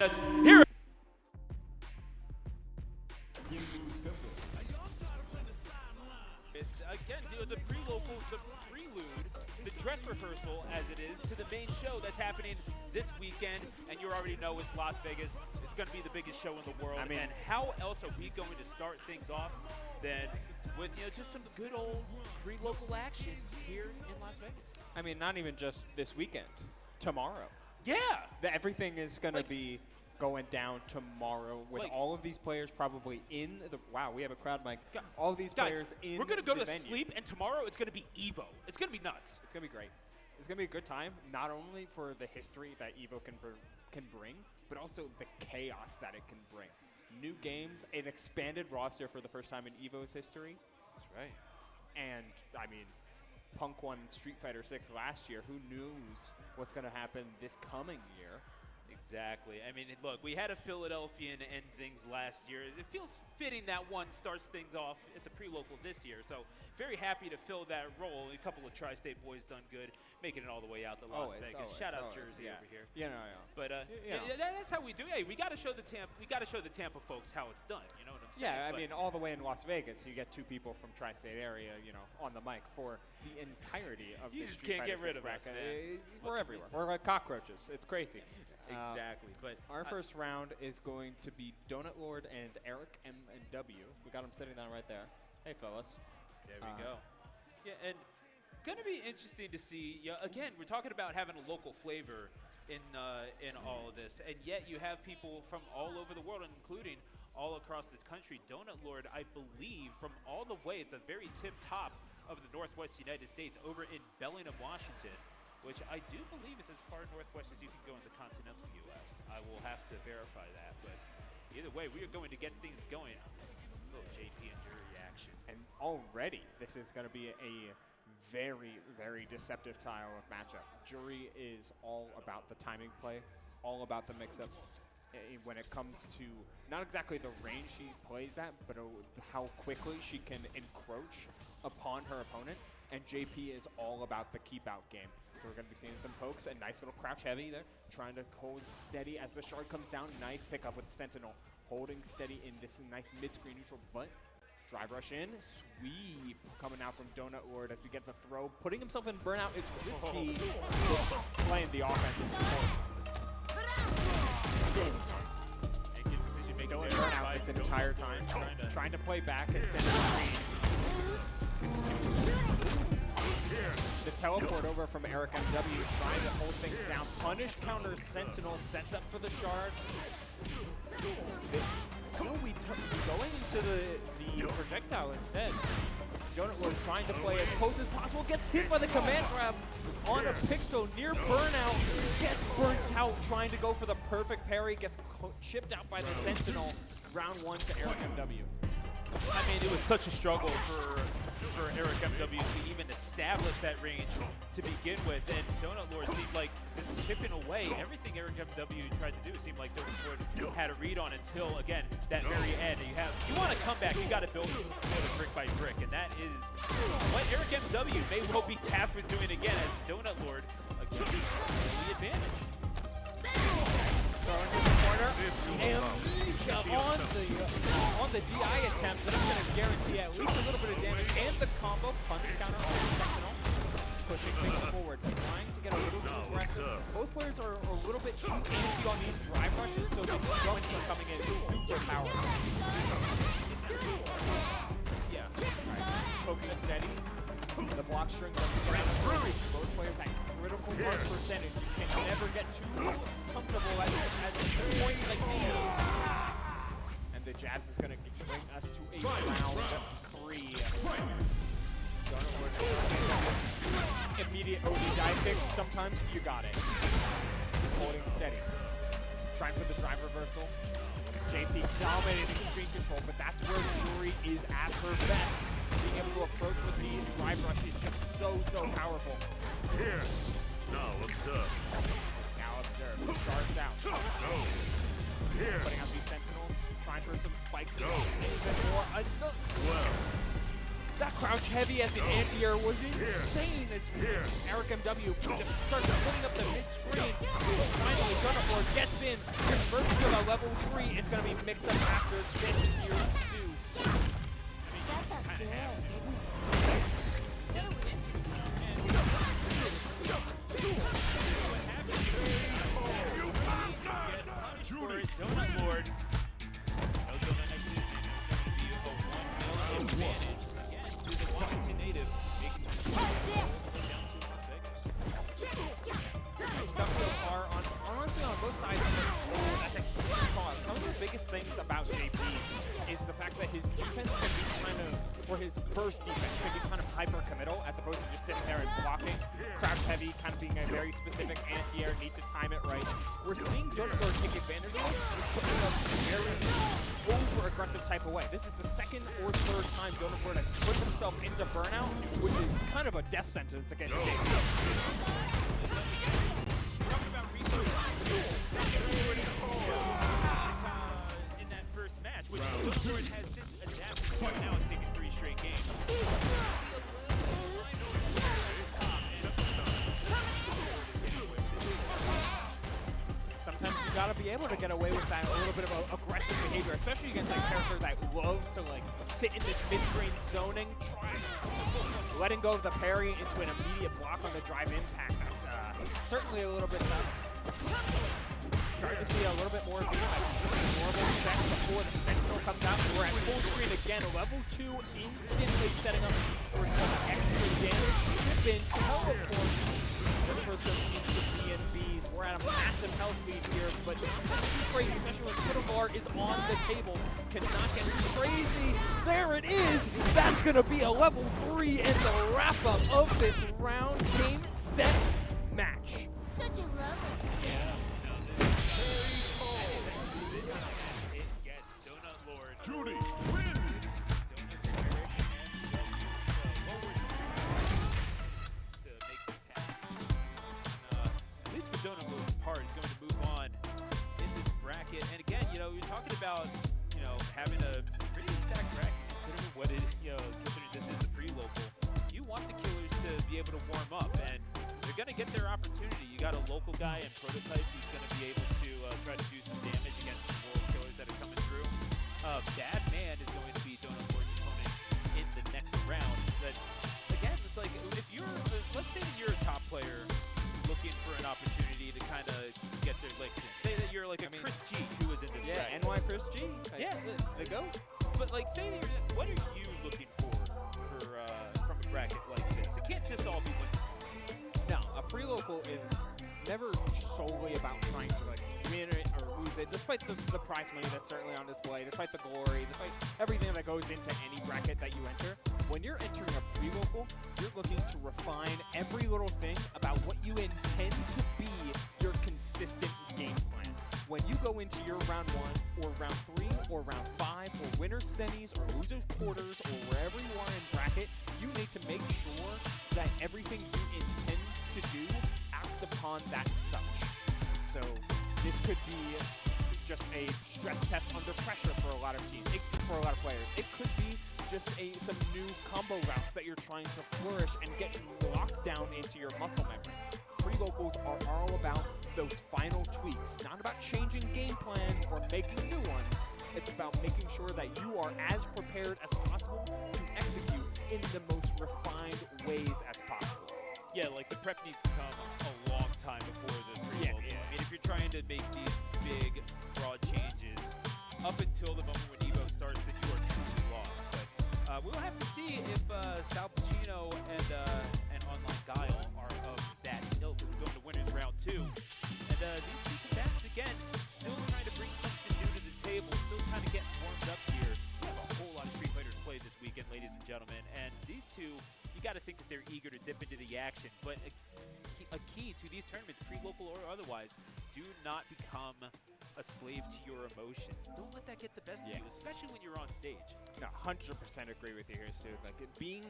Here. Again, the pre-locals, the prelude, the dress rehearsal, as it is, to the main show that's happening this weekend. And you already know it's Las Vegas. It's going to be the biggest show in the world. I mean, and how else are we going to start things off than with just some good old pre-local action here in Las Vegas? I mean, not even just this weekend. Tomorrow. Yeah. Everything is going to be going down tomorrow with all of these players probably in the – wow, we have a crowd mic. All of these players in we're going to go to venue. sleep, and tomorrow it's going to be EVO. It's going to be nuts. It's going to be great. It's going to be a good time, not only for the history that EVO can bring, but also the chaos that it can bring. New games, an expanded roster for the first time in EVO's history. That's right. And, I mean, Punk won Street Fighter 6 last year. Who knows what's going to happen this coming year? Exactly. I mean, look, we had a Philadelphian end things last year. It feels fitting that one starts things off at the pre-local this year. So very happy to fill that role. A couple of Tri-State boys done good, making it all the way out to Las Vegas. Shout out Jersey over here. Yeah, But that's how we do. Hey, we got to show the Tampa folks how it's done. You know what I'm saying? Yeah, I mean, all the way in Las Vegas, you get two people from Tri-State area, on the mic for the entirety of you the just can't get rid of us, man. We're everywhere. We're like cockroaches. It's crazy. Exactly. But our first round is going to be Donut Lord and Eric M&W. We got them sitting down right there. Hey, fellas. There we go. Yeah, and going to be interesting to see. Again, we're talking about having a local flavor in all of this, and yet you have people from all over the world, including all across the country. Donut Lord, I believe, from all the way at the very tip top of the Northwest United States, over in Bellingham, Washington, which I do believe is as far northwest as you can go in the continental U.S. I will have to verify that, but either way, we are going to get things going. A little JP and Jury action. And already, this is going to be a very, very deceptive style of matchup. Jury is all about the timing play. It's all about the mix-ups. When it comes to not exactly the range she plays at, but how quickly she can encroach upon her opponent. And JP is all about the keep-out game. So we're going to be seeing some pokes, a nice little crouch heavy there, trying to hold steady as the shard comes down. Nice pickup with the Sentinel, holding steady in this nice mid-screen neutral, but drive rush in, sweep coming out from Donut Lord as we get the throw. Putting himself in burnout is risky. Just playing the offense is important. Still in burnout this entire time, trying to play back and send it green. The teleport over from Eric MW, trying to hold things down. Punish counter Sentinel, sets up for the shard. Going into the projectile instead. Donut Lord trying to play as close as possible, gets hit by the command grab on a Pixel near burnout, gets burnt out, trying to go for the perfect parry, gets chipped out by the Sentinel. Round one to Eric MW. I mean, it was such a struggle for Eric MW to even establish that range to begin with, and Donut Lord seemed like just chipping away everything Eric MW tried to do. Seemed like Donut Lord had a read on until, again, that very end. You want to come back, you got to build it brick by brick, and that is what Eric MW may well be tasked with doing again, as Donut Lord again has the advantage. Throwing in the corner, and on the DI attempt, that's going to guarantee at least a little bit of damage, and the combo punch counter on the Sentinel, pushing things forward, trying to get a little too aggressive. Both players are a little bit too antsy on these drive rushes, so the jumps are coming in super powerful. Yeah, right. Poking steady. The block string doesn't get out of range. Both players at critical mark percentage. You can never get too comfortable at points like these. And the jabs is going to bring us to a round 3. Immediate OD dive pick. Sometimes you got it. Holding steady. Trying for the drive reversal. JP dominating screen control, but that's where Jury is at her best. Being able to approach with the drive rush is just so powerful. Here. Now observe. Charged out. Here. Putting out these Sentinels, trying for some spikes. Go. Even more. That crouch heavy as the anti-air was insane as Eric MW just starts putting up the mid-screen. Finally, Gunnerlord gets in, converts to a level 3. It's going to be mixed up after this here stew. Donut Lords. No donut next to his name. It's going to be a 1-0 advantage again to the Washington native. Making down to Las Vegas. Stuff so far on honestly on both sides of that's a huge call. Some of the biggest things about JP is the fact that his defense can be kind of, or his burst defense can be kind of hyper committal as opposed to just sitting there and blocking. Crouch heavy, kind of being a very specific anti-air, need to time it right. We're seeing Donut take advantage of this and putting up very over-aggressive type of way. This is the second or third time Donut has put himself into burnout, which is kind of a death sentence against JP. In that first match, which Donut has since adapted to now and taken 3 straight games. Sometimes you gotta be able to get away with that a little bit of aggressive behavior, especially against a character that loves to like sit in this mid-range zoning, letting go of the parry into an immediate block on the drive impact. That's certainly a little bit tough. Starting to see a little bit more of these like just normal sets before the Sentinel comes out. We're at full screen again. Level 2 instantly setting up for some extra damage. We've been teleported. Just for some instant DNBs. We're at a massive health lead here, but it's too crazy, especially when Kudovar is on the table. Cannot get too crazy. There it is. That's going to be a level 3 and the wrap-up of this round game set match. Such a lover. Yeah. Very cold. It gets Donut Lord. Judy wins! Donut Lord's part is going to move on in this bracket. And again, you know, you're talking about, you know, having a pretty stacked bracket considering what it, you know, considering this is the pre-local. You want the killers to be able to warm up, and they're going to get their opportunity. You got a local guy in Prototype who's going to be able to try to do some damage against the world killers that are coming through. Bad Man is going to be Donut Lord's opponent in the next round. But again, it's like if you're, let's say that you're a top player looking for an opportunity to kind of get their licks in. Say that you're like a Chris G who was in this bracket. NY Chris G. Yeah, they go. But like, say that you're, what are you looking for from a bracket like this? It can't just all be wins. No, a pre-local is never solely about trying to like win it or lose it, despite the prize money that's certainly on display, despite the glory, despite everything that goes into any bracket that you enter. When you're entering a pre-local, you're looking to refine every little thing about what you intend to be your consistent game plan. When you go into your round 1 or round 3 or round 5 or winner's semis or loser's quarters or wherever you are in bracket, you need to make sure that everything you intend to do acts upon that such. So this could be just a stress test under pressure for a lot of teams, for a lot of players. It could be just some new combo routes that you're trying to flourish and get locked down into your muscle memory. Pre-locals are all about those final tweaks, not about changing game plans or making new ones. It's about making sure that you are as prepared as possible to execute in the most refined ways as possible. Yeah, like the prep needs to come a long time before the pre-local. Yeah. I mean, if you're trying to make these big, broad changes up until the moment when EVO starts, then you are truly lost. But we'll have to see if Sal Pacino and Online Guile are of that ilk as we go into winners round 2. And these two combatants, again, still trying to bring something new to the table, still kind of getting warmed up here. We have a whole lot of Street Fighters play this weekend, ladies and gentlemen, and these two, you got to think that they're eager to dip into the action. But a key to these tournaments, pre-local or otherwise, do not become a slave to your emotions. Don't let that get the best of you, especially when you're on stage. No, 100% agree with you here, Stu. Like, being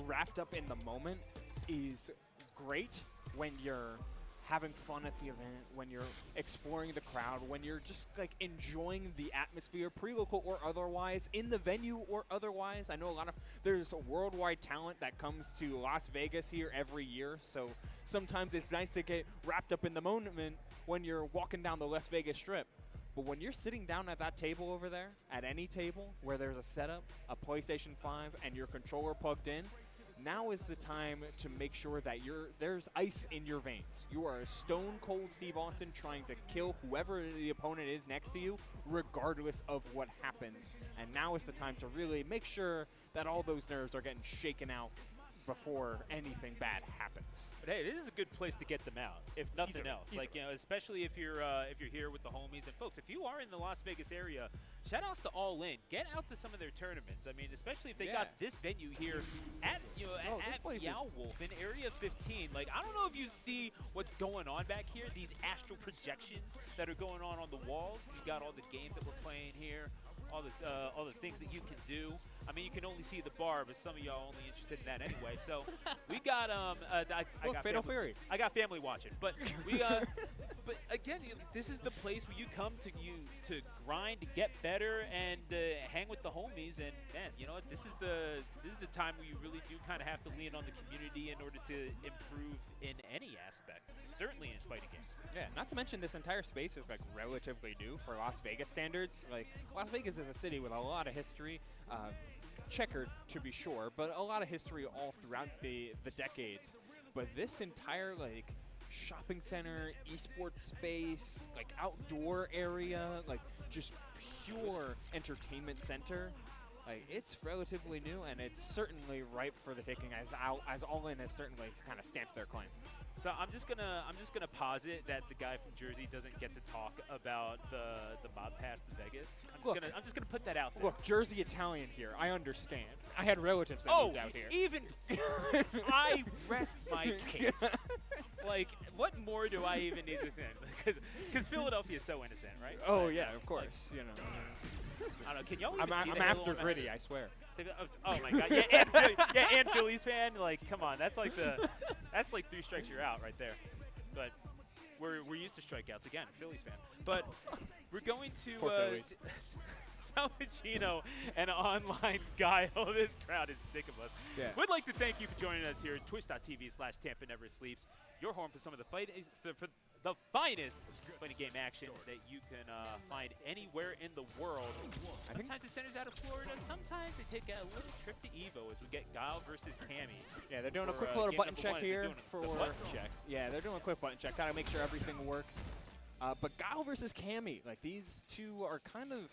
wrapped up in the moment is great when you're having fun at the event, when you're exploring the crowd, when you're just like enjoying the atmosphere, pre-local or otherwise, in the venue or otherwise. I know there's a worldwide talent that comes to Las Vegas here every year, so sometimes it's nice to get wrapped up in the moment when you're walking down the Las Vegas Strip. But when you're sitting down at that table over there, at any table where there's a setup, a PlayStation 5, and your controller plugged in, now is the time to make sure that there's ice in your veins. You are a stone cold Steve Austin trying to kill whoever the opponent is next to you, regardless of what happens. And now is the time to really make sure that all those nerves are getting shaken out before anything bad happens. But hey, this is a good place to get them out, if nothing else. Like, you know, especially if you're here with the homies. And folks, if you are in the Las Vegas area, shout outs to All In. Get out to some of their tournaments. I mean, especially if they got this venue here at Guile Wolf in Area 15. Like, I don't know if you see what's going on back here. These astral projections that are going on the walls. You got all the games that we're playing here. All the things that you can do. I mean, you can only see the bar, but some of y'all only interested in that anyway. So we got I got Fatal Fury. I got family watching, but we but again, this is the place where you come to grind, to get better, and hang with the homies. And man, you know what? This is the time where you really do kind of have to lean on the community in order to improve in any aspect. Certainly in fighting games. Yeah, not to mention this entire space is like relatively new for Las Vegas standards. Like, Las Vegas is a city with a lot of history, checkered to be sure, but a lot of history all throughout the decades. But this entire like shopping center, esports space, like outdoor area, like just pure entertainment center, like it's relatively new, and it's certainly ripe for the taking, as All In has certainly kind of stamped their claim. So I'm just gonna posit that the guy from Jersey doesn't get to talk about the mod pass to Vegas. I'm just gonna put that out there. Look, Jersey Italian here. I understand. I had relatives that moved out here. Even I rest my case. Like, what more do I even need to say? Because Philadelphia is so innocent, right? Oh yeah, of course. Like, you know. I don't know. Can y'all even see I'm after Gritty, I swear. Oh my God! Yeah, and Phillies fan. Like, come on, that's like 3 strikes you're out right there. But we're used to strikeouts again, Phillies fan. But we're going to Sal Pacino and online Guile. This crowd is sick of us. Yeah. We'd like to thank you for joining us here at twitch.tv/TampaNeverSleeps. Your home for some of the for the finest fighting game action that you can find anywhere in the world. Sometimes it centers out of Florida. Sometimes they take a little trip to EVO as we get Guile versus Cammy. Yeah, they're doing a quick little button check here for button check. Yeah, they're doing a quick button check. Gotta make sure everything works. But Guile versus Cammy, like these two are kind of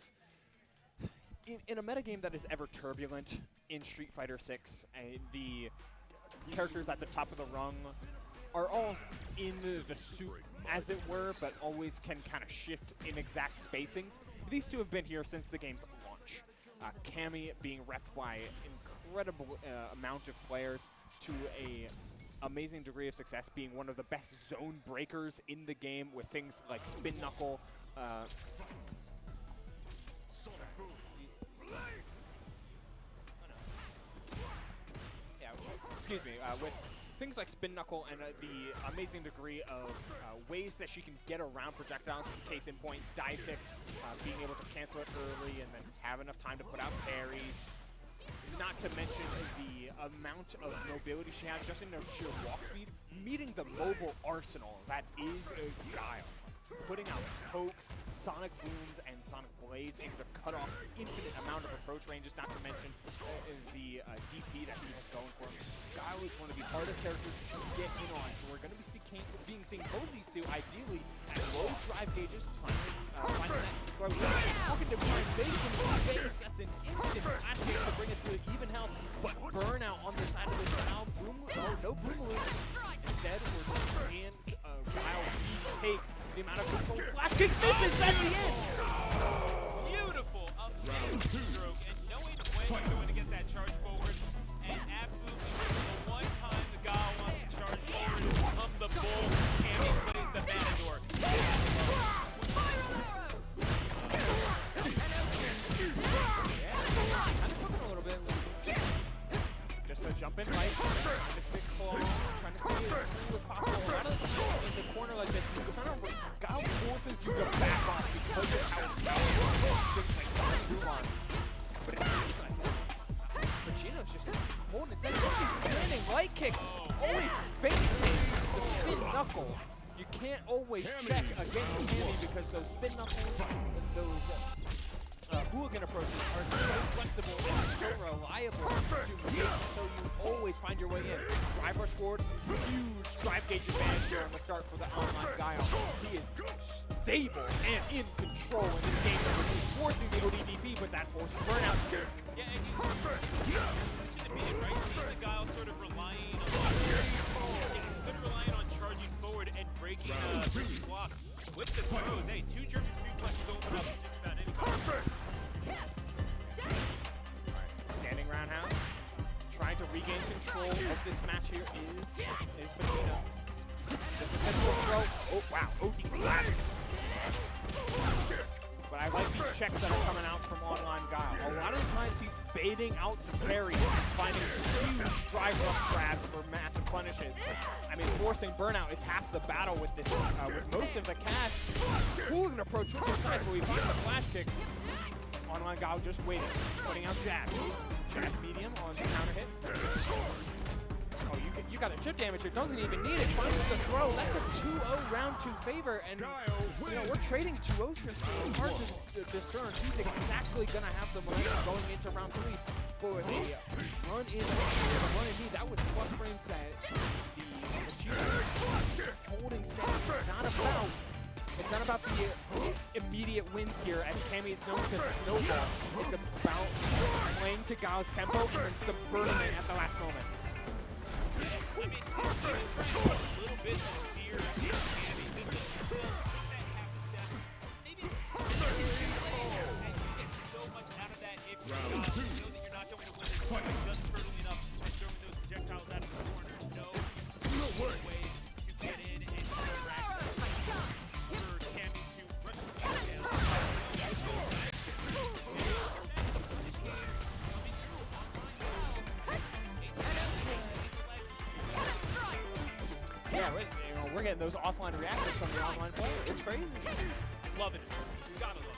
in a metagame that is ever turbulent in Street Fighter 6. The characters at the top of the rung are all in the soup, as it were, but always can kind of shift in exact spacings. These two have been here since the game's launch. Cammy being repped by an incredible amount of players to a amazing degree of success, being one of the best zone breakers in the game with things like Spin Knuckle. Excuse me, with things like Spin Knuckle and the amazing degree of ways that she can get around projectiles, case in point, dive kick, being able to cancel it early and then have enough time to put out parries. Not to mention the amount of mobility she has just in her sheer walk speed, meeting the mobile arsenal that is a Guile. Putting out pokes, sonic booms, and sonic blades, able to cut off infinite amount of approach ranges, not to mention the DP that he has going for him. Guile is one of the hardest characters to get in on, so we're going to be seeing both of these two ideally at low drive gauges, finding that throw. Looking to try and make some space. That's an instant flash kick to bring us to even health, but burnout on the side of this now. No boomaloo. Instead, we're just seeing Guile retake the amount of control. Flash kick misses, that's the end! Beautiful amazing stroke, and knowing when you're going to get that charge forward, and absolutely the one time the Guile wants to charge forward, become the bull, Cammy plays the matador. Kind of cooking a little bit. Just a jump in right, Mystic Claw, trying trying to stay as cool as possible. A lot of the times in the corner like this, you kind of Guile forces you to back off because of how things like Sonic move on. But it seems like Vegino's just holding his head. He's standing light kicks, always feinting the spin knuckle. You can't always check against Cammy because those spin knuckles, those hooligan approaches are so flexible and so reliable to make so you always find your way in. Drive rush forward, huge drive gauge advantage here on the start for the online Guile. He is stable and in control in this game. He's forcing the ODDP, but that forces burnout still. Yeah, and you shouldn't be right. Seeing the Guile sort of relying on charging forward and breaking blocks. With the throws, hey, 2 German suplexes open up just about anybody. Standing roundhouse, trying to regain control of this match here is Vegino. This is a full throw. Oh wow, OD flash. But I like these checks that are coming out from online Guile. A lot of the times he's baiting out the parries, finding huge drive rush grabs for massive punishes. I mean, forcing burnout is half the battle with this. With most of the cash, hooligan approach switches sides where we find the flash kick. Online Guile just waiting, putting out jabs. Jab medium on the counter hit. Oh, you got a chip damage here. Doesn't even need it. Finds the throw. That's a 2-0 round 2 favor. And you know, we're trading 2-0s here, so it's hard to discern who's exactly going to have the momentum going into round 3. For the run in D, that was plus frames that the Chief was holding steady. It's not about the immediate wins here, as Cammy is known to snowball. It's about playing to Guile's tempo and then subverting it at the last moment. I mean, this a little bit of fear of Cammy. This is that half a step. Maybe and you get so much out of that if you know that you're not going to win this fight. Just turtling up and throwing those projectiles out of the corner. No way to get in and interact for Cammy to rush the down. Yeah, we're getting those offline reactions from the online player. It's crazy. Love it. You gotta love it.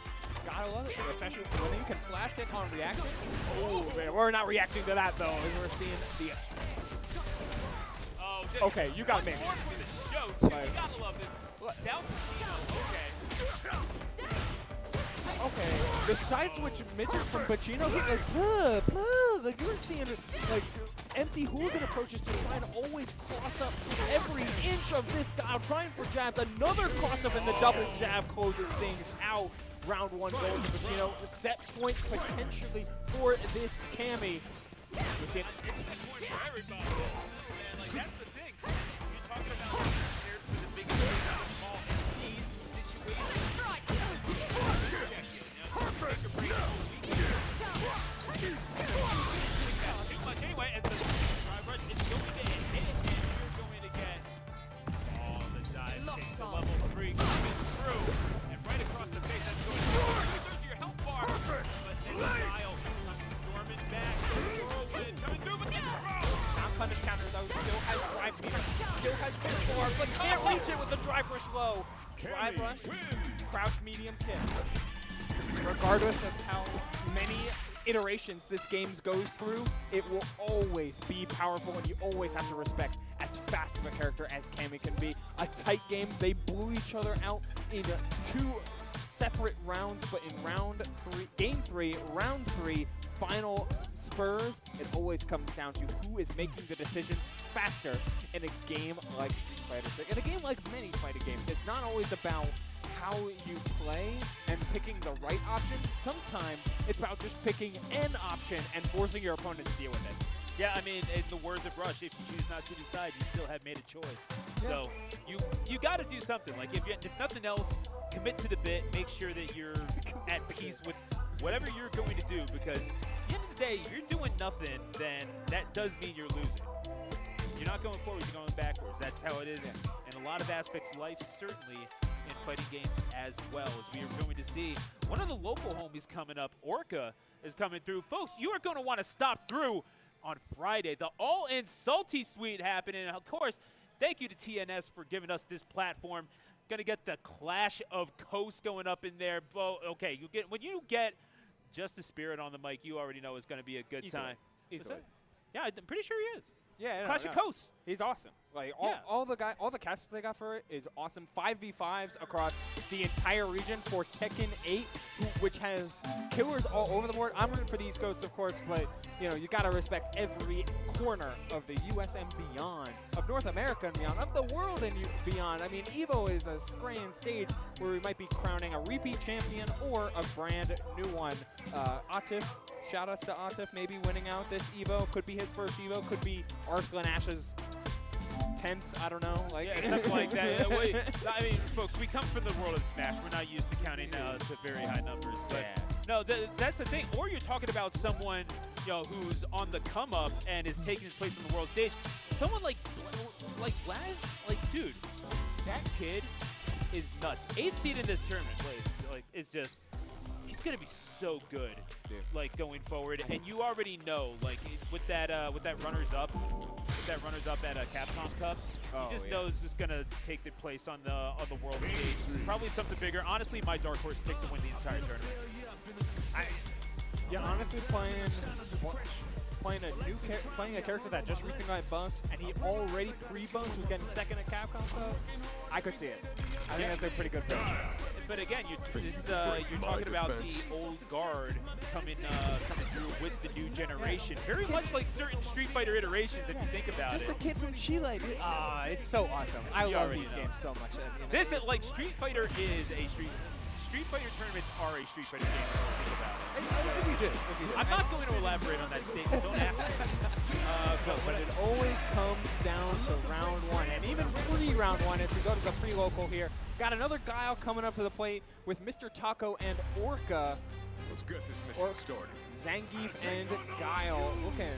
Gotta love it, especially when you can flash kick on reaction. Oh man, we're not reacting to that though. We're seeing the. Oh, okay, you got mixed. For the show too. You gotta love this. South. Okay. Okay, the side switch midgets from Vegino, like you were seeing like empty hooligan approaches to try and always cross up every inch of this Guile, trying for jabs. Another cross up and the double jab closes things out. Round 1 going to Vegino. The set point potentially for this Cammy. We see it. It's a set point for everybody. And like that's the thing. You're talking about compared to the big small these situations. Too much anyway, as the drive rush is going to hit, and you're going to get the dive kick to level 3 coming through, and right across the face, that's going to 2/3 of your health bar, but then Guile comes storming back, whirlwind coming through, but then Not punish counter though, still has drive meter, still has push bar, but can't reach it with the drive rush low. Drive rush, crouch medium kick. Regardless of how many iterations this game goes through, it will always be powerful, and you always have to respect as fast of a character as Cammy can be. A tight game, they blew each other out in 2 separate rounds, but in game 3, round 3, final spurs, it always comes down to who is making the decisions faster in a game like Street Fighter 6. In a game like many fighting games, it's not always about how you play and picking the right option. Sometimes it's about just picking an option and forcing your opponent to deal with it. yeah, I mean, in the words of Rush, if you choose not to decide, you still have made a choice. Yeah. So you got to do something. Like if nothing else, commit to the bit. Make sure that you're at peace with whatever you're going to do, because at the end of the day, if you're doing nothing, then that does mean you're losing. You're not going forward, you're going backwards. That's how it is in a lot of aspects of life, certainly in fighting games as well, as we are going to see. One of the local homies coming up, Orca, is coming through. Folks, you are going to want to stop through on Friday. The All-In Salty Suite happening. And of course, thank you to TNS for giving us this platform. Going to get the Clash of Coast going up in there. Okay, when you get Just the Spirit on the mic, you already know it's going to be a good time. Easily. Yeah, I'm pretty sure he is. Yeah, Clash of Coast. He's awesome. Like all the casters they got for it is awesome. 5v5s across the entire region for Tekken 8, which has killers all over the board. I'm rooting for the East Coast, of course, but you know you gotta respect every corner of the U.S. and beyond, of North America and beyond, of the world and beyond. I mean, EVO is a grand stage where we might be crowning a repeat champion or a brand new one. Atif. Shoutouts to Atif maybe winning out this EVO. Could be his first EVO. Could be Arslan Ash's 10th. I don't know. Like something like that. I mean, folks, we come from the world of Smash. We're not used to counting to very high numbers. But no, that's the thing. Or you're talking about someone who's on the come up and is taking his place on the world stage. Someone like Vlad, dude, that kid is nuts. 8th seed in this tournament, it's just. He's gonna be so good, going forward, and you already know, with that runners up at Capcom Cup, he just knows it's gonna take the place on the world stage. Probably something bigger. Honestly, my dark horse pick to win the entire tournament. Honestly, playing a character that just recently got bumped, and he already pre-bumped, was getting second at Capcom Cup. I could see it. I think that's a pretty good pick. But again, you're talking about the old guard coming through with the new generation. Very much like certain Street Fighter iterations, if you think about it. Just a kid from Chile, dude. It's so awesome. I love these games so much. This Street Fighter is a Street Fighter tournaments are a Street Fighter game. If you think about it. If you do. I'm not going to elaborate on that statement. Don't ask me. But it always comes down to round one, and even pre-round one as we go to the pre-local here. Got another Guile coming up to the plate with Mr. Taco and Orca. Let's get this mission started. Zangief and Guile looking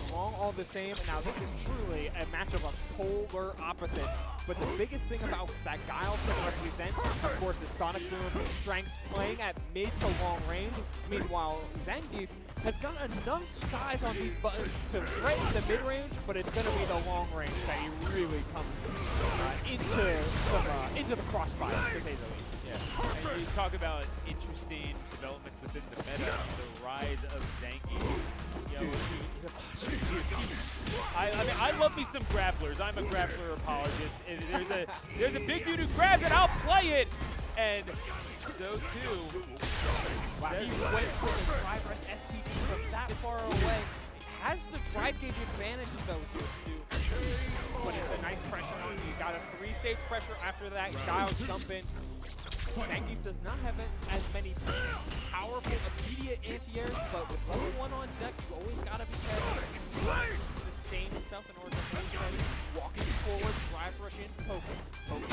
strong all the same. Now this is truly a matchup of polar opposites. But the biggest thing about that Guile can represent, of course, is Sonic Boom, strength, playing at mid to long range. Meanwhile, Zangief has got enough size on these buttons to threaten the mid-range, but it's going to be the long range that he really comes into the crossfire, to say the least. Yeah. And you talk about interesting developments within the meta, the rise of Zangief. I mean, I love me some grapplers. I'm a grappler apologist. If there's a big dude who grabs it, I'll play it. And so too. Wow, he went for the drive press SPD from that far away. Has the drive gauge advantage though, Stu. But it's a nice pressure on you. Got a 3-stage pressure after that. Guile's jumping. Zangief does not have as many powerful immediate anti-airs, but with level 1 on deck, you always gotta be careful. Sustain himself in order to stay steady. Walking forward, drive rush in, poking below,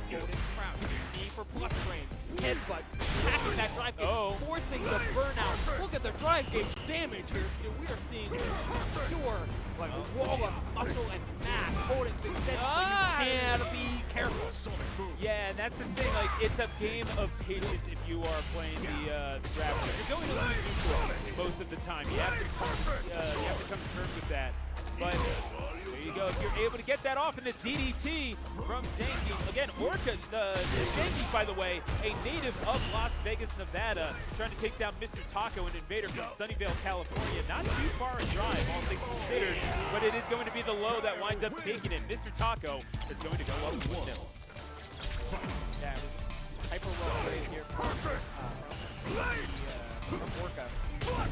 holding crouch, knee for plus range, headbutt, attacking that drive gauge, forcing the burnout. Look at the drive gauge damage here, Stu. We are seeing pure wall of muscle and mass holding things steady. You can't be careful. Yeah, and that's the thing. It's a game of patience if you are playing the Grappler. You're going to lose neutral most of the time. You have to come to terms with that. But there you go. If you're able to get that off in the DDT from Zangief. Again, Orca, Zangief, by the way, a native of Las Vegas, Nevada, trying to take down Mr. Taco, an invader from Sunnyvale, California. Not too far a drive, all things considered, but it is going to be the low that winds up taking it. Mr. Taco is going to go up 1-0. Yeah, hyper well played here from Orca. I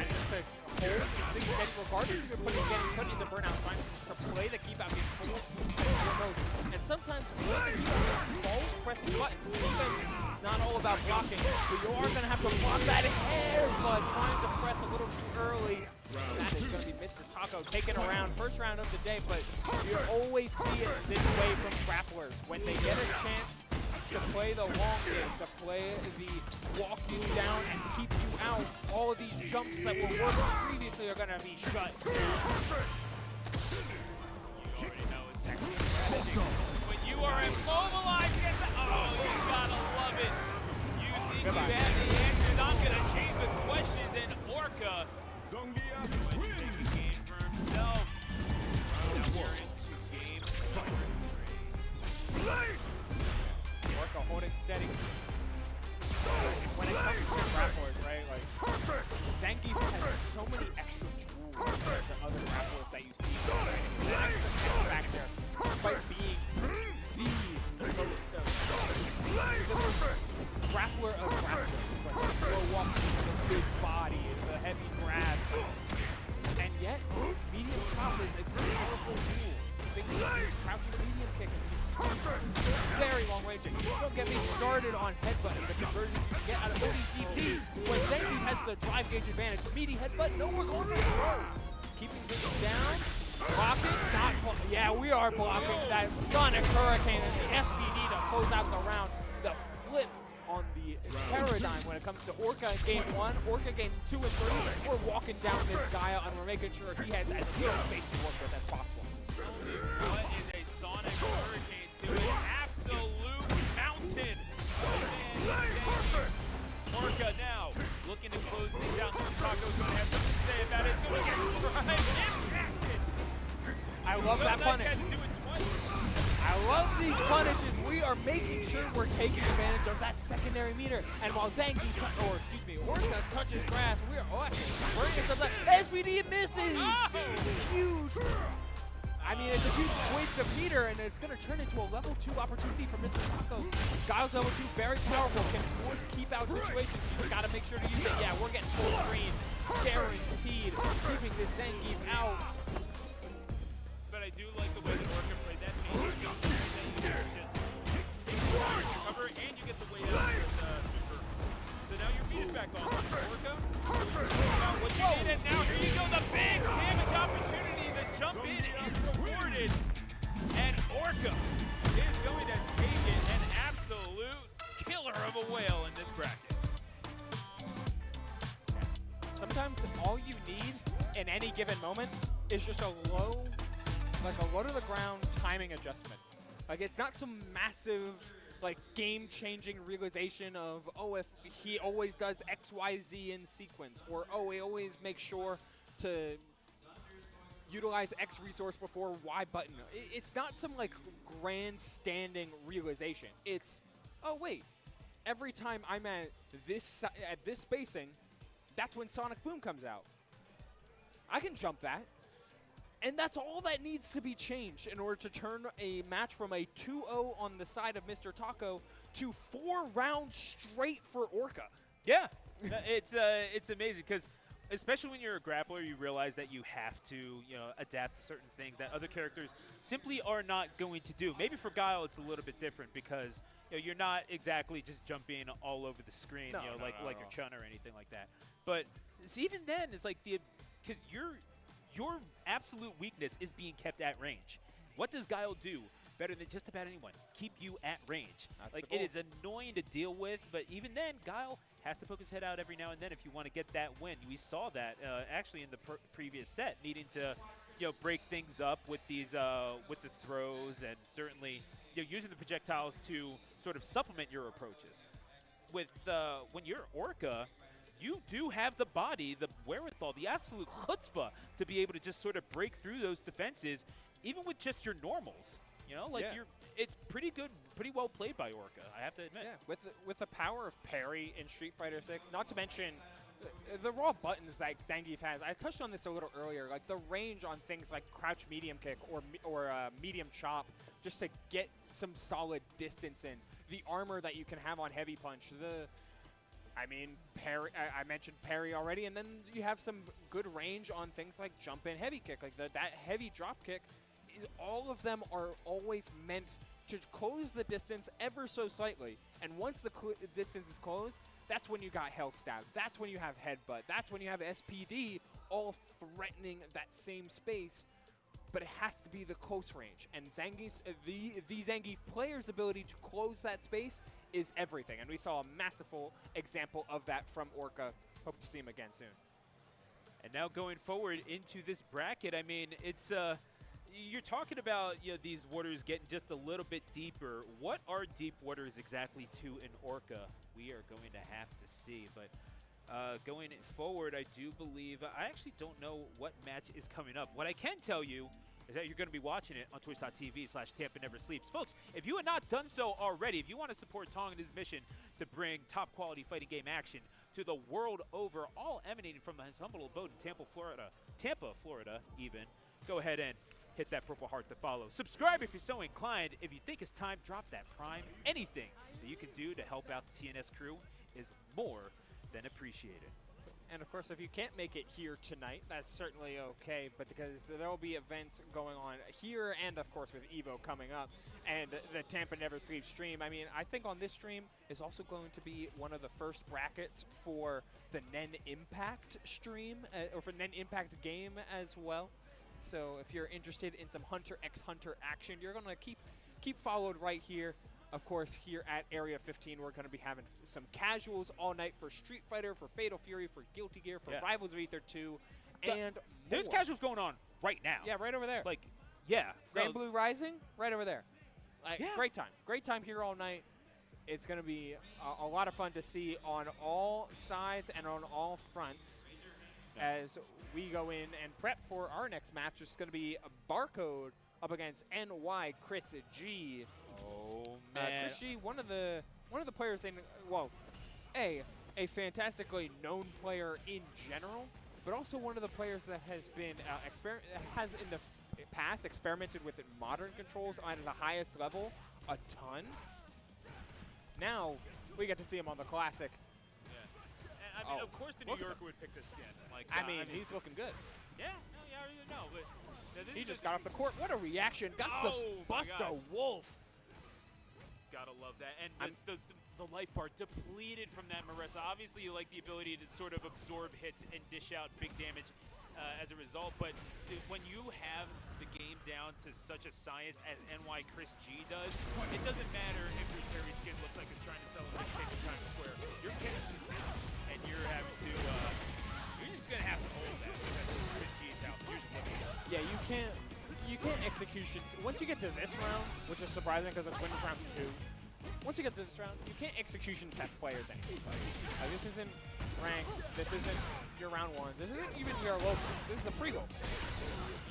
just picked hold things steady regardless if you're getting put into burnout, trying to play the keep out being full remote. And sometimes when the keep out balls pressing buttons, defense is not all about blocking, so you are going to have to block that air, but trying to press a little too early. That is going to be Mr. Taco taking around, first round of the day, but you always see it this way from grapplers. When they get a chance to play the long game, to play the walk you down and keep you out, all of these jumps that were working previously are going to be shut down. You already know it's strategy. When you are immobilized, you gotta love it. You think you have the answers? I'm going to change the questions, and Orca. steady. When it comes to grapplers, right, like, Zangief has so many extra tools compared to other grapplers that you see. Right? That extra factor, despite being the most grappler of grapplers, but the slow walks, the big body, the heavy grabs, and yet, medium chop is a powerful tool. Things like this crouching medium kick and just very long range. Don't get me started on headbutt and the conversions you can get out of ODDP when Zangief has the drive gauge advantage. Meaty headbutt, no, we're going for the throw. Keeping things down, blocking, not yeah, we are blocking that Sonic Hurricane and the SPD to close out the round. The flip on the paradigm when it comes to Orca in game 1, Orca games 2 and 3. We're walking down this Guile and we're making sure he has as little space to work with as possible. What is a Sonic Hurricane to an absolute mountain? Orca now looking to close things out. Taco's going to have something to say about it. It's going to get impacted. I love that punish. Had to do it twice. I love these punishes. We are making sure we're taking advantage of that secondary meter. And while Orca touches grass, we are actually burning ourselves up. SPD misses! Huge! I mean, it's a huge waste of meter, and it's going to turn into a level 2 opportunity for Mr. Taco. Guile's level 2, very powerful, can force keep-out situations. She's got to make sure to use it. Yeah, we're getting full screen, guaranteed, keeping this Zangief out. But I do like the way that Orca played that major jump. That you can just take the cover, and you get the way out with super. So now your beat is back on. Orca, what you need, and now here you go, the big damage opportunity. The jump in is rewarded, and Orca is going to take it, an absolute killer of a whale in this bracket. Sometimes all you need in any given moment is just a low, like a low to the ground timing adjustment. Like it's not some massive, like game-changing realization of, oh, if he always does X, Y, Z in sequence, or oh, he always makes sure to utilize X resource before Y button. It's not some like grandstanding realization. It's, oh wait, every time I'm at this spacing, that's when Sonic Boom comes out. I can jump that. And that's all that needs to be changed in order to turn a match from a 2-0 on the side of Mr. Taco to 4 rounds straight for Orca. Yeah, it's amazing because especially when you're a grappler, you realize that you have to, adapt to certain things that other characters simply are not going to do. Maybe for Guile, it's a little bit different because you're not exactly just jumping all over the screen, like your Chun or anything like that. But even then, it's like because your absolute weakness is being kept at range. What does Guile do better than just about anyone? Keep you at range. That's like it is annoying to deal with, but even then, Guile has to poke his head out every now and then if you want to get that win. We saw that actually in the previous set, needing to break things up with these with the throws and certainly using the projectiles to sort of supplement your approaches. With when you're Orca, you do have the body, the wherewithal, the absolute chutzpah to be able to just sort of break through those defenses, even with just your normals. It's pretty good, pretty well played by Orca, I have to admit. Yeah, with the power of parry in Street Fighter 6, not to mention the raw buttons that Zangief has. I touched on this a little earlier, like the range on things like crouch medium kick or medium chop, just to get some solid distance in. The armor that you can have on heavy punch, parry. I mentioned parry already, and then you have some good range on things like jump in heavy kick, like that heavy drop kick. All of them are always meant to close the distance ever so slightly, and once the distance is closed, that's when you got health stab. That's when you have headbutt. That's when you have SPD, all threatening that same space. But it has to be the close range, and Zangief's the Zangief player's ability to close that space is everything, and we saw a masterful example of that from Orca. Hope to see him again soon. And now going forward into this bracket, I mean, it's you're talking about these waters getting just a little bit deeper. What are deep waters exactly to an Orca? We are going to have to see, but going forward, I do believe, I actually don't know what match is coming up. What I can tell you is that you're going to be watching it on twitch.tv/TampaNeverSleeps. Folks, if you have not done so already, if you want to support Tong in his mission to bring top-quality fighting game action to the world over, all emanating from his humble abode in Tampa, Florida even, go ahead and hit that purple heart to follow. Subscribe if you're so inclined. If you think it's time, drop that prime. Anything that you can do to help out the TNS crew is more than appreciated. And of course, if you can't make it here tonight, that's certainly okay, but because there will be events going on here and, of course, with EVO coming up and the Tampa Never Sleeps stream. I mean, I think on this stream is also going to be one of the first brackets for the NEN Impact stream, or for NEN Impact game as well. So if you're interested in some Hunter x Hunter action, you're going to keep followed right here. Of course, here at Area 15, we're going to be having some casuals all night for Street Fighter, for Fatal Fury, for Guilty Gear, for Rivals of Ether 2, and there's casuals going on right now. Yeah, right over there. Like, yeah. Grand Blue Rising, right over there. Like, yeah. Great time. Great time here all night. It's going to be a lot of fun to see on all sides and on all fronts as we go in and prep for our next match, which is going to be a Barcode up against NY Chris G. Oh man, Chris G, one of the players in, well, a fantastically known player in general, but also one of the players that has been has in the past experimented with modern controls on the highest level a ton. Now we get to see him on the classic. Yeah. And I mean, of course, the New Yorker would pick this skin. Like, I mean, he's looking good. Yeah, no, yeah, I already know, but he just got off the court. What a reaction! Got the Buster Wolf. Gotta love that. And it's the life bar depleted from that Marissa. Obviously, you like the ability to sort of absorb hits and dish out big damage as a result. But when you have the game down to such a science as NY Chris G does, it doesn't matter if your carry skin looks like it's trying to sell a mixtape in Times Square. You're getting these hits, and you're having to. You're just gonna have to hold that because it's Chris G's house. You're just looking at it. Yeah, you can't execution. Once you get to this round, which is surprising because it's winners round 2. Once you get to this round, you can't execution test players anymore. This isn't ranked. This isn't your round 1s. This isn't even your locals. This is a pre-go.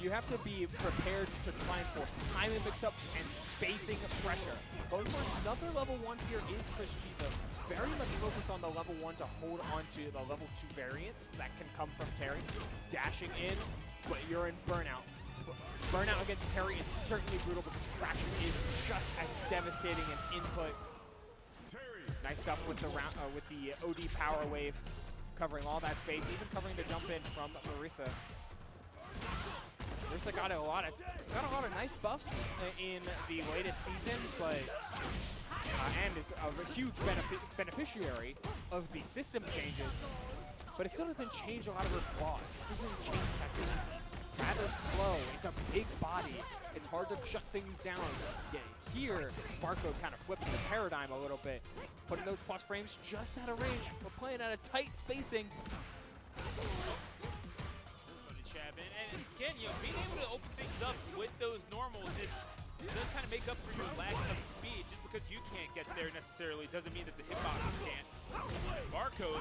You have to be prepared to try and force timing mix-ups and spacing pressure. Going for another level 1 here is Chris G, though. Very much focus on the level 1 to hold on to the level 2 variants that can come from Terry. Dashing in, but you're in burnout. Burnout against Terry is certainly brutal because Fraction is just as devastating an input. Nice stuff with the OD power wave, covering all that space, even covering the jump in from Marissa. Marissa got a lot of nice buffs in the latest season, but and is a huge beneficiary of the system changes. But it still doesn't change a lot of her flaws. It doesn't change the fact that she's rather slow. It's a big body. It's hard to shut things down. Yeah, here, Barcode kind of flipping the paradigm a little bit, putting those plus frames just out of range. We're playing at a tight spacing. And again, being able to open things up with those normals, it does kind of make up for your lack of speed. Just because you can't get there necessarily doesn't mean that the hitboxes can't. Barcode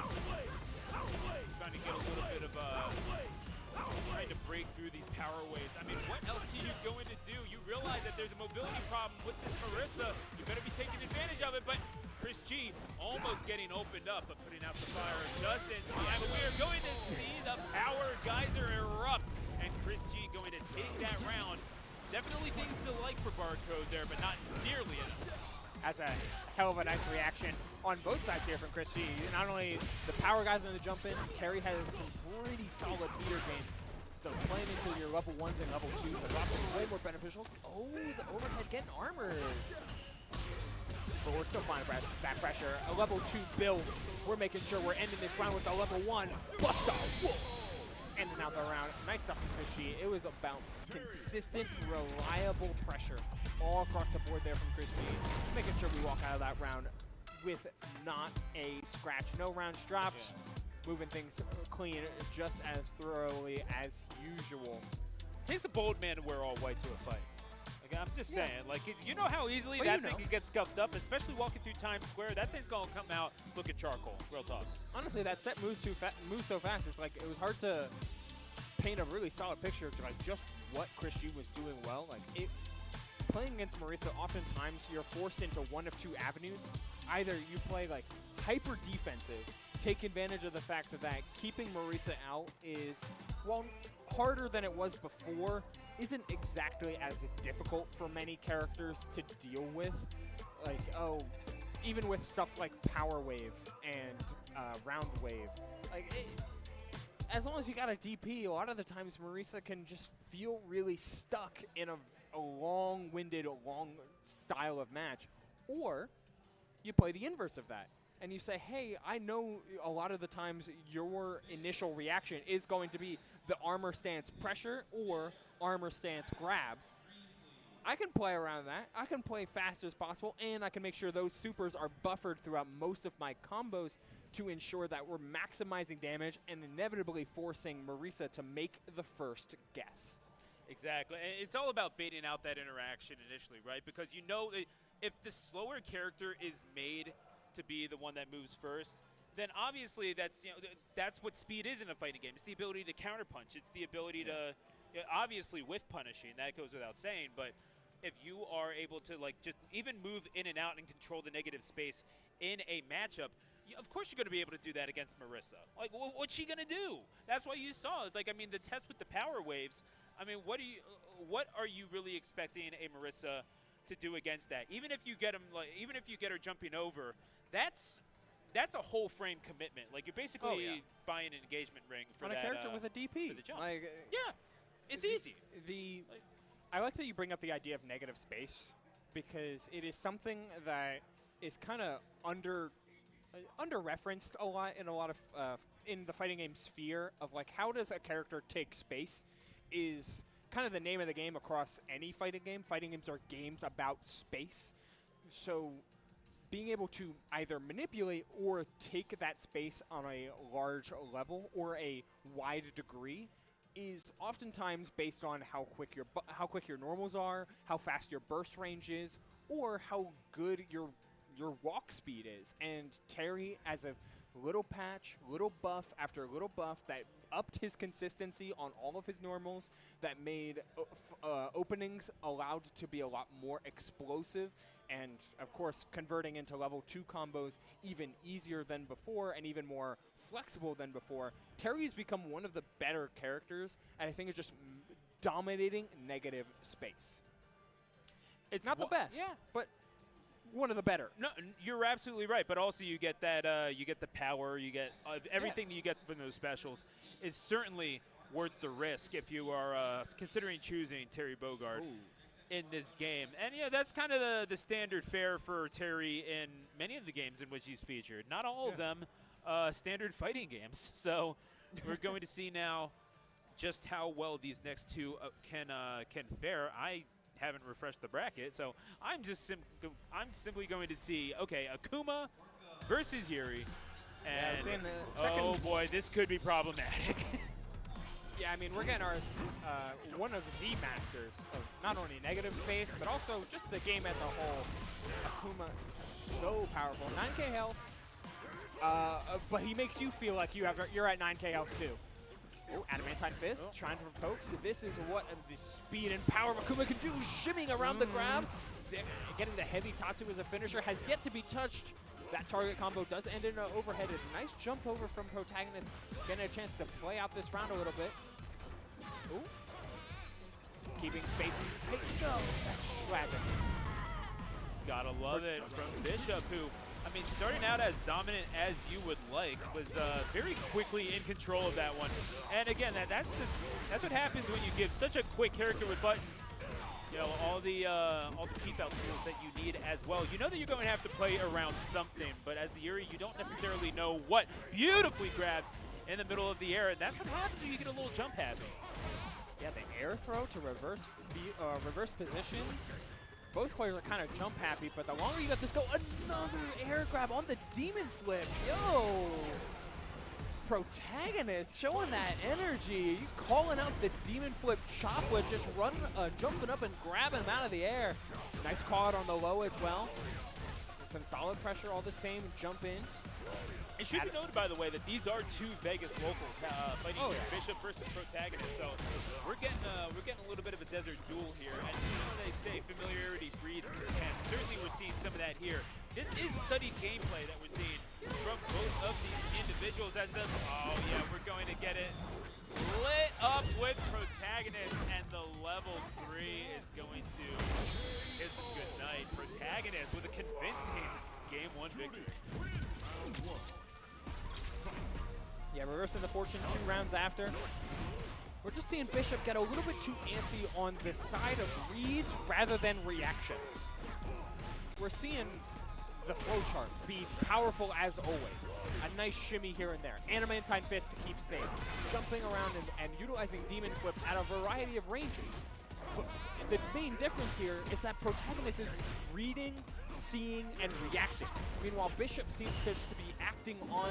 trying to get a little bit of trying to break through these power waves. I mean, what else are you going to do? You realize that there's a mobility problem with this Marissa. You better be taking advantage of it, but Chris G almost getting opened up, but putting out the fire just in time. But we are going to see the power geyser erupt, and Chris G going to take that round. Definitely things to like for Barcode there, but not nearly enough. Has a hell of a nice reaction on both sides here from Chris G. Not only the power guys on the jump in, Terry has some pretty solid meter game. So playing into your level 1s and level 2s are way more beneficial. Oh, the overhead getting armored. But we're still finding back pressure. A level 2 build. We're making sure we're ending this round with a level 1 Buster Wolf. Ending out the round. Nice stuff from Chris G. It was about consistent, reliable pressure all across the board there from Chris G. Making sure we walk out of that round with not a scratch. No rounds dropped. Yeah. Moving things clean just as thoroughly as usual. Takes a bold man to wear all white to a fight. Like, I'm just saying, like, you know how easily that thing can get scuffed up, especially walking through Times Square. That thing's gonna come out looking charcoal. Real talk. Honestly, that set moves so fast. It's like it was hard to paint a really solid picture of like just what Chris G was doing well. Like playing against Marisa, oftentimes you're forced into one of two avenues. Either you play like hyper defensive, take advantage of the fact that keeping Marisa out is, well, harder than it was before, isn't exactly as difficult for many characters to deal with. Like, even with stuff like Power Wave and Round Wave, like as long as you got a DP, a lot of the times Marisa can just feel really stuck in a long-winded, long style of match. Or you play the inverse of that, and you say, hey, I know a lot of the times your initial reaction is going to be the armor stance pressure or armor stance grab. I can play around that. I can play fast as possible, and I can make sure those supers are buffered throughout most of my combos to ensure that we're maximizing damage and inevitably forcing Marisa to make the first guess. Exactly. And it's all about baiting out that interaction initially, right? Because you know if the slower character is made to be the one that moves first, then obviously that's what speed is in a fighting game. It's the ability to counterpunch. It's the ability to, obviously with punishing, that goes without saying, but if you are able to like just even move in and out and control the negative space in a matchup, of course you're going to be able to do that against Marisa. Like, what's she going to do? That's what you saw. It's like, I mean, the test with the power waves, I mean, what are you really expecting a Marisa to do against that? Even if you get her jumping over, that's a whole frame commitment. Like, you're basically buying an engagement ring for on that, a character with a DP. for the jump. Like, yeah, it's easy. I like that you bring up the idea of negative space, because it is something that is kind of under-referenced a lot of in the fighting game sphere of like how does a character take space is kind of the name of the game across any fighting game. Fighting games are games about space. So being able to either manipulate or take that space on a large level or a wide degree is oftentimes based on how quick your normals are, how fast your burst range is, or how good your walk speed is. And Terry, as a little patch, little buff after little buff that upped his consistency on all of his normals, that made openings allowed to be a lot more explosive, and of course converting into level 2 combos even easier than before and even more flexible than before. Terry's become one of the better characters, and I think it's just dominating negative space. It's not the best, but one of the better. No, you're absolutely right. But also, you get that you get the power, you get everything that you get from those specials is certainly worth the risk if you are considering choosing Terry Bogard in this game. And that's kind of the standard fare for Terry in many of the games in which he's featured. Not all of them standard fighting games. So we're going to see now just how well these next two can fare. I haven't refreshed the bracket, so I'm simply going to see, okay, Akuma versus Yuri, and oh boy, this could be problematic. Yeah, I mean, we're getting our one of the masters of not only negative space, but also just the game as a whole. Akuma, so powerful, 9k health, but he makes you feel like you're at 9k health too. Oh, Adamantine Fist, trying to provoke. So this is what the speed and power of Akuma can do, shimming around the grab. Getting the heavy Tatsu as a finisher has yet to be touched. That target combo does end in an overhead. A nice jump over from Protagonist, getting a chance to play out this round a little bit. Ooh. Keeping spacing tight. No, that's tragic. Gotta love it from Bishop, who, I mean, starting out as dominant as you would like, was very quickly in control of that one. And again, that's what happens when you give such a quick character with buttons. You know, all the keep out tools that you need as well. You know that you're going to have to play around something, but as the Yuri, you don't necessarily know what. Beautifully grabbed in the middle of the air, and that's what happens when you get a little jump happy. Yeah, the air throw to reverse positions. Both players are kind of jump happy, but the longer you let this go, another air grab on the demon flip. Yo! Protagonist showing that energy, calling out the demon flip choplet, just jumping up and grabbing him out of the air. Nice call out on the low as well. Some solid pressure all the same, jump in. It should be noted, by the way, that these are two Vegas locals fighting Bishop versus Protagonist. So we're getting a little bit of a desert duel here. And you know they say familiarity breeds contempt. Certainly we're seeing some of that here. This is studied gameplay that we're seeing from both of these individuals as the, we're going to get it lit up with Protagonist, and the level 3 is going to kiss him goodnight. Protagonist with a convincing Game 1 victory. Yeah, reversing the fortune 2 rounds after. We're just seeing Bishop get a little bit too antsy on the side of reads rather than reactions. We're seeing the flowchart be powerful as always. A nice shimmy here and there. Adamantine Fist to keep safe. Jumping around and utilizing Demon Flip at a variety of ranges. But the main difference here is that Protagonist is reading, seeing, and reacting. Meanwhile, Bishop seems just to be acting on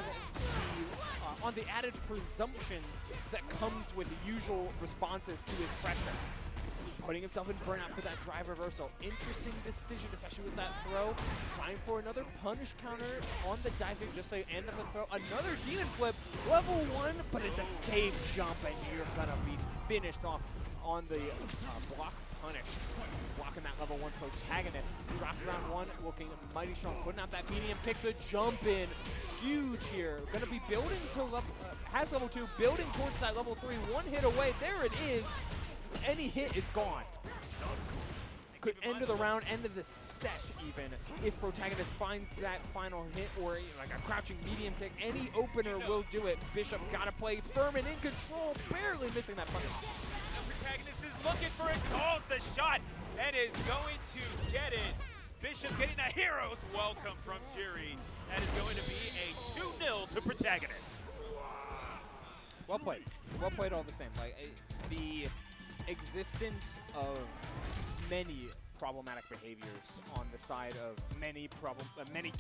the added presumptions that comes with the usual responses to his pressure. Putting himself in burnout for that drive reversal. Interesting decision, especially with that throw. Trying for another punish counter on the dive kick just so you end up with throw. Another Demon Flip, level 1, but it's a safe jump, and you're gonna be finished off on the block punish. Blocking that level 1 Protagonist. Drops round 1, looking mighty strong. Putting out that medium kick, the jump in. Huge here. Gonna be building to level, has level 2, building towards that level 3. One hit away, there it is. Any hit is gone. Could end of the round, end of the set even, if Protagonist finds that final hit or like a crouching medium kick. Any opener will do it. Bishop gotta play firm and in control, barely missing that punish. Protagonist is looking for it, calls the shot, and is going to get it. Bishop getting a hero's welcome from Jury. That is going to be a 2-0 to Protagonist. Well played. Well played all the same. Like the existence of many problematic behaviors on the side of many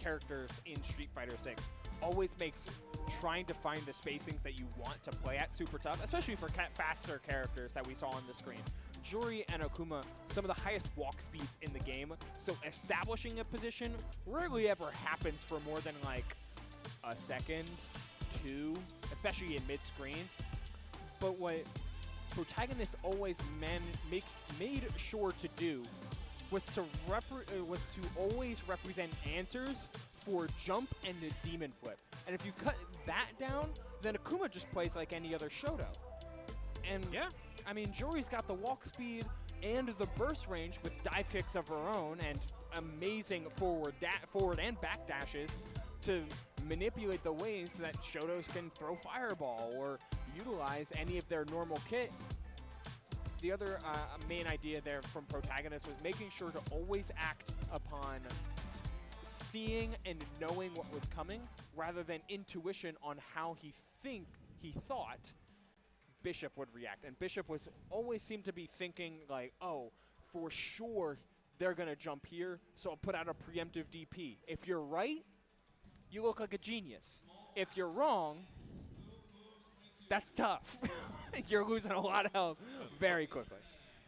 characters in Street Fighter 6 always makes trying to find the spacings that you want to play at super tough, especially for faster characters that we saw on the screen. Juri and Akuma, some of the highest walk speeds in the game, so establishing a position rarely ever happens for more than like a second, 2, especially in mid-screen. But what Protagonist always made sure to do was to always represent answers for jump and the Demon Flip. And if you cut that down, then Akuma just plays like any other Shoto. And yeah, I mean, Juri's got the walk speed and the burst range with dive kicks of her own and amazing forward and back dashes to manipulate the ways that Shotos can throw Fireball or utilize any of their normal kit. The other main idea there from Protagonist was making sure to always act upon seeing and knowing what was coming rather than intuition on how he thought Bishop would react. And Bishop was always seemed to be thinking like, oh, for sure they're going to jump here, so I'll put out a preemptive DP. If you're right, you look like a genius. If you're wrong, that's tough. You're losing a lot of health very quickly.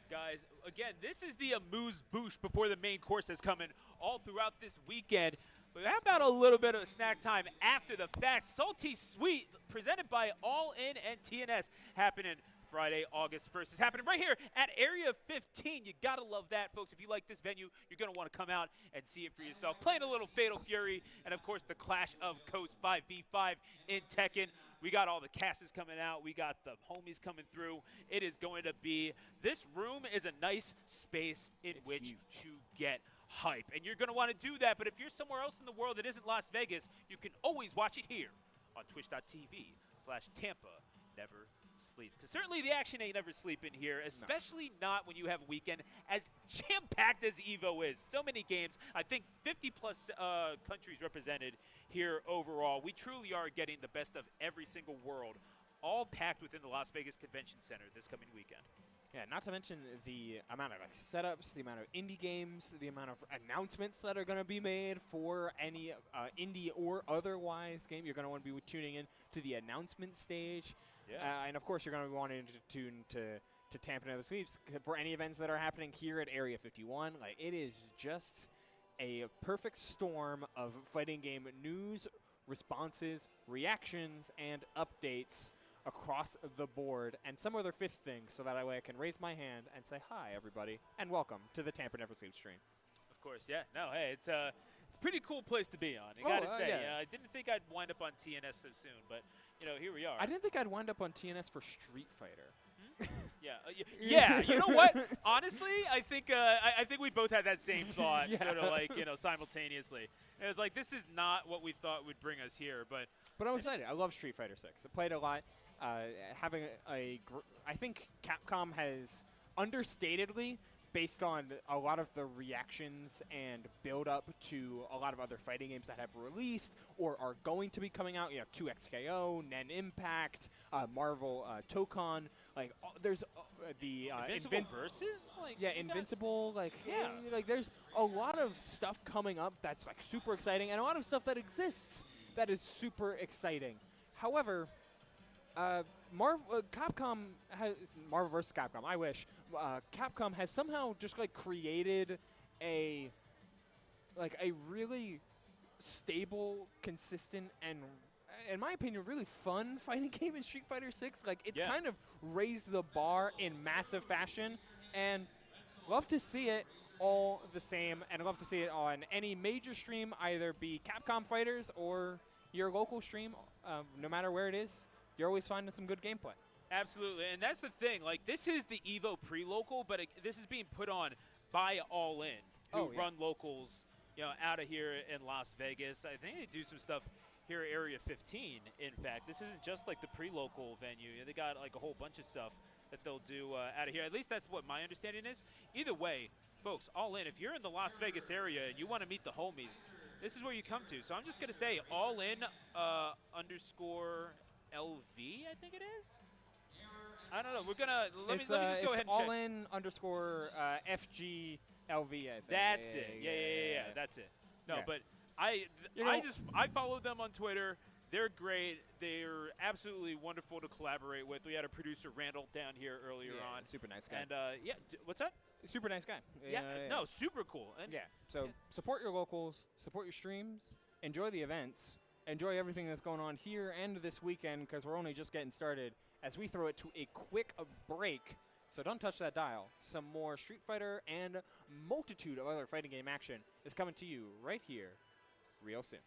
Guys, again, this is the amuse-bouche before the main course is coming all throughout this weekend. But how about a little bit of snack time after the fact? Salty Sweet, presented by All In and TNS, happening Friday, August 1st. It's happening right here at Area 15. You got to love that, folks. If you like this venue, you're going to want to come out and see it for yourself. Playing a little Fatal Fury and, of course, the Clash of Coast 5v5 in Tekken. We got all the casters coming out. We got the homies coming through. It is going to be – this room is a nice space in which to get hype. And you're going to want to do that. But if you're somewhere else in the world that isn't Las Vegas, you can always watch it here on twitch.tv/TampaNeverSleeps. Because certainly the action ain't never sleeping here, especially not when you have a weekend as jam-packed as EVO is. So many games. I think 50-plus countries represented here overall. We truly are getting the best of every single world, all packed within the Las Vegas Convention Center this coming weekend. Yeah, not to mention the amount of setups, the amount of indie games, the amount of announcements that are going to be made for any indie or otherwise game. You're going to want to be tuning in to the announcement stage. Yeah. And, of course, you're going to be wanting to tune to TampaNeverSleeps for any events that are happening here at Area 51. Like, it is just a perfect storm of fighting game news, responses, reactions, and updates across the board, and some other fifth thing, so that way I can raise my hand and say hi, everybody, and welcome to the Tampa Never Sleeps stream. Of course, yeah. No, hey, it's a pretty cool place to be on. I gotta say, yeah. I didn't think I'd wind up on TNS so soon, but here we are. I didn't think I'd wind up on TNS for Street Fighter. Yeah, yeah. You know what? Honestly, I think we both had that same thought, Yeah. sort of like simultaneously. And it was like, this is not what we thought would bring us here, but I'm excited. I love Street Fighter 6. I played a lot. I think Capcom has understatedly, based on a lot of the reactions and build up to a lot of other fighting games that have released or are going to be coming out, 2XKO, Nen Impact, Marvel Tokon, like there's the Invincible Versus? Like, Invincible, Yeah. like there's a lot of stuff coming up that's like super exciting, and a lot of stuff that exists that is super exciting. However, Capcom has Marvel vs. Capcom. I wish Capcom has somehow just like created a really stable, consistent, and in my opinion, really fun fighting game in Street Fighter 6. Like it's kind of raised the bar in massive fashion, and love to see it all the same, and love to see it on any major stream, either be Capcom Fighters or your local stream, no matter where it is. You're always finding some good gameplay. Absolutely, and that's the thing. Like, this is the EVO pre-local, but this is being put on by All In, who run locals, out of here in Las Vegas. I think they do some stuff here at Area 15. In fact, this isn't just like the pre-local venue. They got like a whole bunch of stuff that they'll do out of here. At least that's what my understanding is. Either way, folks, All In, if you're in the Las Vegas area and you want to meet the homies, this is where you come to. So I'm just gonna say All In _ LV, I think it is. I don't know. We're gonna let me just go ahead and check. It's all in _ FGLV, I think. That's it. Yeah. That's it. No, but I follow them on Twitter. They're great. They're absolutely wonderful to collaborate with. We had a producer, Randall, down here earlier on. Super nice guy. And what's that? Super nice guy. No, super cool. And So support your locals, support your streams, enjoy the events. Enjoy everything that's going on here and this weekend, because we're only just getting started as we throw it to a quick break. So don't touch that dial. Some more Street Fighter and multitude of other fighting game action is coming to you right here real soon.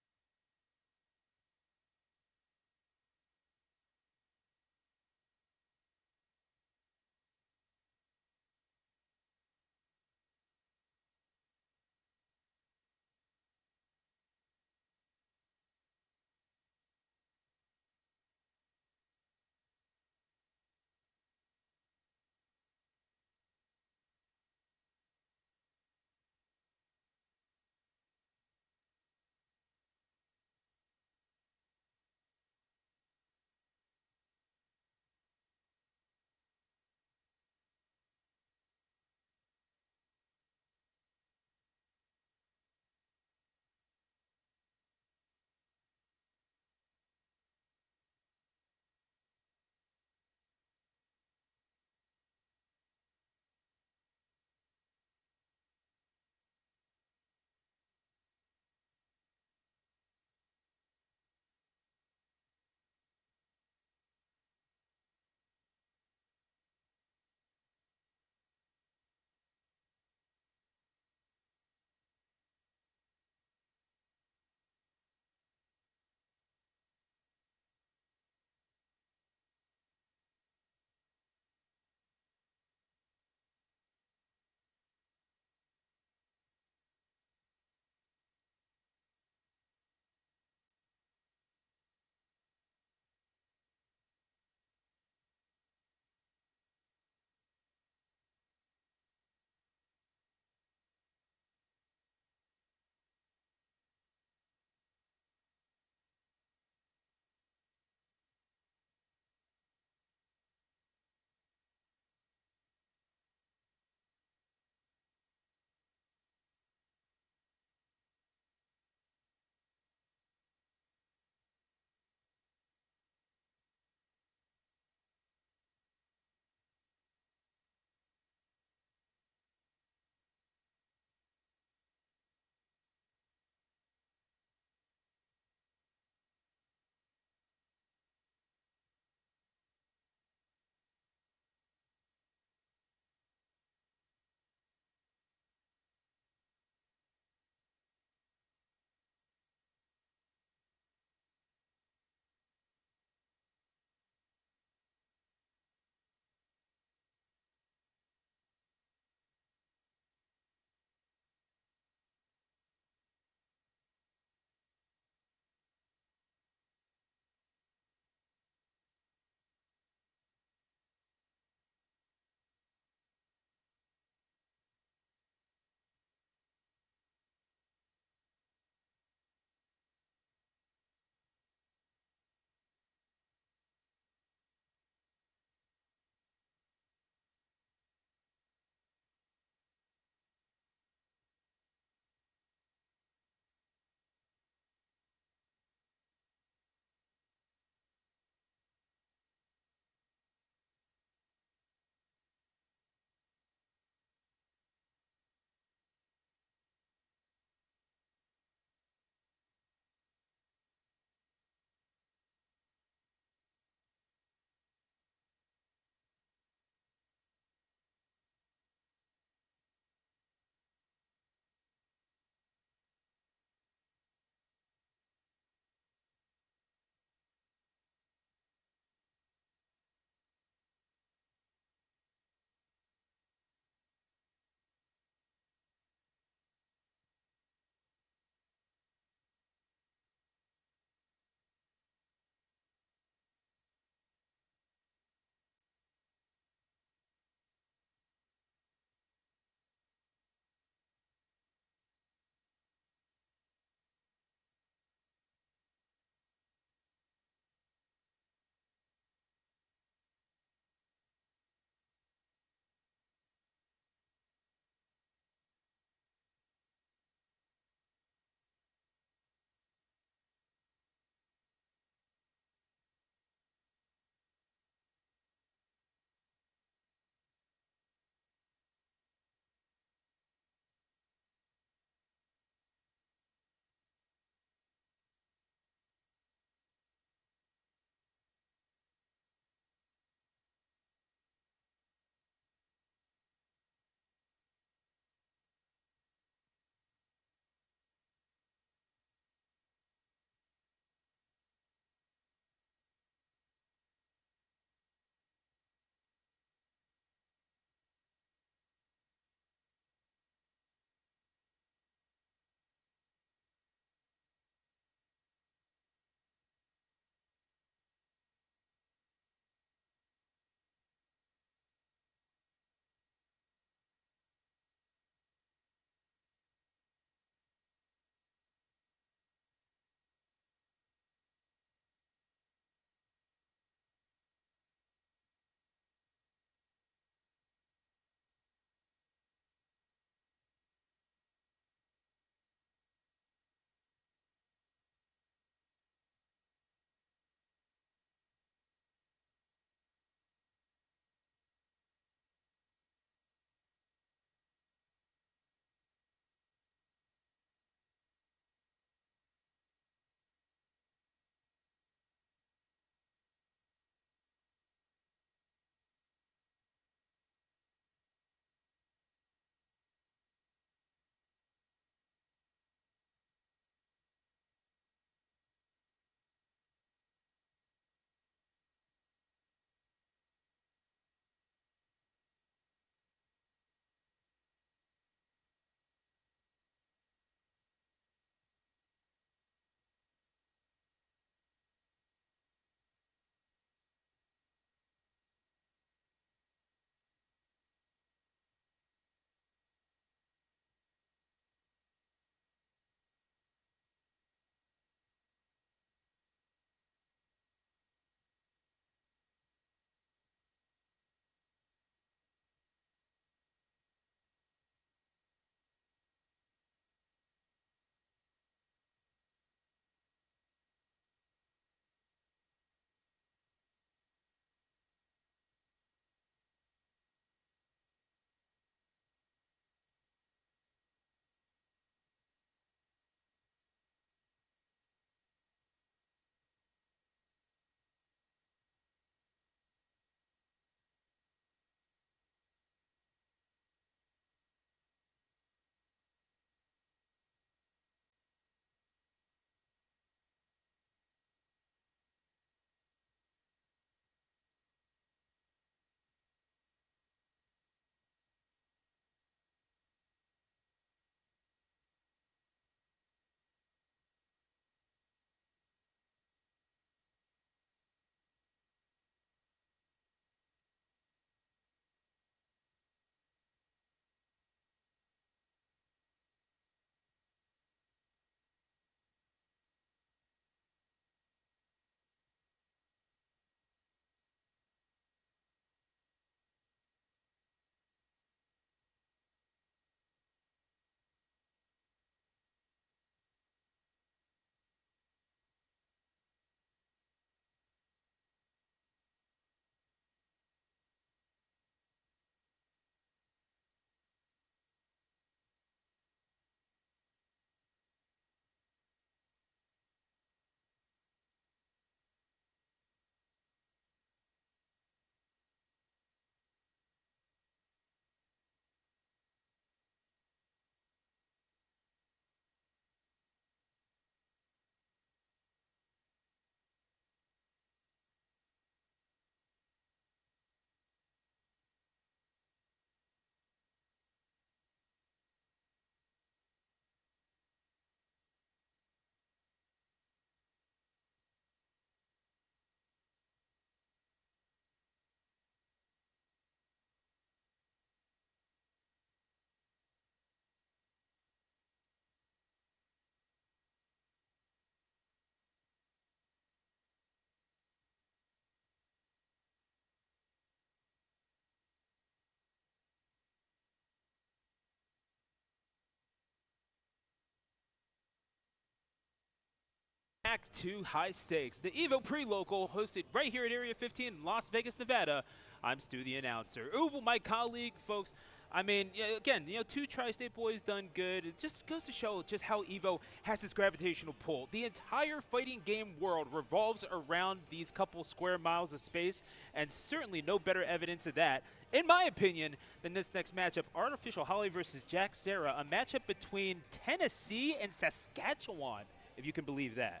Back to High Stakes, the EVO pre-local hosted right here at Area 15 in Las Vegas, Nevada. I'm Stu, the announcer. Ooh, my colleague, folks. I mean, again, two Tri-State boys done good. It just goes to show just how EVO has this gravitational pull. The entire fighting game world revolves around these couple square miles of space, and certainly no better evidence of that, in my opinion, than this next matchup, Artificial Holly versus Jack Zera, a matchup between Tennessee and Saskatchewan, if you can believe that.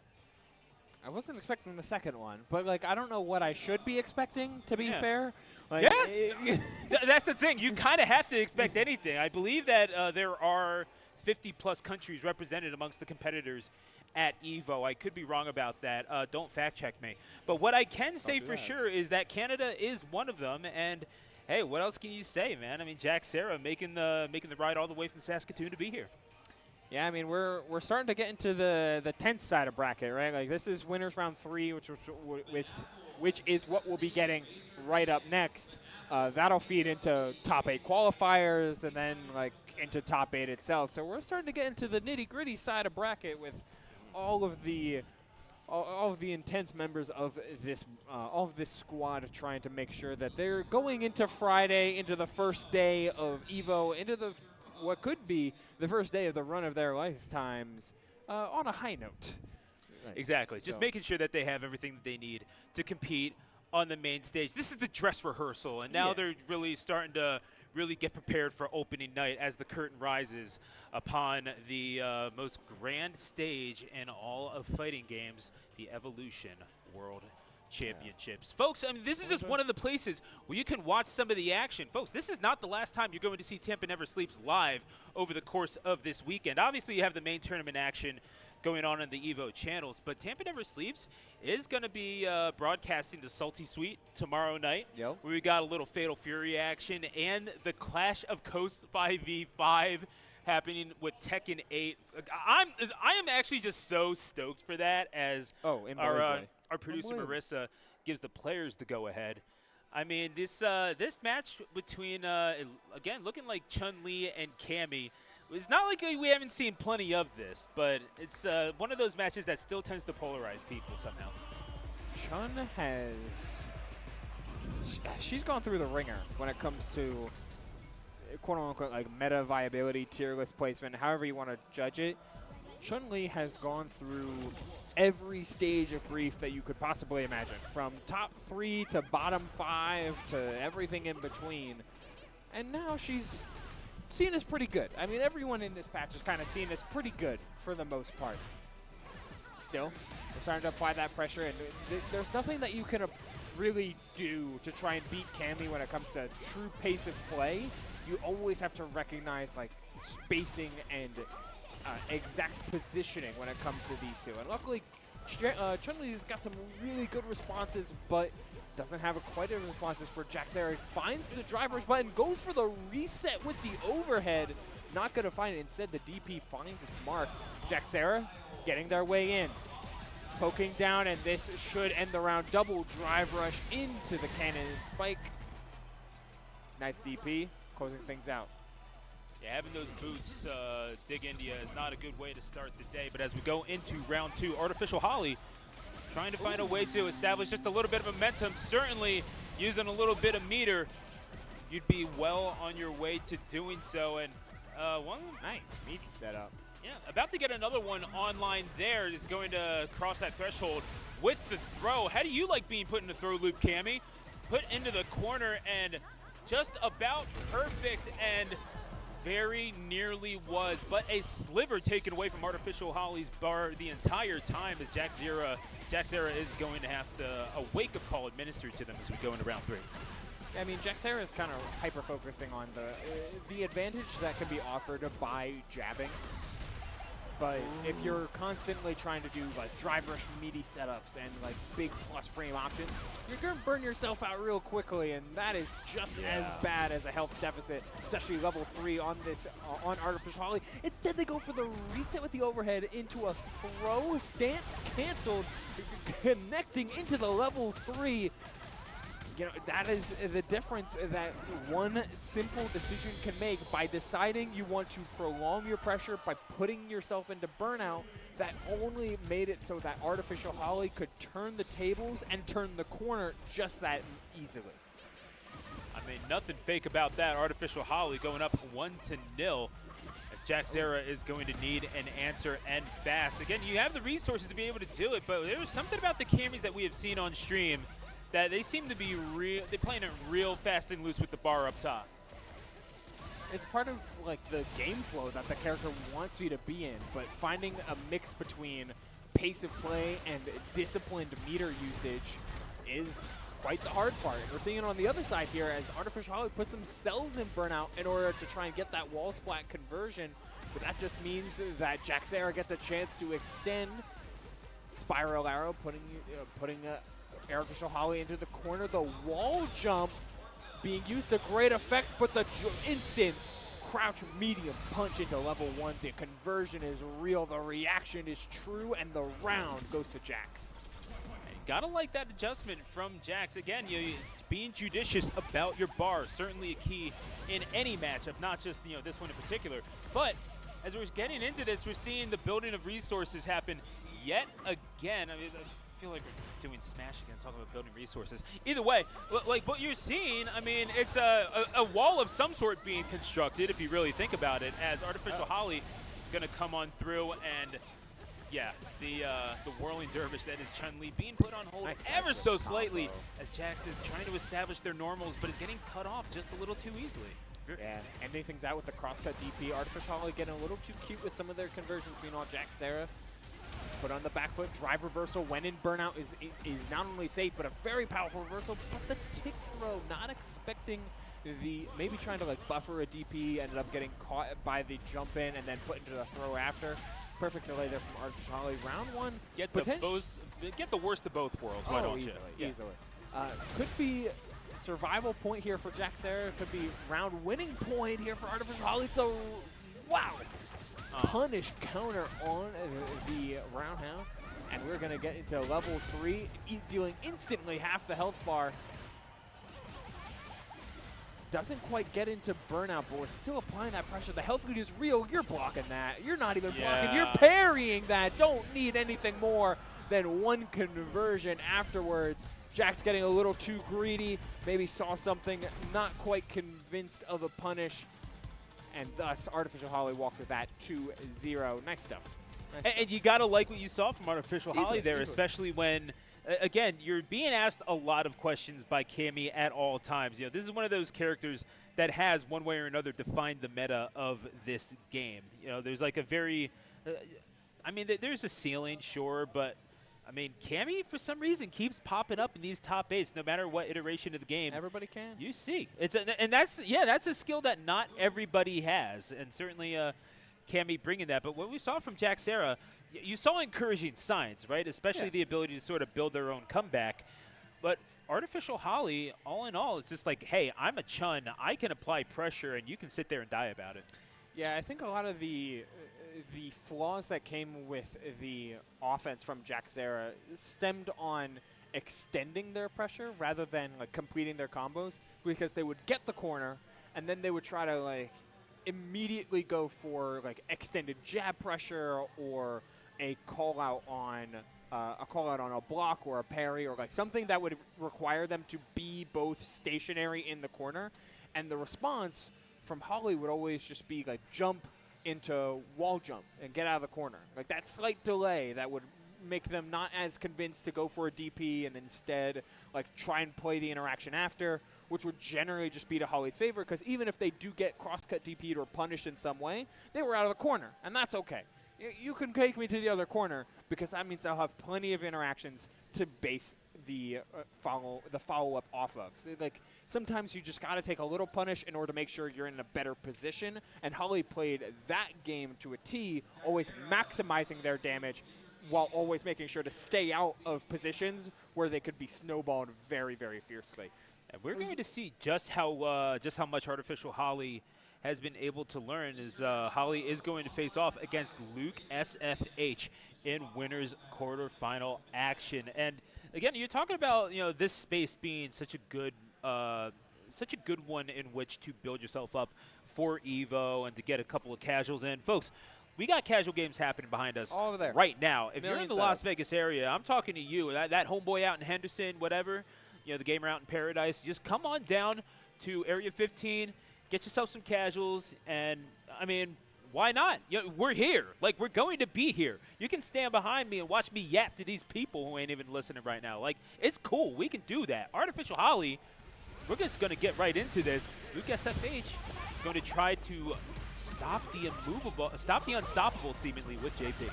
I wasn't expecting the second one, but like I don't know what I should be expecting, to be Yeah. fair. Like, That's the thing. You kind of have to expect anything. I believe that there are 50-plus countries represented amongst the competitors at EVO. I could be wrong about that. Don't fact-check me. But what I can say for sure is that Canada is one of them. And, hey, what else can you say, man? I mean, Jack Zera making the ride all the way from Saskatoon to be here. Yeah, I mean, we're starting to get into the tenth side of bracket, right? Like this is winners round 3, which is what we'll be getting right up next. That'll feed into top 8 qualifiers and then like into top 8 itself. So we're starting to get into the nitty-gritty side of bracket with all of the intense members of this squad trying to make sure that they're going into Friday, into the first day of EVO, into what could be the first day of the run of their lifetimes on a high note. Right. Exactly. Just making sure that they have everything that they need to compete on the main stage. This is the dress rehearsal, and now they're really starting to really get prepared for opening night as the curtain rises upon the most grand stage in all of fighting games, the Evolution World Championships. Folks, I mean, this is just one of the places where you can watch some of the action. Folks, this is not the last time you're going to see Tampa Never Sleeps live over the course of this weekend. Obviously, you have the main tournament action going on the EVO channels, but Tampa Never Sleeps is going to be broadcasting the Salty Suite tomorrow night, where we got a little Fatal Fury action and the Clash of Coast 5v5 happening with Tekken 8. I am actually just so stoked for that as our producer Marissa gives the players the go-ahead. I mean, this match between, again, looking like Chun-Li and Cammy, it's not like we haven't seen plenty of this, but it's one of those matches that still tends to polarize people somehow. Chun she's gone through the ringer when it comes to quote-unquote like meta viability, tier list placement, however you want to judge it. Chun-Li has gone through every stage of grief that you could possibly imagine, from top 3 to bottom 5 to everything in between. And now she's seen as pretty good. I mean, everyone in this patch is kind of seen as pretty good for the most part. Still, we're starting to apply that pressure, and there's nothing that you can really do to try and beat Cammy when it comes to true pace of play. You always have to recognize like spacing and exact positioning when it comes to these two. And luckily, Chun-Li's got some really good responses, but doesn't have quite as responses for Jack Zera. Finds the driver's button, goes for the reset with the overhead. Not going to find it. Instead, the DP finds its mark. Jack Zera getting their way in. Poking down, and this should end the round. Double drive rush into the cannon and spike. Nice DP, closing things out. Yeah, having those boots dig India is not a good way to start the day. But as we go into round 2, Artificial Holly trying to find a way to establish just a little bit of momentum. Certainly using a little bit of meter, you'd be well on your way to doing so. And one nice meaty setup. Yeah, about to get another one online there is going to cross that threshold with the throw. How do you like being put in the throw loop, Cammy? Put into the corner and just about perfect and very nearly was, but a sliver taken away from Artificial Holly's bar the entire time as Jack Zera is going to have to a wake-up call administered to them as we go into round 3. I mean, Jack Zera is kind of hyper-focusing on the advantage that can be offered by jabbing. But if you're constantly trying to do like drive rush meaty setups and like big plus frame options, you're going to burn yourself out real quickly, and that is just as bad as a health deficit, especially level 3 on this on Artificial Holly. Instead, they go for the reset with the overhead into a throw stance canceled, connecting into the level 3. You know, that is the difference that one simple decision can make. By deciding you want to prolong your pressure by putting yourself into burnout, that only made it so that Artificial Holly could turn the tables and turn the corner just that easily. I mean, nothing fake about that. Artificial Holly going up 1-0 as Jack Zera is going to need an answer and fast. Again, you have the resources to be able to do it, but there's something about the Cammys that we have seen on stream that they seem to be they're playing it real fast and loose with the bar up top. It's part of like the game flow that the character wants you to be in, but finding a mix between pace of play and disciplined meter usage is quite the hard part. We're seeing it on the other side here as Artificial Holly puts themselves in burnout in order to try and get that wall splat conversion, but that just means that Jack Zera gets a chance to extend. Spiral Arrow putting Artificial Holly into the corner. The wall jump being used to great effect, but the instant crouch medium punch into level 1. The conversion is real, the reaction is true, and the round goes to Jax. Gotta like that adjustment from Jax. Again, being judicious about your bar, certainly a key in any matchup, not just this one in particular. But as we're getting into this, we're seeing the building of resources happen yet again. I mean, I feel like we're doing Smash again, talking about building resources. Either way, like what you're seeing, I mean, it's a wall of some sort being constructed, if you really think about it, as Artificial Holly gonna come on through and yeah, the whirling dervish that is Chun-Li being put on hold ever so slightly as Jax is trying to establish their normals, but is getting cut off just a little too easily. Yeah, ending things out with the crosscut DP. Artificial Holly getting a little too cute with some of their conversions. Meanwhile, Jack Zera put on the back foot, drive reversal when in burnout is not only safe, but a very powerful reversal. But the tick throw, not expecting maybe trying to like buffer a DP, ended up getting caught by the jump in and then put into the throw after. Perfect delay there from Artificial Holly. Round 1. Get the worst of both worlds. Why don't easily, you? Easily. Could be survival point here for Jack Zera. Could be round winning point here for Artificial Holly. So, wow. Punish counter on the roundhouse. And we're going to get into level 3, dealing instantly half the health bar. Doesn't quite get into burnout, but we're still applying that pressure. The health lead is real. You're blocking that. You're not even blocking. You're parrying that. Don't need anything more than one conversion afterwards. Jack's getting a little too greedy. Maybe saw something, not quite convinced of a punish. And thus, Artificial Holly walks with that 2-0. Nice stuff. And you got to like what you saw from Artificial Holly there, especially when again, you're being asked a lot of questions by Cammy at all times. This is one of those characters that has, one way or another, defined the meta of this game. There's like a very, I mean, there's a ceiling, sure, but I mean, Cammy, for some reason, keeps popping up in these top 8s, no matter what iteration of the game. Everybody can. You see. And that's a skill that not everybody has, and certainly Cammy bringing that. But what we saw from Jack Zera, you saw encouraging signs, right? Especially the ability to sort of build their own comeback. But Artificial Holly, all in all, it's just like, hey, I'm a Chun. I can apply pressure, and you can sit there and die about it. Yeah, I think a lot of the flaws that came with the offense from Jack Zera stemmed on extending their pressure rather than like completing their combos, because they would get the corner, and then they would try to like immediately go for like extended jab pressure or a call out on a block or a parry or like something that would require them to be both stationary in the corner, and the response from Holly would always just be like jump into wall jump and get out of the corner. Like that slight delay that would make them not as convinced to go for a DP and instead like try and play the interaction after, which would generally just be to Holly's favor, because even if they do get cross-cut DP'd or punished in some way, they were out of the corner, and that's okay. You can take me to the other corner, because that means I'll have plenty of interactions to base the follow-up off of. So, like, sometimes you just got to take a little punish in order to make sure you're in a better position, and Holly played that game to a T, always maximizing their damage while always making sure to stay out of positions where they could be snowballed very, very fiercely. And we're going to see just how much Artificial Holly has been able to learn, as Holly is going to face off against Luke SFH in winners quarterfinal action. And again, you're talking about this space being such a good one in which to build yourself up for EVO and to get a couple of casuals in, folks. We got casual games happening behind us All over there. right now. If you're in Millions the of Las us. Vegas area, I'm talking to you. That homeboy out in Henderson, whatever, the gamer out in Paradise, just come on down to Area 15, get yourself some casuals, and, I mean, why not? We're here. Like, we're going to be here. You can stand behind me and watch me yap to these people who ain't even listening right now. Like, it's cool. We can do that. Artificial Holly, we're just going to get right into this. Luke SFH going to try to stop the unstoppable, seemingly, with JP.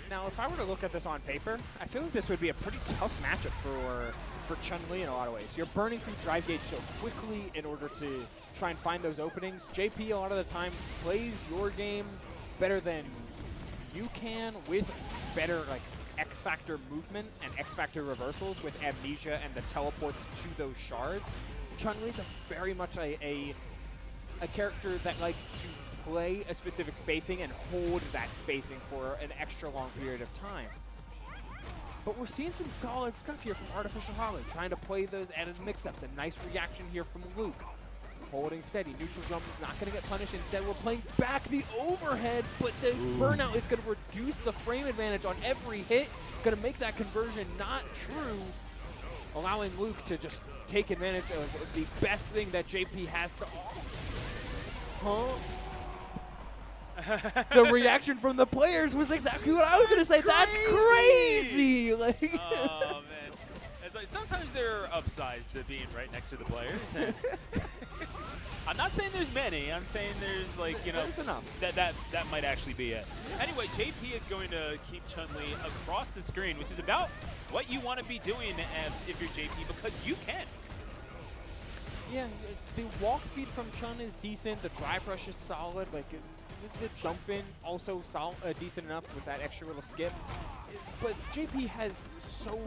Now, if I were to look at this on paper, I feel like this would be a pretty tough matchup for Chun-Li in a lot of ways. You're burning through drive gauge so quickly in order to try and find those openings. JP, a lot of the time, plays your game better than you can with better, like, X-Factor movement and X-Factor reversals with Amnesia and the teleports to those shards. Chun-Li's very much a character that likes to play a specific spacing and hold that spacing for an extra long period of time. But we're seeing some solid stuff here from Artificial Holly, trying to play those added mix-ups. A nice reaction here from Luke. Holding steady. Neutral jump is not going to get punished. Instead, we're playing back the overhead, but the burnout is going to reduce the frame advantage on every hit. Going to make that conversion not true, allowing Luke to just take advantage of the best thing that JP has to offer. The reaction from the players was exactly what I was going to say. That's crazy! Like, Oh, man. It's like sometimes they're upsized to being right next to the players. And I'm not saying there's many. I'm saying there's, like, there's enough. That might actually be it. Anyway, JP is going to keep Chun-Li across the screen, which is about what you want to be doing if you're JP, because you can. Yeah, the walk speed from Chun is decent. The drive rush is solid. Like, the jump in also decent enough with that extra little skip. But JP has so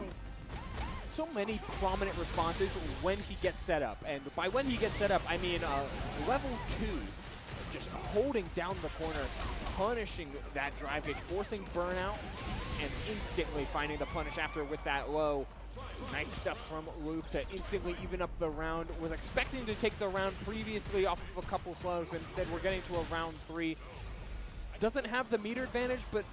many prominent responses when he gets set up. And by when he gets set up, I mean level 2, just holding down the corner, punishing that drive gauge, forcing burnout, and instantly finding the punish after with that low. Nice stuff from Luke to instantly even up the round. Was expecting to take the round previously off of a couple flows, but instead we're getting to a round 3. Doesn't have the meter advantage, but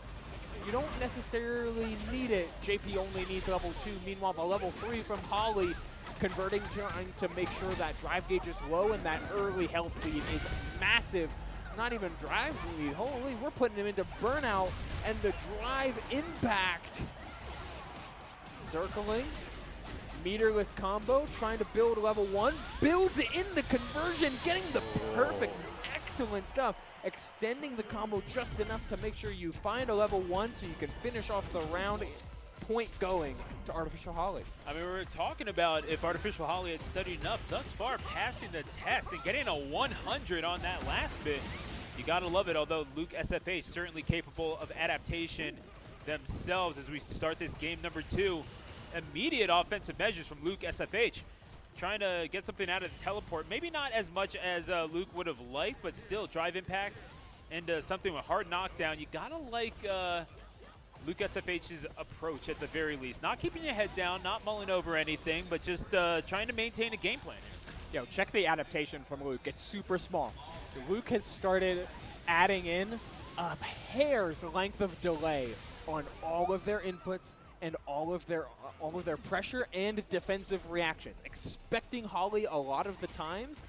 you don't necessarily need it. JP only needs level 2. Meanwhile, the level 3 from Holly converting, trying to make sure that drive gauge is low and that early health lead is massive. Not even drive lead. Holy, we're putting him into burnout, and the drive impact. Circling. Meterless combo, trying to build level 1, builds in the conversion, getting the perfect, excellent stuff, extending the combo just enough to make sure you find a level 1 so you can finish off the round, point going to Artificial Holly. I mean, we were talking about if Artificial Holly had studied enough, thus far passing the test and getting a 100 on that last bit. You gotta love it, although Luke SFH certainly capable of adaptation themselves as we start this game number 2. Immediate offensive measures from Luke SFH, trying to get something out of the teleport. Maybe not as much as Luke would have liked, but still drive impact and something with hard knockdown. You gotta like Luke SFH's approach at the very least. Not keeping your head down, not mulling over anything, but just trying to maintain a game plan here. Yo, check the adaptation from Luke. It's super small. Luke has started adding in a hair's length of delay on all of their inputs and all of their pressure and defensive reactions, expecting Holly a lot of the times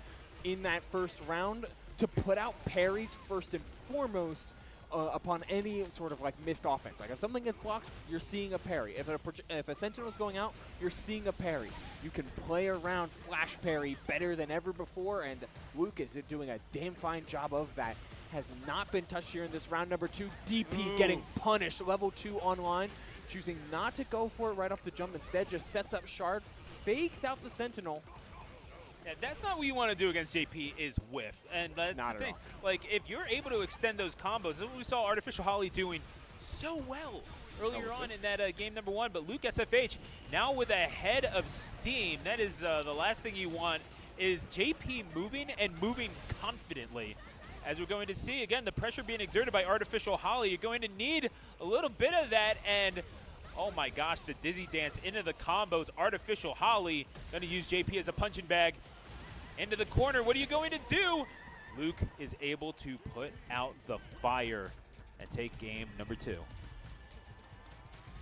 in that first round to put out parries first and foremost upon any sort of like missed offense. Like if something gets blocked, you're seeing a parry. If a sentinel is going out, you're seeing a parry. You can play around flash parry better than ever before, and Luke is doing a damn fine job of that. Has not been touched here in this round number 2. DP getting punished, level 2 online. Choosing not to go for it right off the jump, instead just sets up shard, fakes out the sentinel. Yeah, that's not what you want to do against JP is whiff. And that's Not the at thing. all. Like, if you're able to extend those combos, this is what we saw Artificial Holly doing so well earlier on in that game number 1. But Luke SFH now with a head of steam. That is the last thing you want is JP moving and moving confidently. As we're going to see, again, the pressure being exerted by Artificial Holly. You're going to need a little bit of that, and oh my gosh, the dizzy dance into the combos. Artificial Holly going to use JP as a punching bag. Into the corner, what are you going to do? Luke is able to put out the fire and take game number 2.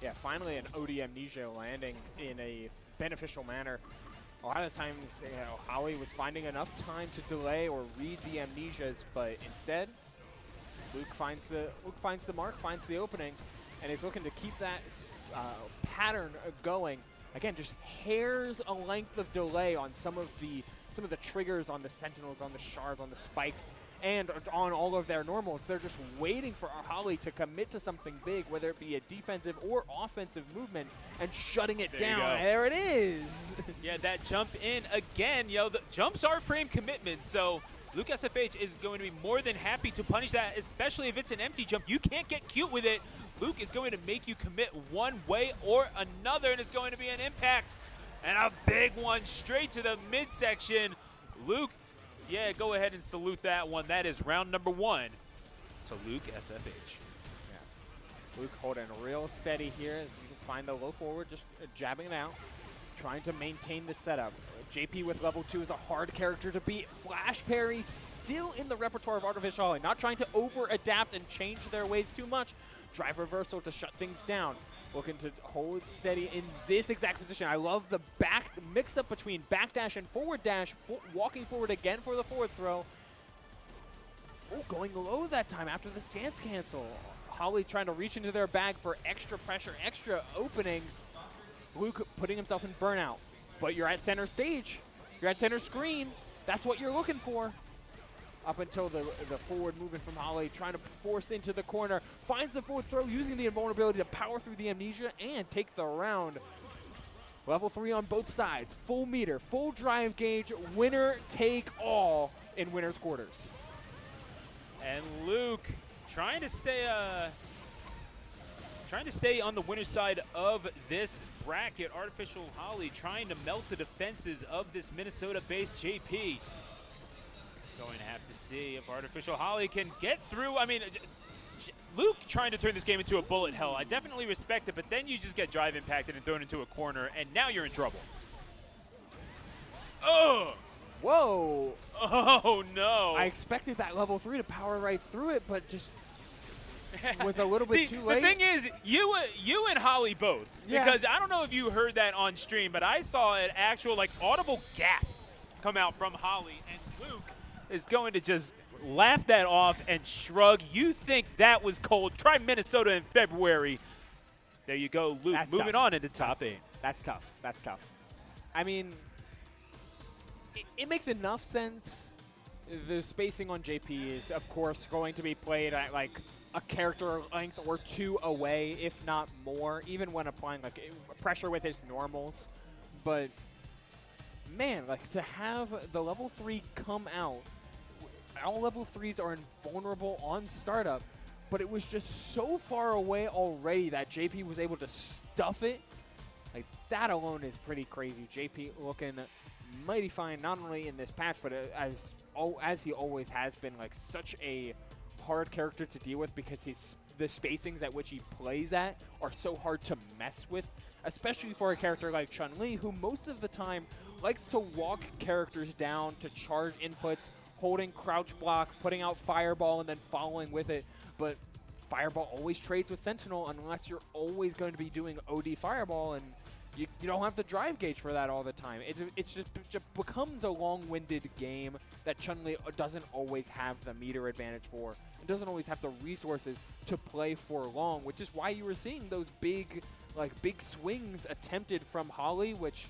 Yeah, finally an OD Amnesia landing in a beneficial manner. A lot of times, Holly was finding enough time to delay or read the Amnesias, but instead, Luke finds the mark, finds the opening, and is looking to keep that pattern going. Again, just hairs a length of delay on some of the triggers on the Sentinels, on the Shards, on the Spikes, and on all of their normals. They're just waiting for Holly to commit to something big, whether it be a defensive or offensive movement, and shutting it down. There it is. Yeah, that jump in again. The jumps are frame commitments, so Luke SFH is going to be more than happy to punish that, especially if it's an empty jump. You can't get cute with it. Luke is going to make you commit one way or another, and it's going to be an impact. And a big one straight to the midsection. Luke, yeah, go ahead and salute that one. That is round number 1 to Luke SFH. Yeah. Luke holding real steady here as you can find the low forward, just jabbing it out, trying to maintain the setup. JP with level 2 is a hard character to beat. Flash parry still in the repertoire of Artificial Holly, not trying to over-adapt and change their ways too much. Drive reversal to shut things down. Looking to hold steady in this exact position. I love the mix-up between backdash and forward dash, walking forward again for the forward throw. Oh, going low that time after the stance cancel. Holly trying to reach into their bag for extra pressure, extra openings. Luke putting himself in burnout. But you're at center stage. You're at center screen. That's what you're looking for. Up until the forward movement from Holly, trying to force into the corner. Finds the forward throw, using the invulnerability to power through the Amnesia and take the round. Level 3 on both sides. Full meter, full drive gauge, winner take all in winner's quarters. And Luke trying to stay on the winner's side of this bracket. Artificial Holly trying to melt the defenses of this Minnesota-based JP. Going to have to see if Artificial Holly can get through. I mean, Luke trying to turn this game into a bullet hell. I definitely respect it, but then you just get drive impacted and thrown into a corner, and now you're in trouble. Oh! Whoa! Oh, no. I expected that level 3 to power right through it, but just was a little bit too late. The thing is, you and Holly both, because I don't know if you heard that on stream, but I saw an actual, audible gasp come out from Holly, and Luke is going to just laugh that off and shrug. You think that was cold? Try Minnesota in February. There you go, Luke. That's moving tough. on into top 8. That's tough. That's tough. I mean, it makes enough sense. The spacing on JP is, of course, going to be played at a character length or 2 away, if not more, even when applying pressure with his normals. But man, to have the level 3 come out, all level 3s are invulnerable on startup, but it was just so far away already that JP was able to stuff it. That alone is pretty crazy. JP looking mighty fine, not only in this patch, but as he always has been, such a hard character to deal with, because the spacings at which he plays at are so hard to mess with, especially for a character like Chun-Li, who most of the time likes to walk characters down to charge inputs, holding crouch block, putting out Fireball, and then following with it. But Fireball always trades with Sentinel unless you're always going to be doing OD Fireball, and you don't have the drive gauge for that all the time. It just becomes a long-winded game that Chun-Li doesn't always have the meter advantage for. It doesn't always have the resources to play for long, which is why you were seeing those big swings attempted from Holly, which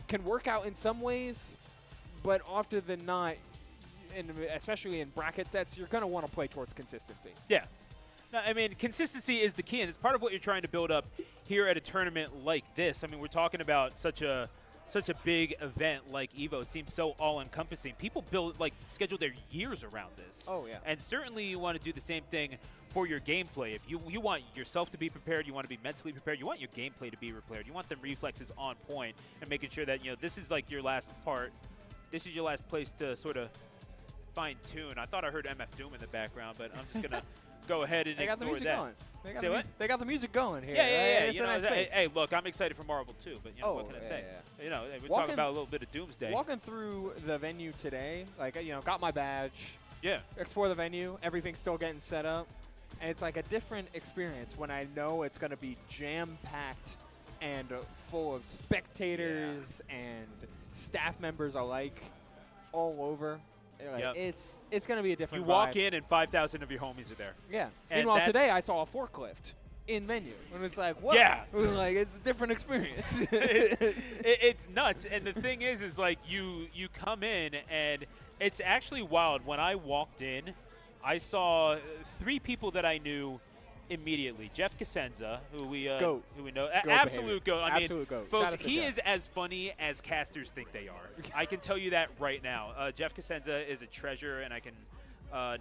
can work out in some ways, but often than not, and especially in bracket sets, you're going to want to play towards consistency. Yeah. No, I mean, consistency is the key, and it's part of what you're trying to build up here at a tournament like this. I mean, we're talking about such a big event like EVO. It seems so all-encompassing. People schedule their years around this. Oh, yeah. And certainly you want to do the same thing for your gameplay. If you want yourself to be prepared, you want to be mentally prepared, you want your gameplay to be prepared, you want the reflexes on point, and making sure that, this is your last part. This is your last place to sort of fine-tune. I thought I heard MF Doom in the background, but I'm just going to go ahead and ignore that. They got the music going. Say what? They got the music going here. Yeah. It's a nice space. Hey, look, I'm excited for Marvel too, but what can I say? Yeah. We're talking about a little bit of Doomsday. Walking through the venue today, got my badge, Yeah. explore the venue. Everything's still getting set up. And it's like a different experience when I know it's going to be jam-packed and full of spectators and staff members alike all over. Like, Yep. It's going to be a different You walk vibe. in and 5,000 of your homies are there. Yeah. And Meanwhile, that's- today I saw a forklift in venue. And it's like, what? Yeah. Like, it's a different experience. It's nuts. And the thing is like you come in and it's actually wild. When I walked in, I saw 3 people that I knew immediately. Jeff Casenza, who we Goat. who we know, Goat absolute behavior. goat. I Absolute mean, goat. Shout folks, out to he Jeff. is as funny as casters think they are. I can tell you that right now. Jeff Casenza is a treasure, and I can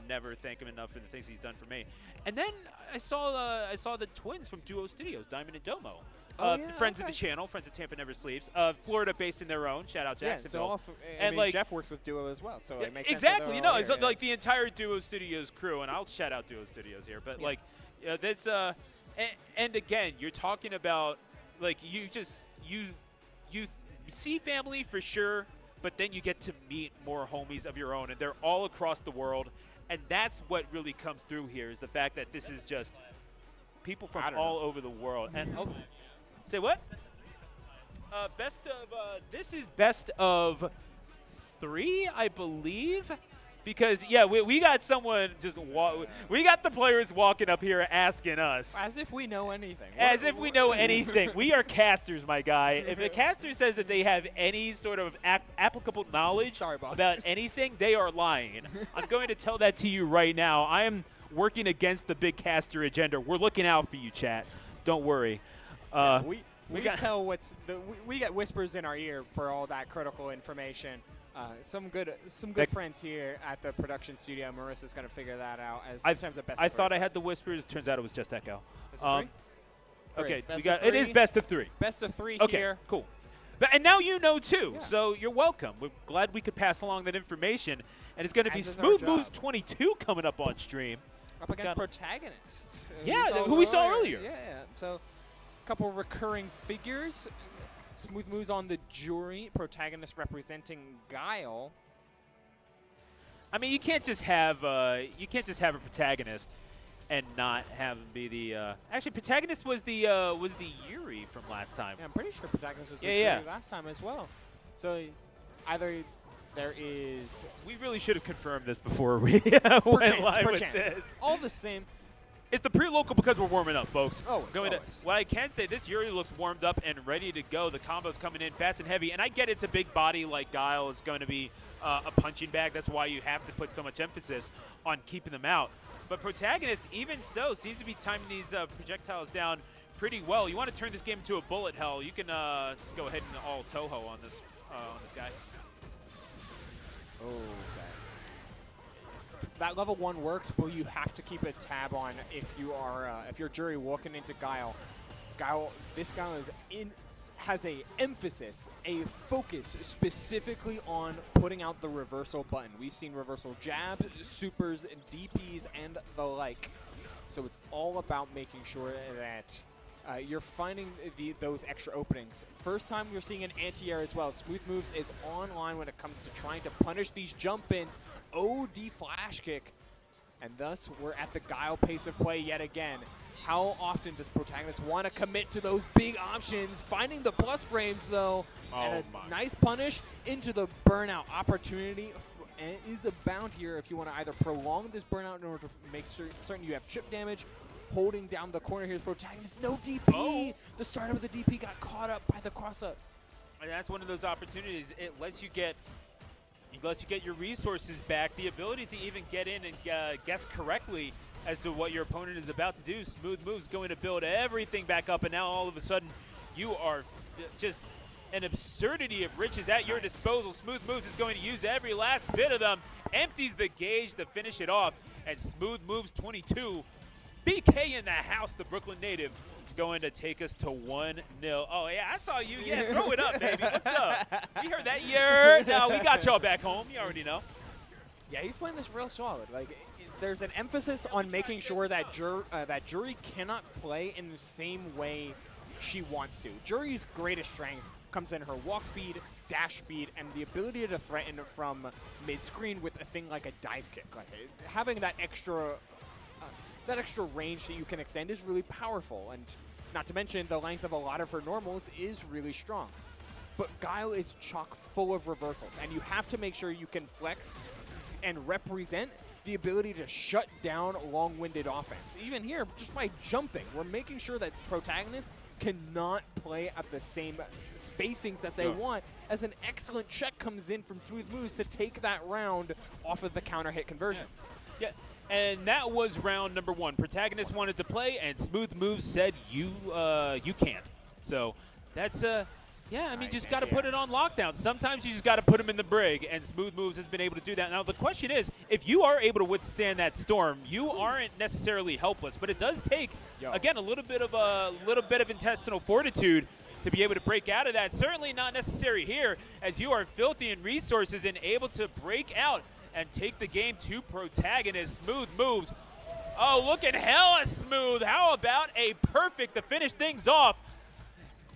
never thank him enough for the things he's done for me. And then I saw the twins from Duo Studios, Diamond and Domo. Oh, yeah, Friends of okay. the channel, friends of Tampa Never Sleeps. Florida based in their own. Shout out Yeah, Jacksonville. so And, like like- Jeff works with Duo as well, so Yeah, it makes sense that exactly. they're You know, all it's here, yeah. like the entire Duo Studios crew, and I'll shout out Duo Studios here. But Yeah. like, that's and again, you're talking about like you see family for sure, but then you get to meet more homies of your own, and they're all across the world, and that's what really comes through here is the fact that this is just people from all over the world. And say what? This is best of 3, I believe. Because, yeah, we got someone just we got the players walking up here asking us. As if we know anything. As if we know anything. We are casters, my guy. If a caster says that they have any sort of applicable knowledge Sorry, boss. about anything, they are lying. I'm going to tell that to you right now. I am working against the big caster agenda. We're looking out for you, chat. Don't worry. We tell we get whispers in our ear for all that critical information. Some good friends here at the production studio. Marissa's gonna figure that out. As sometimes a best. I of thought three. I had the whispers. Turns out it was just echo. Best of three? Okay, Best we got of it is three? best of 3. Best of 3 Okay, here. cool. And now you know too, Yeah. so you're welcome. We're glad we could pass along that information. And it's going to be As is our Smooth job. Moves 22 coming up on stream. Up against Got- Protagonist. Yeah, who we saw earlier. Yeah. So, a couple recurring figures. Smooth Moves on the jury. Protagonist representing Guile. I mean, you can't just have a protagonist and not have him be the. Actually, protagonist was the Yuri from last time. Yeah, I'm pretty sure Protagonist was the Yeah, jury last time as well. So, either there is We really should have confirmed this before we went live with perchance. this. All the same. It's the pre-local because we're warming up, folks. Always, Going always. To, well, I can say this Yuri looks warmed up and ready to go. The combo's coming in fast and heavy. And I get it's a big body like Guile is going to be a punching bag. That's why you have to put so much emphasis on keeping them out. But Protagonist, even so, seems to be timing these projectiles down pretty well. You want to turn this game into a bullet hell, you can just go ahead and all Toho on this guy. Okay. That level 1 works, but you have to keep a tab on if you are if you're jury walking into Guile. This guy has a emphasis, a focus specifically on putting out the reversal button. We've seen reversal jabs, supers, DPs, and the like. So it's all about making sure that you're finding those extra openings. First time you're seeing an anti-air as well. Smooth Moves is online when it comes to trying to punish these jump-ins. OD flash kick. And thus, we're at the Guile pace of play yet again. How often does Protagonist want to commit to those big options? Finding the plus frames, though. And a nice punish into the burnout opportunity is abound here if you want to either prolong this burnout in order to make certain you have chip damage. Holding down the corner here is Protagonist. No DP. Oh. The startup of the DP got caught up by the cross-up. And that's one of those opportunities. It lets you get your resources back, the ability to even get in and guess correctly as to what your opponent is about to do. Smooth Moves going to build everything back up, and now all of a sudden you are just an absurdity of riches at your disposal. Smooth Moves is going to use every last bit of them, empties the gauge to finish it off, and Smooth Moves 22. BK in the house, the Brooklyn native, going to take us to 1-0. Oh, yeah, I saw you. Yeah, throw it up, baby. What's up? We heard that. Yeah, no, we got y'all back home. You already know. Yeah, he's playing this real solid. Like, there's an emphasis on making sure that Jury cannot play in the same way she wants to. Jury's greatest strength comes in her walk speed, dash speed, and the ability to threaten from mid-screen with a thing like a dive kick. Like having that extra range that you can extend is really powerful, and not to mention the length of a lot of her normals is really strong. But Guile is chock full of reversals, and you have to make sure you can flex and represent the ability to shut down long-winded offense. Even here, just by jumping, we're making sure that Protagonist cannot play at the same spacings that they want, as an excellent check comes in from Smooth Moves to take that round off of the counter hit conversion. Yeah. And that was round number 1. Protagonist wanted to play, and Smooth Moves said, you can't. So that's yeah, I mean, just got to put it on lockdown. Sometimes you just got to put them in the brig, and Smooth Moves has been able to do that. Now, the question is, if you are able to withstand that storm, you aren't necessarily helpless, but it does take, again, a little bit of intestinal fortitude to be able to break out of that. Certainly not necessary here, as you are filthy in resources and able to break out and take the game to Protagonist. Smooth Moves. Oh, looking hella smooth. How about a perfect to finish things off?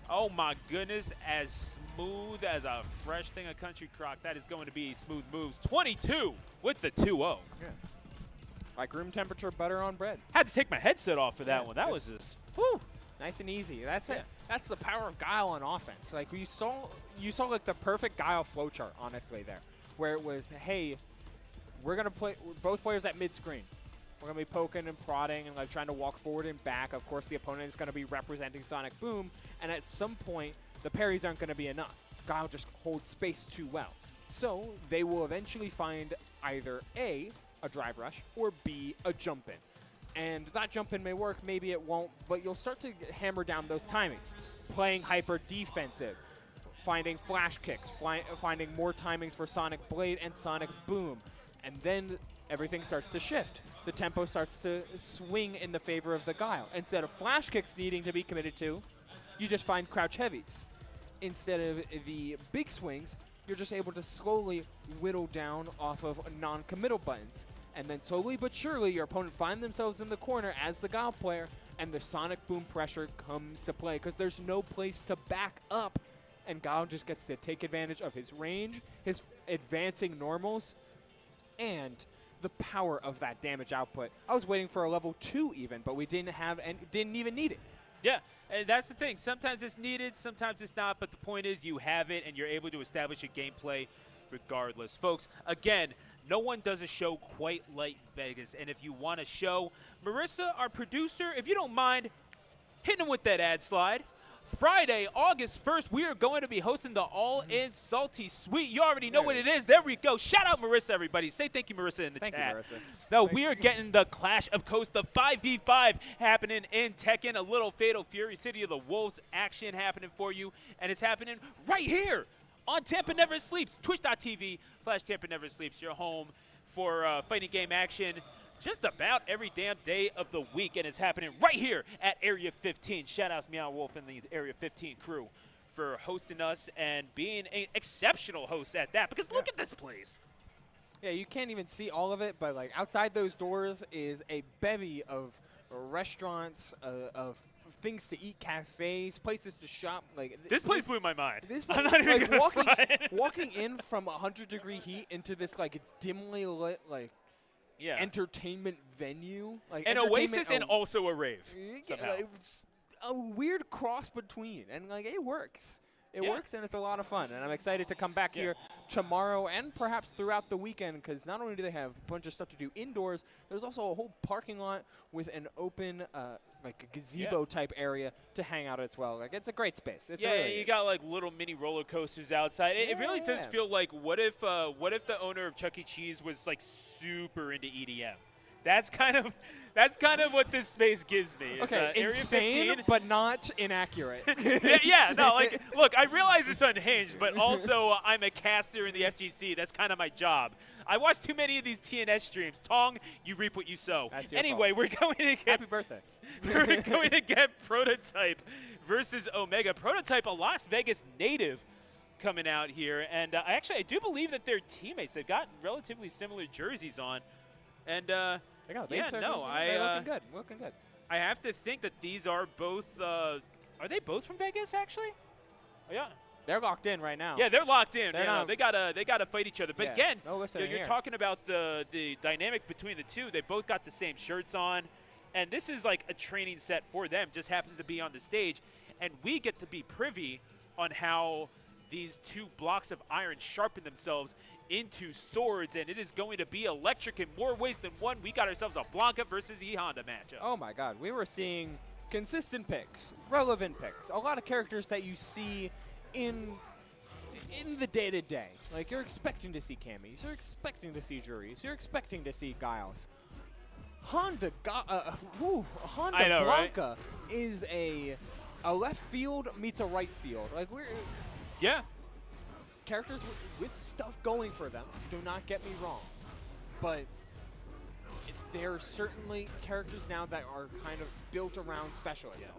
Oh my goodness, as smooth as a fresh thing of country crock. That is going to be Smooth Moves. 22 with the 2-0. Yeah. Like room temperature butter on bread. Had to take my headset off for that one. That was just, whew. Nice and easy. That's it. That's the power of Guile on offense. Like you saw like the perfect Guile flowchart, honestly, there, where it was, hey, we're gonna play both players at mid-screen. We're going to be poking and prodding and like trying to walk forward and back. Of course, the opponent is going to be representing Sonic Boom, and at some point, the parries aren't going to be enough. Guile just holds space too well. So they will eventually find either A, a drive rush, or B, a jump in. And that jump in may work, maybe it won't, but you'll start to hammer down those timings. Playing hyper defensive, finding flash kicks, finding more timings for Sonic Blade and Sonic Boom. And then everything starts to shift. The tempo starts to swing in the favor of the Guile. Instead of flash kicks needing to be committed to, you just find crouch heavies. Instead of the big swings, you're just able to slowly whittle down off of non-committal buttons. And then slowly but surely, your opponent finds themselves in the corner as the Guile player, and the Sonic Boom pressure comes to play because there's no place to back up. And Guile just gets to take advantage of his range, his advancing normals, and the power of that damage output. I was waiting for a level 2 even, but we didn't have and didn't even need it. Yeah, and that's the thing. Sometimes it's needed, sometimes it's not, but the point is you have it and you're able to establish your gameplay regardless. Folks, again, no one does a show quite like Vegas, and if you want a show, Marissa, our producer, if you don't mind, hitting him with that ad slide. Friday, August 1st, we are going to be hosting the All-In Salty Suite. You already know what it is. There we go. Shout out Marissa, everybody. Say thank you, Marissa, in the chat. Thank you, Marissa. No, we are getting the Clash of Coast, the 5v5 happening in Tekken, a little Fatal Fury, City of the Wolves action happening for you, and it's happening right here on Tampa Never Sleeps, twitch.tv/TampaNeverSleeps, your home for fighting game action just about every damn day of the week, and it's happening right here at Area 15. Shout-outs Meow Wolf and the Area 15 crew for hosting us and being an exceptional host at that, because look at this place. Yeah, you can't even see all of it, but like outside those doors is a bevy of restaurants, of things to eat, cafes, places to shop. Like this place blew my mind. This I'm place, not even like gonna walking in from 100-degree heat into this like dimly lit entertainment venue, like an oasis and also a rave. Yeah, like, it's a weird cross between, and like it works. It works, and it's a lot of fun. And I'm excited to come back here tomorrow and perhaps throughout the weekend, because not only do they have a bunch of stuff to do indoors, there's also a whole parking lot with an open, like a gazebo-type area to hang out as well. Like, it's a great space. It's really you got like little mini roller coasters outside. It really does feel like what if the owner of Chuck E. Cheese was like super into EDM? That's kind of what this space gives me. It's, okay, insane, Area 15. but not inaccurate. Like, look, I realize it's unhinged, but also I'm a caster in the FGC. That's kind of my job. I watch too many of these TNS streams. Tong, you reap what you sow. Anyway, we're going to get Happy birthday. We're going to get Prototype versus Omega. Prototype, a Las Vegas native, coming out here, and I do believe that they're teammates. They've got relatively similar jerseys on, and they're looking good. I have to think that these are both. Are they both from Vegas? Actually, oh, yeah. They're locked in right now. Yeah, they're locked in. They're You know, not- they gotta fight each other. But Yeah, again, no listening you're here. talking about the dynamic between the two. They both got the same shirts on, and this is like a training set for them. Just happens to be on the stage, and we get to be privy on how these two blocks of iron sharpen themselves into swords, and it is going to be electric in more ways than one. We got ourselves a Blanca versus E Honda matchup. Oh my God, we were seeing consistent picks, relevant picks, a lot of characters that you see in the day-to-day. Like, you're expecting to see Cammys, you're expecting to see Juries, you're expecting to see Guiles. Honda I know, right? Blanca is a left field meets a right field. Like, Yeah. characters with stuff going for them, do not get me wrong, but there are certainly characters now that are kind of built around specialists.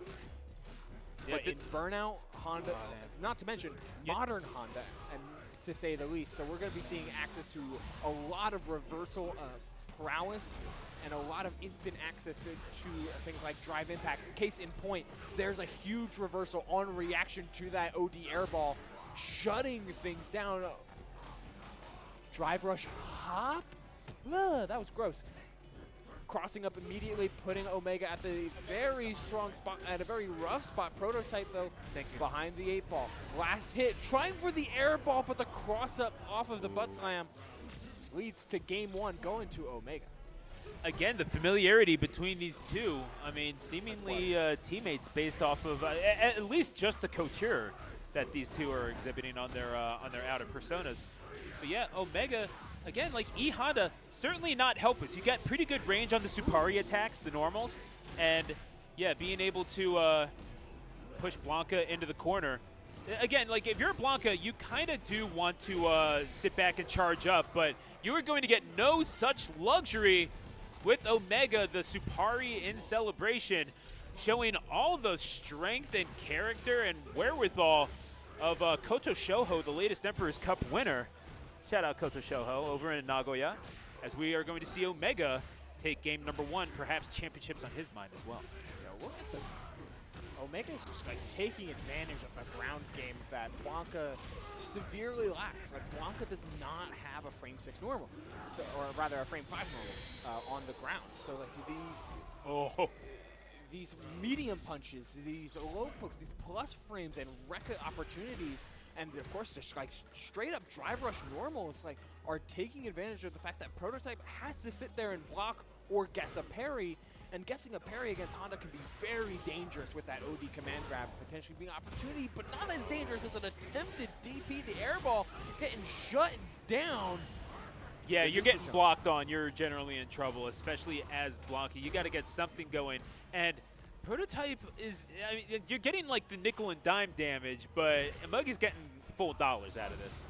Yeah, But in Burnout, Honda, not to mention modern Honda, and to say the least, so we're going to be seeing access to a lot of reversal prowess and a lot of instant access to things like drive impact. Case in point, there's a huge reversal on reaction to that OD airball, shutting things down. Drive rush hop? Ugh, that was gross. Crossing up immediately, putting Omega at the very strong spot, at a very rough spot. Prototype, though, behind the 8-ball. Last hit, trying for the air ball, but the cross-up off of the butt slam leads to game one, going to Omega. Again, the familiarity between these two, I mean, seemingly teammates based off of at least just the couture that these two are exhibiting on their outer personas. But yeah, Omega, again, like E Honda, certainly not helpless. You got pretty good range on the Supari attacks, the normals, and yeah, being able to push Blanca into the corner. Again, like if you're Blanca, you kind of do want to sit back and charge up, but you are going to get no such luxury with Omega, the Supari in celebration, showing all the strength and character and wherewithal of Koto Shoho, the latest Emperor's Cup winner. Shout out Koto Shoho over in Nagoya, as we are going to see Omega take game number one, perhaps championships on his mind as well. Yeah, look at the Omega's just like taking advantage of the ground game that Blanca severely lacks. Like Blanca does not have a frame 6 normal, so, or rather a frame 5 normal on the ground. So like these medium punches, these low pokes, these plus frames and Rekka opportunities, and of course just like straight up drive rush normals like are taking advantage of the fact that Prototype has to sit there and block or guess a parry. And guessing a parry against Honda can be very dangerous with that OD command grab, potentially being opportunity, but not as dangerous as an attempted DP. The airball getting shut down. Yeah, you're getting blocked on. You're generally in trouble, especially as Blanca. You got to get something going. And Prototype is, I mean, you're getting like the nickel and dime damage, but Muggy's getting full dollars out of this.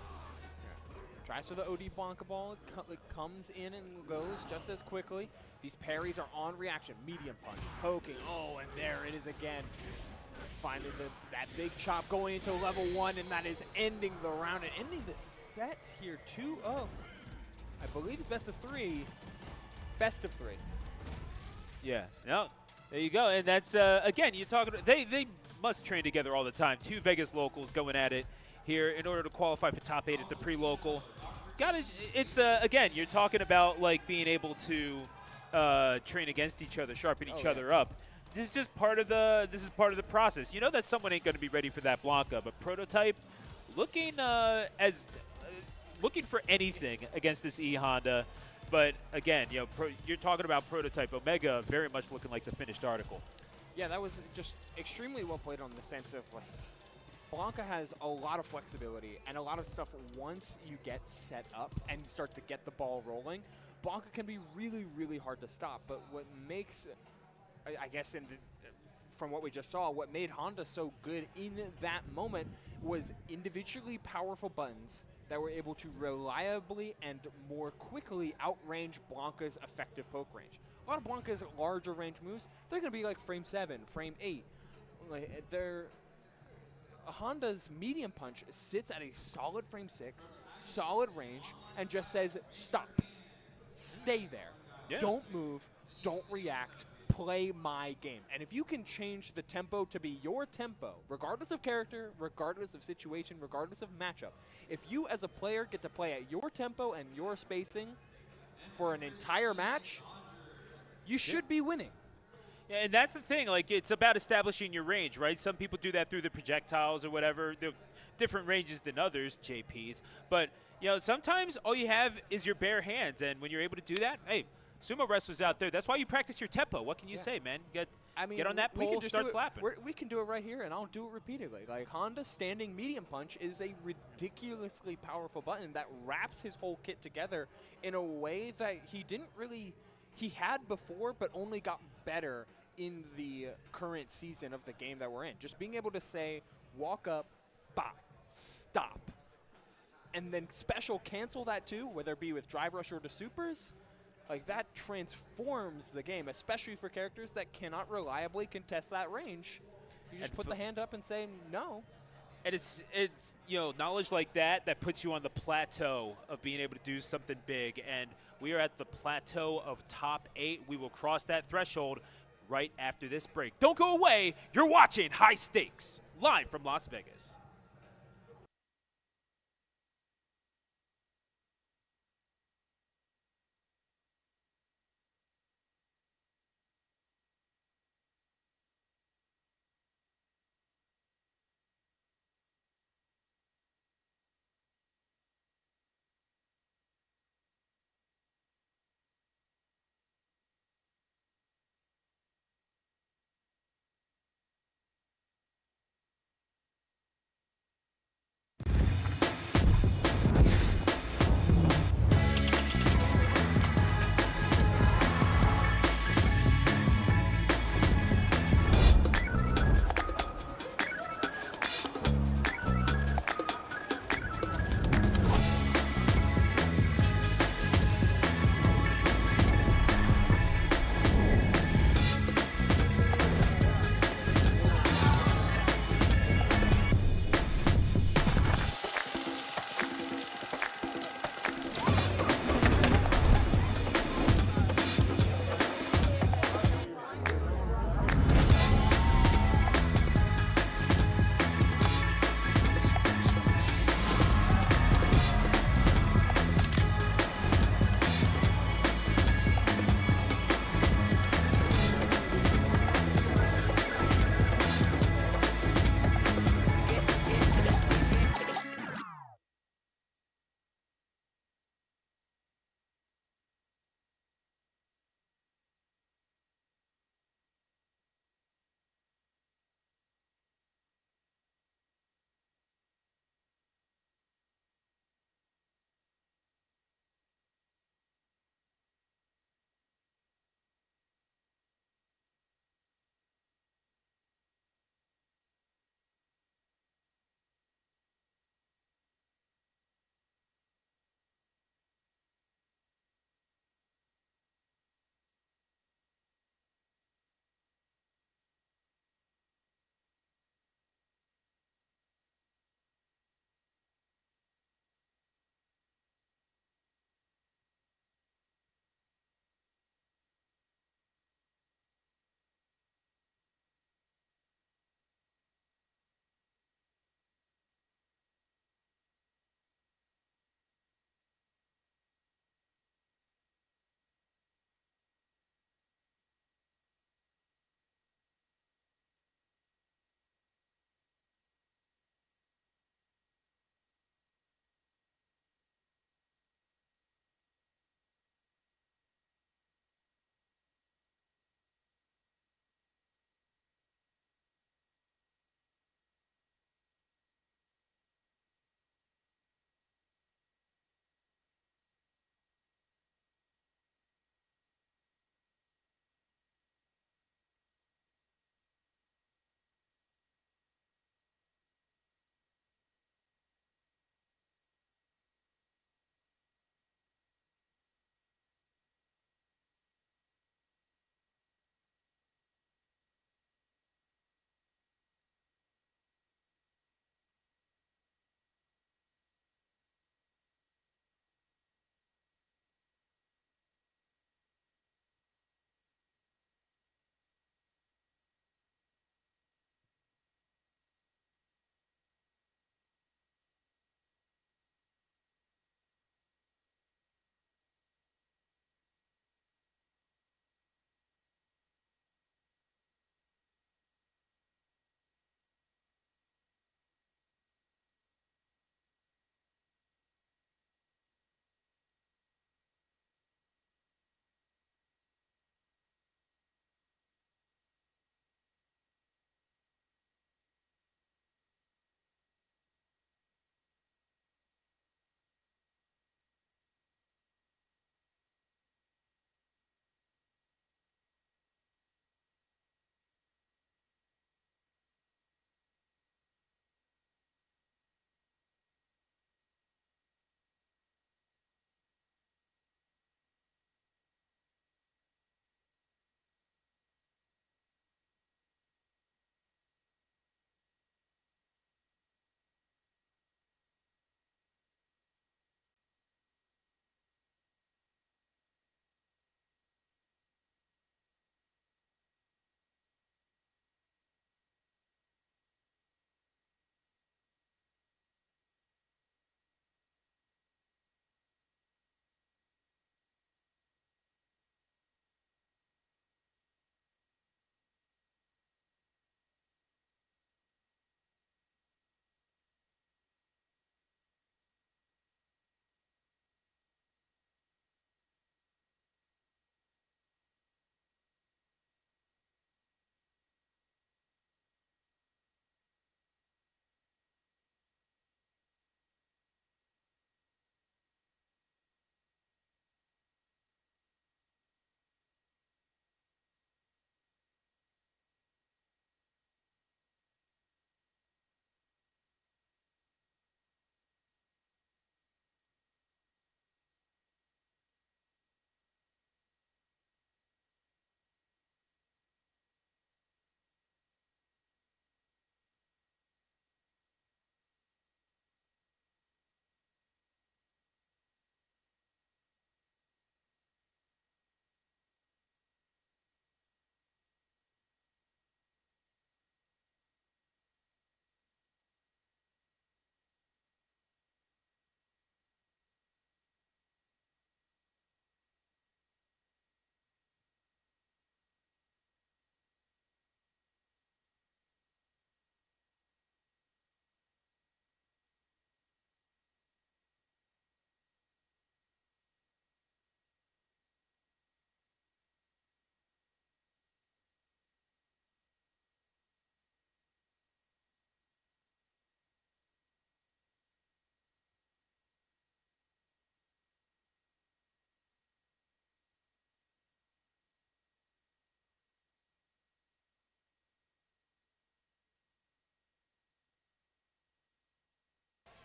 Tries for the OD Blanca ball. It comes in and goes just as quickly. These parries are on reaction. Medium punch, poking. Oh, and there it is again. Finding that big chop going into level 1, and that is ending the round and ending the set here 2-0. I believe it's best of 3. Best of 3. Yeah. No. There you go. And that's again. You talking. They must train together all the time. Two Vegas locals going at it here in order to qualify for top 8 at the pre-local. It's again. You're talking about like being able to train against each other, sharpen each other up. This is just part of the process. You know that someone ain't going to be ready for that Blanca, but Prototype looking looking for anything against this E Honda. But again, you know, you're talking about Prototype Omega very much looking like the finished article. Yeah, that was just extremely well played on the sense of like Blanca has a lot of flexibility and a lot of stuff once you get set up and you start to get the ball rolling. Blanca can be really, really hard to stop, but what makes, I guess from what we just saw, what made Honda so good in that moment was individually powerful buttons that were able to reliably and more quickly outrange Blanca's effective poke range. A lot of Blanca's larger range moves, they're going to be like frame 7, frame 8. Honda's medium punch sits at a solid frame 6, solid range, and just says, stop. Stay there. Yeah. Don't move. Don't react. play my game. And if you can change the tempo to be your tempo, regardless of character, regardless of situation, regardless of matchup, if you as a player get to play at your tempo and your spacing for an entire match, you should be winning. Yeah, and that's the thing. Like, it's about establishing your range, right? Some people do that through the projectiles or whatever. They're different ranges than others, JPs. But, you know, sometimes all you have is your bare hands. And when you're able to do that, hey, sumo wrestlers out there, that's why you practice your tempo. What can you say, man? Get on that pole, start slapping. We can do it right here, and I'll do it repeatedly. Like, Honda's standing medium punch is a ridiculously powerful button that wraps his whole kit together in a way that he had before, but only got better in the current season of the game that we're in. Just being able to say, walk up, bop, stop, and then special cancel that too, whether it be with drive rush or to supers. Like, that transforms the game, especially for characters that cannot reliably contest that range. You just put the hand up and say no. And it's you know, knowledge like that puts you on the plateau of being able to do something big. And we are at the plateau of top 8. We will cross that threshold right after this break. Don't go away. You're watching High Stakes, live from Las Vegas.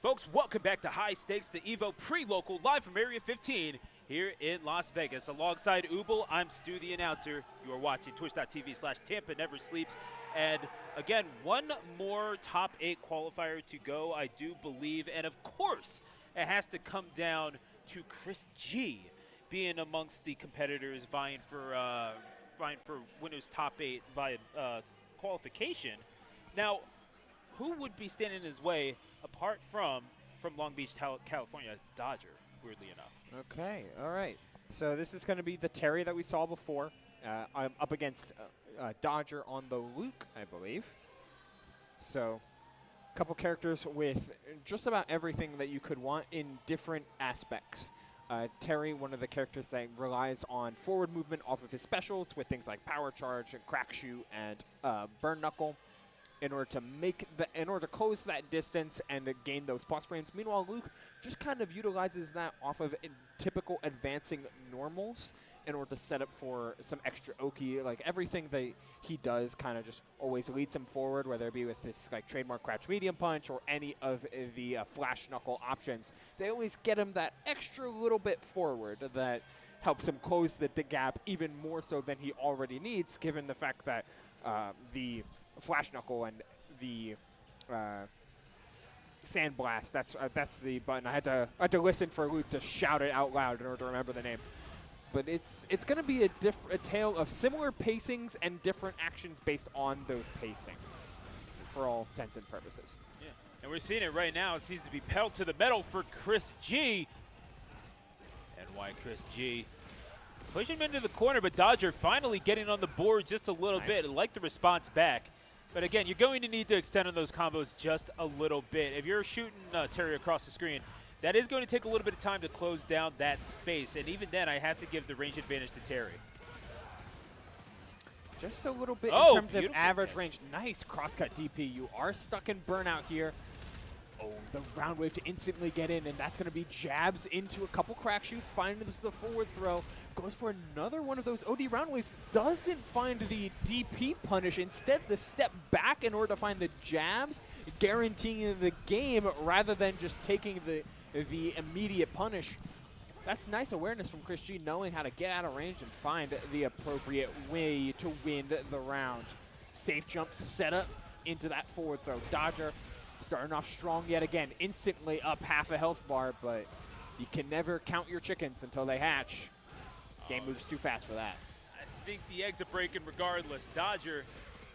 Folks, welcome back to High Stakes, the EVO pre-local, live from Area 15 here in Las Vegas. Alongside Ubel, I'm Stu, the announcer. You are watching twitch.tv/TampaNeverSleeps. And again, one more top 8 qualifier to go, I do believe. And of course, it has to come down to Chris G being amongst the competitors vying for winners top 8 by qualification. Now, who would be standing in his way apart from Long Beach, California? Dodger, weirdly enough. Okay, all right. So this is going to be the Terry that we saw before. I'm up against Dodger on the Luke, I believe. So a couple characters with just about everything that you could want in different aspects. Terry, one of the characters that relies on forward movement off of his specials with things like Power Charge and Crack Shoot and Burn Knuckle in order to close that distance and gain those plus frames. Meanwhile, Luke just kind of utilizes that off of typical advancing normals in order to set up for some extra Oki. Like everything that he does kind of just always leads him forward, whether it be with this like trademark crouch medium punch or any of the flash knuckle options. They always get him that extra little bit forward that helps him close the gap even more so than he already needs, given the fact that the flash knuckle and the sandblast, that's the button. I had to listen for Luke to shout it out loud in order to remember the name. But it's going to be a tale of similar pacings and different actions based on those pacings for all intents and purposes. Yeah, and we're seeing it right now. It seems to be pedal to the metal for Chris G. And why Chris G? Pushing him into the corner, but Dodger finally getting on the board just a little bit. I like the response back. But again, you're going to need to extend on those combos just a little bit. If you're shooting Terry across the screen, that is going to take a little bit of time to close down that space. And even then, I have to give the range advantage to Terry. Just a little bit in terms of average range. Nice crosscut DP. You are stuck in burnout here. Oh, the round wave to instantly get in, and that's going to be jabs into a couple crack shoots. Finding this is a forward throw. Goes for another one of those OD round waves. Doesn't find the DP punish. Instead, the step back in order to find the jabs, guaranteeing the game rather than just taking the immediate punish. That's nice awareness from Chris G, knowing how to get out of range and find the appropriate way to win the round. Safe jump set up into that forward throw. Dodger starting off strong yet again. Instantly up half a health bar, but you can never count your chickens until they hatch. Game moves too fast for that. I think the eggs are breaking regardless. Dodger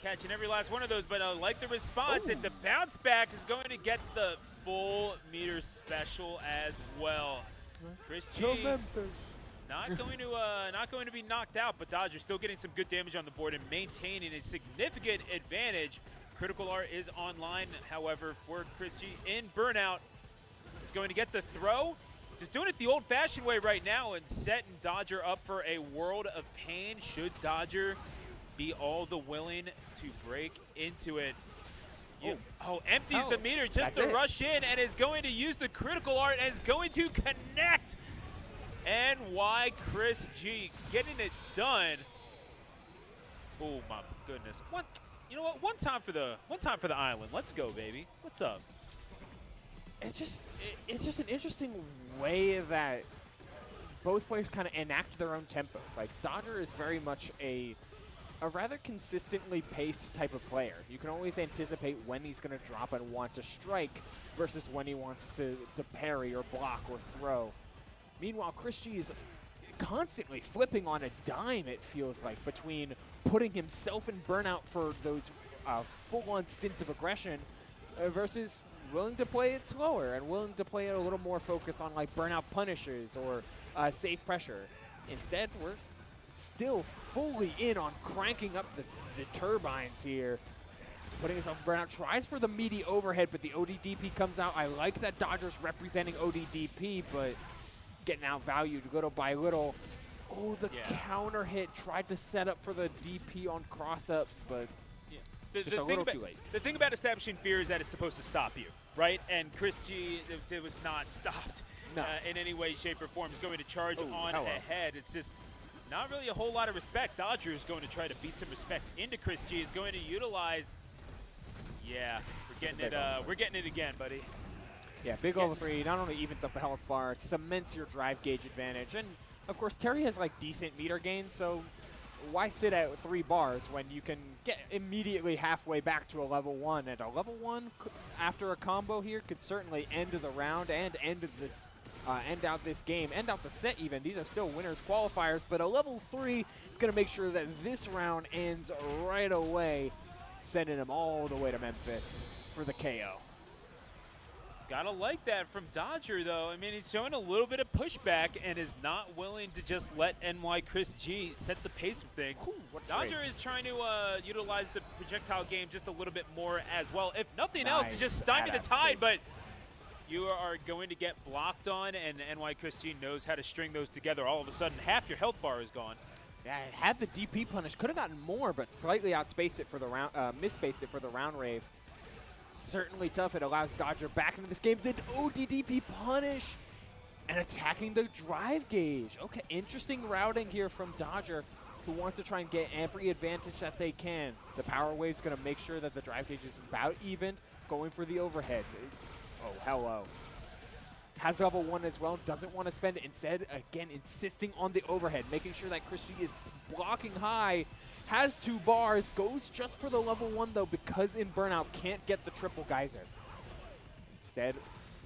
catching every last one of those, but I like the response. Ooh. And the bounce back is going to get the full meter special as well. Chris G not going to be knocked out, but Dodger still getting some good damage on the board and maintaining a significant advantage. Critical Art is online, however, for Chris G in burnout. Is going to get the throw. Just doing it the old-fashioned way right now and setting Dodger up for a world of pain should Dodger be all the willing to break into it. Empties the meter just to rush in and is going to use the Critical Art and is going to connect. And why Chris G getting it done. Oh my goodness. What? You know what? One time for the island. Let's go, baby. What's up? It's just an interesting way that both players kind of enact their own tempos. Like Dodger is very much a rather consistently paced type of player. You can always anticipate when he's going to drop and want to strike versus when he wants to parry or block or throw. Meanwhile, Chris G is constantly flipping on a dime, it feels like, between putting himself in burnout for those full-on stints of aggression versus willing to play it slower and willing to play it a little more focused on like burnout punishes or safe pressure. Instead, we're still fully in on cranking up the turbines here. Putting himself in burnout, tries for the meaty overhead, but the ODDP comes out. I like that Dodger's representing ODDP, but getting outvalued little by little. Oh, the counter hit tried to set up for the DP on cross-up, but just a little too late. The thing about establishing fear is that it's supposed to stop you, right? And Chris G, it was not stopped in any way, shape, or form. He's going to charge on ahead. It's just not really a whole lot of respect. Dodger is going to try to beat some respect into Chris G. Is going to utilize. Yeah, we're getting it. We're getting it again, buddy. Yeah, big level 3 not only evens up the health bar, cements your drive gauge advantage, and of course Terry has like decent meter gains, so why sit at 3 bars when you can get immediately halfway back to a level 1? And a level 1 after a combo here could certainly end the round and end this. End out this game, end out the set even. These are still winners qualifiers, but a level 3 is going to make sure that this round ends right away, sending him all the way to Memphis for the KO. Gotta like that from Dodger, though. I mean, he's showing a little bit of pushback and is not willing to just let NY Chris G set the pace of things. Ooh, Dodger is trying to utilize the projectile game just a little bit more as well. If nothing else, to just stymie the tide, but you are going to get blocked on, and NY Chris G knows how to string those together. All of a sudden, half your health bar is gone. Yeah, it had the DP punish. Could have gotten more, but slightly outspaced it for the round, misspaced it for the round rave. Certainly tough. It allows Dodger back into this game. Then ODDP punish and attacking the drive gauge. Okay, interesting routing here from Dodger, who wants to try and get every advantage that they can. The power wave's going to make sure that the drive gauge is about even, going for the overhead. Oh, hello. Has level 1 as well, doesn't want to spend it. Instead, again, insisting on the overhead, making sure that Chris G is blocking high, has 2 bars, goes just for the level 1, though, because in Burnout can't get the triple geyser. Instead,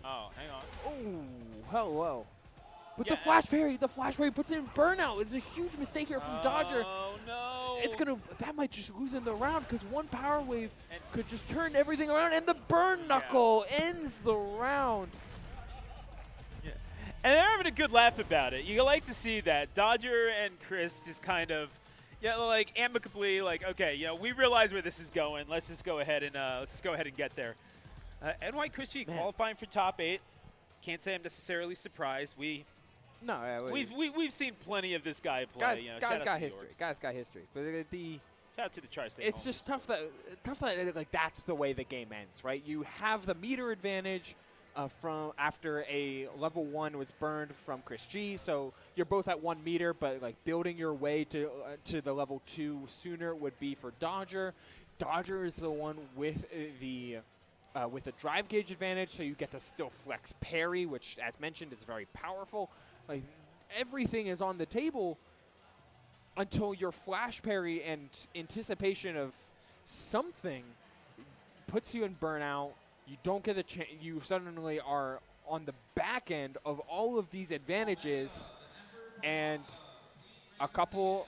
oh, hang on. Oh, hello. But Yeah, the flash parry puts it in Burnout. It's a huge mistake here from Dodger. Oh, no. It's that might just lose in the round, because one power wave could just turn everything around, and the burn knuckle ends the round. Yeah. And they're having a good laugh about it. You like to see that. Dodger and Chris just kind of, like amicably, like, okay, we realize where this is going. Let's just go ahead and get there. NY Chris G qualifying for top 8. Can't say I'm necessarily surprised. We've seen plenty of this guy play. Guy's got history. Guy's got history. But shout out to the Tri-State. It's just tough that like that's the way the game ends, right? You have the meter advantage from after a level 1 was burned from Chris G, so you're both at 1 meter, but like building your way to the level 2 sooner would be for Dodger. Dodger is the one with the drive gauge advantage, so you get to still flex parry, which, as mentioned, is very powerful. Like everything is on the table until your flash parry and anticipation of something puts you in Burnout. You don't get a chance. You suddenly are on the back end of all of these advantages, and a couple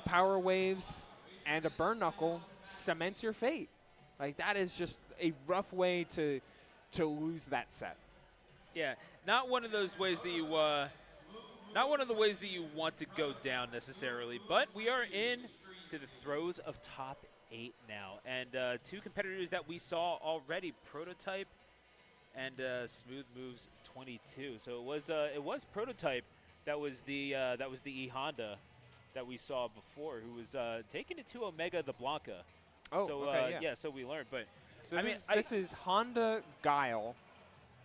power waves and a burn knuckle cements your fate. Like that is just a rough way to lose that set. Yeah, not one of those ways that you want to go down necessarily. But we are in to the throes of top 8 now, and 2 competitors that we saw already, Prototype and Smooth Moves 22. So it was Prototype that was the E Honda that we saw before, who was taking it to Omega the Blanca. Oh, so, okay, yeah. So we learned, but so this is Honda Guile,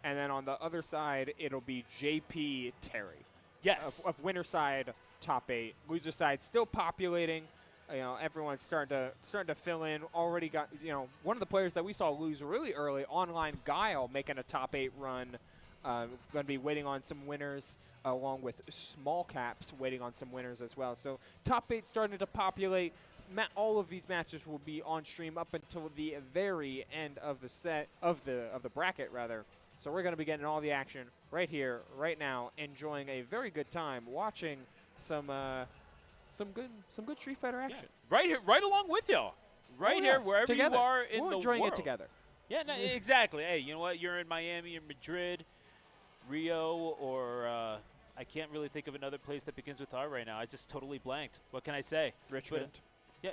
and then on the other side it'll be JP Terry. Yes. Of winner side, top 8. Loser side still populating. Everyone's starting to fill in. Already got one of the players that we saw lose really early, Online Guile, making a top 8 run. Going to be waiting on some winners, along with Small Caps waiting on some winners as well. So top 8 starting to populate. All of these matches will be on stream up until the very end of the set of the bracket rather. So we're going to be getting all the action right here, right now, enjoying a very good time watching some good Street Fighter action. Yeah. Right here, right along with y'all. Right here, wherever together. you are in the world. We're enjoying it together. Yeah, no, exactly. Hey, you know what? You're in Miami or Madrid, Rio, or I can't really think of another place that begins with R right now. I just totally blanked. What can I say? Richmond.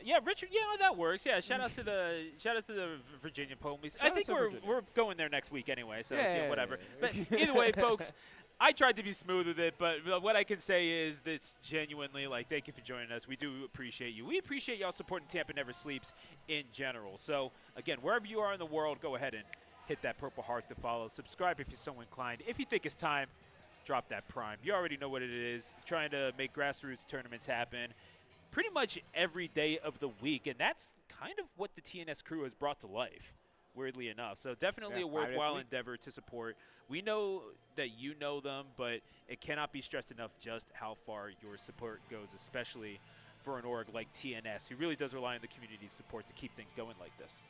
Yeah, Richard. Yeah, that works. Yeah, shout out to the Virginia Police. I think we're going there next week anyway. So whatever. But either way, folks, I tried to be smooth with it, but what I can say is this genuinely, thank you for joining us. We do appreciate you. We appreciate y'all supporting Tampa Never Sleeps in general. So again, wherever you are in the world, go ahead and hit that purple heart to follow. Subscribe if you're so inclined. If you think it's time, drop that prime. You already know what it is. Trying to make grassroots tournaments happen pretty much every day of the week, and that's kind of what the TNS crew has brought to life. weirdly enough. So definitely Yeah, a 5 days a worthwhile week. endeavor to support. We know that you know them, but it cannot be stressed enough just how far your support goes, especially for an org like TNS, who really does rely on the community's support to keep things going like this.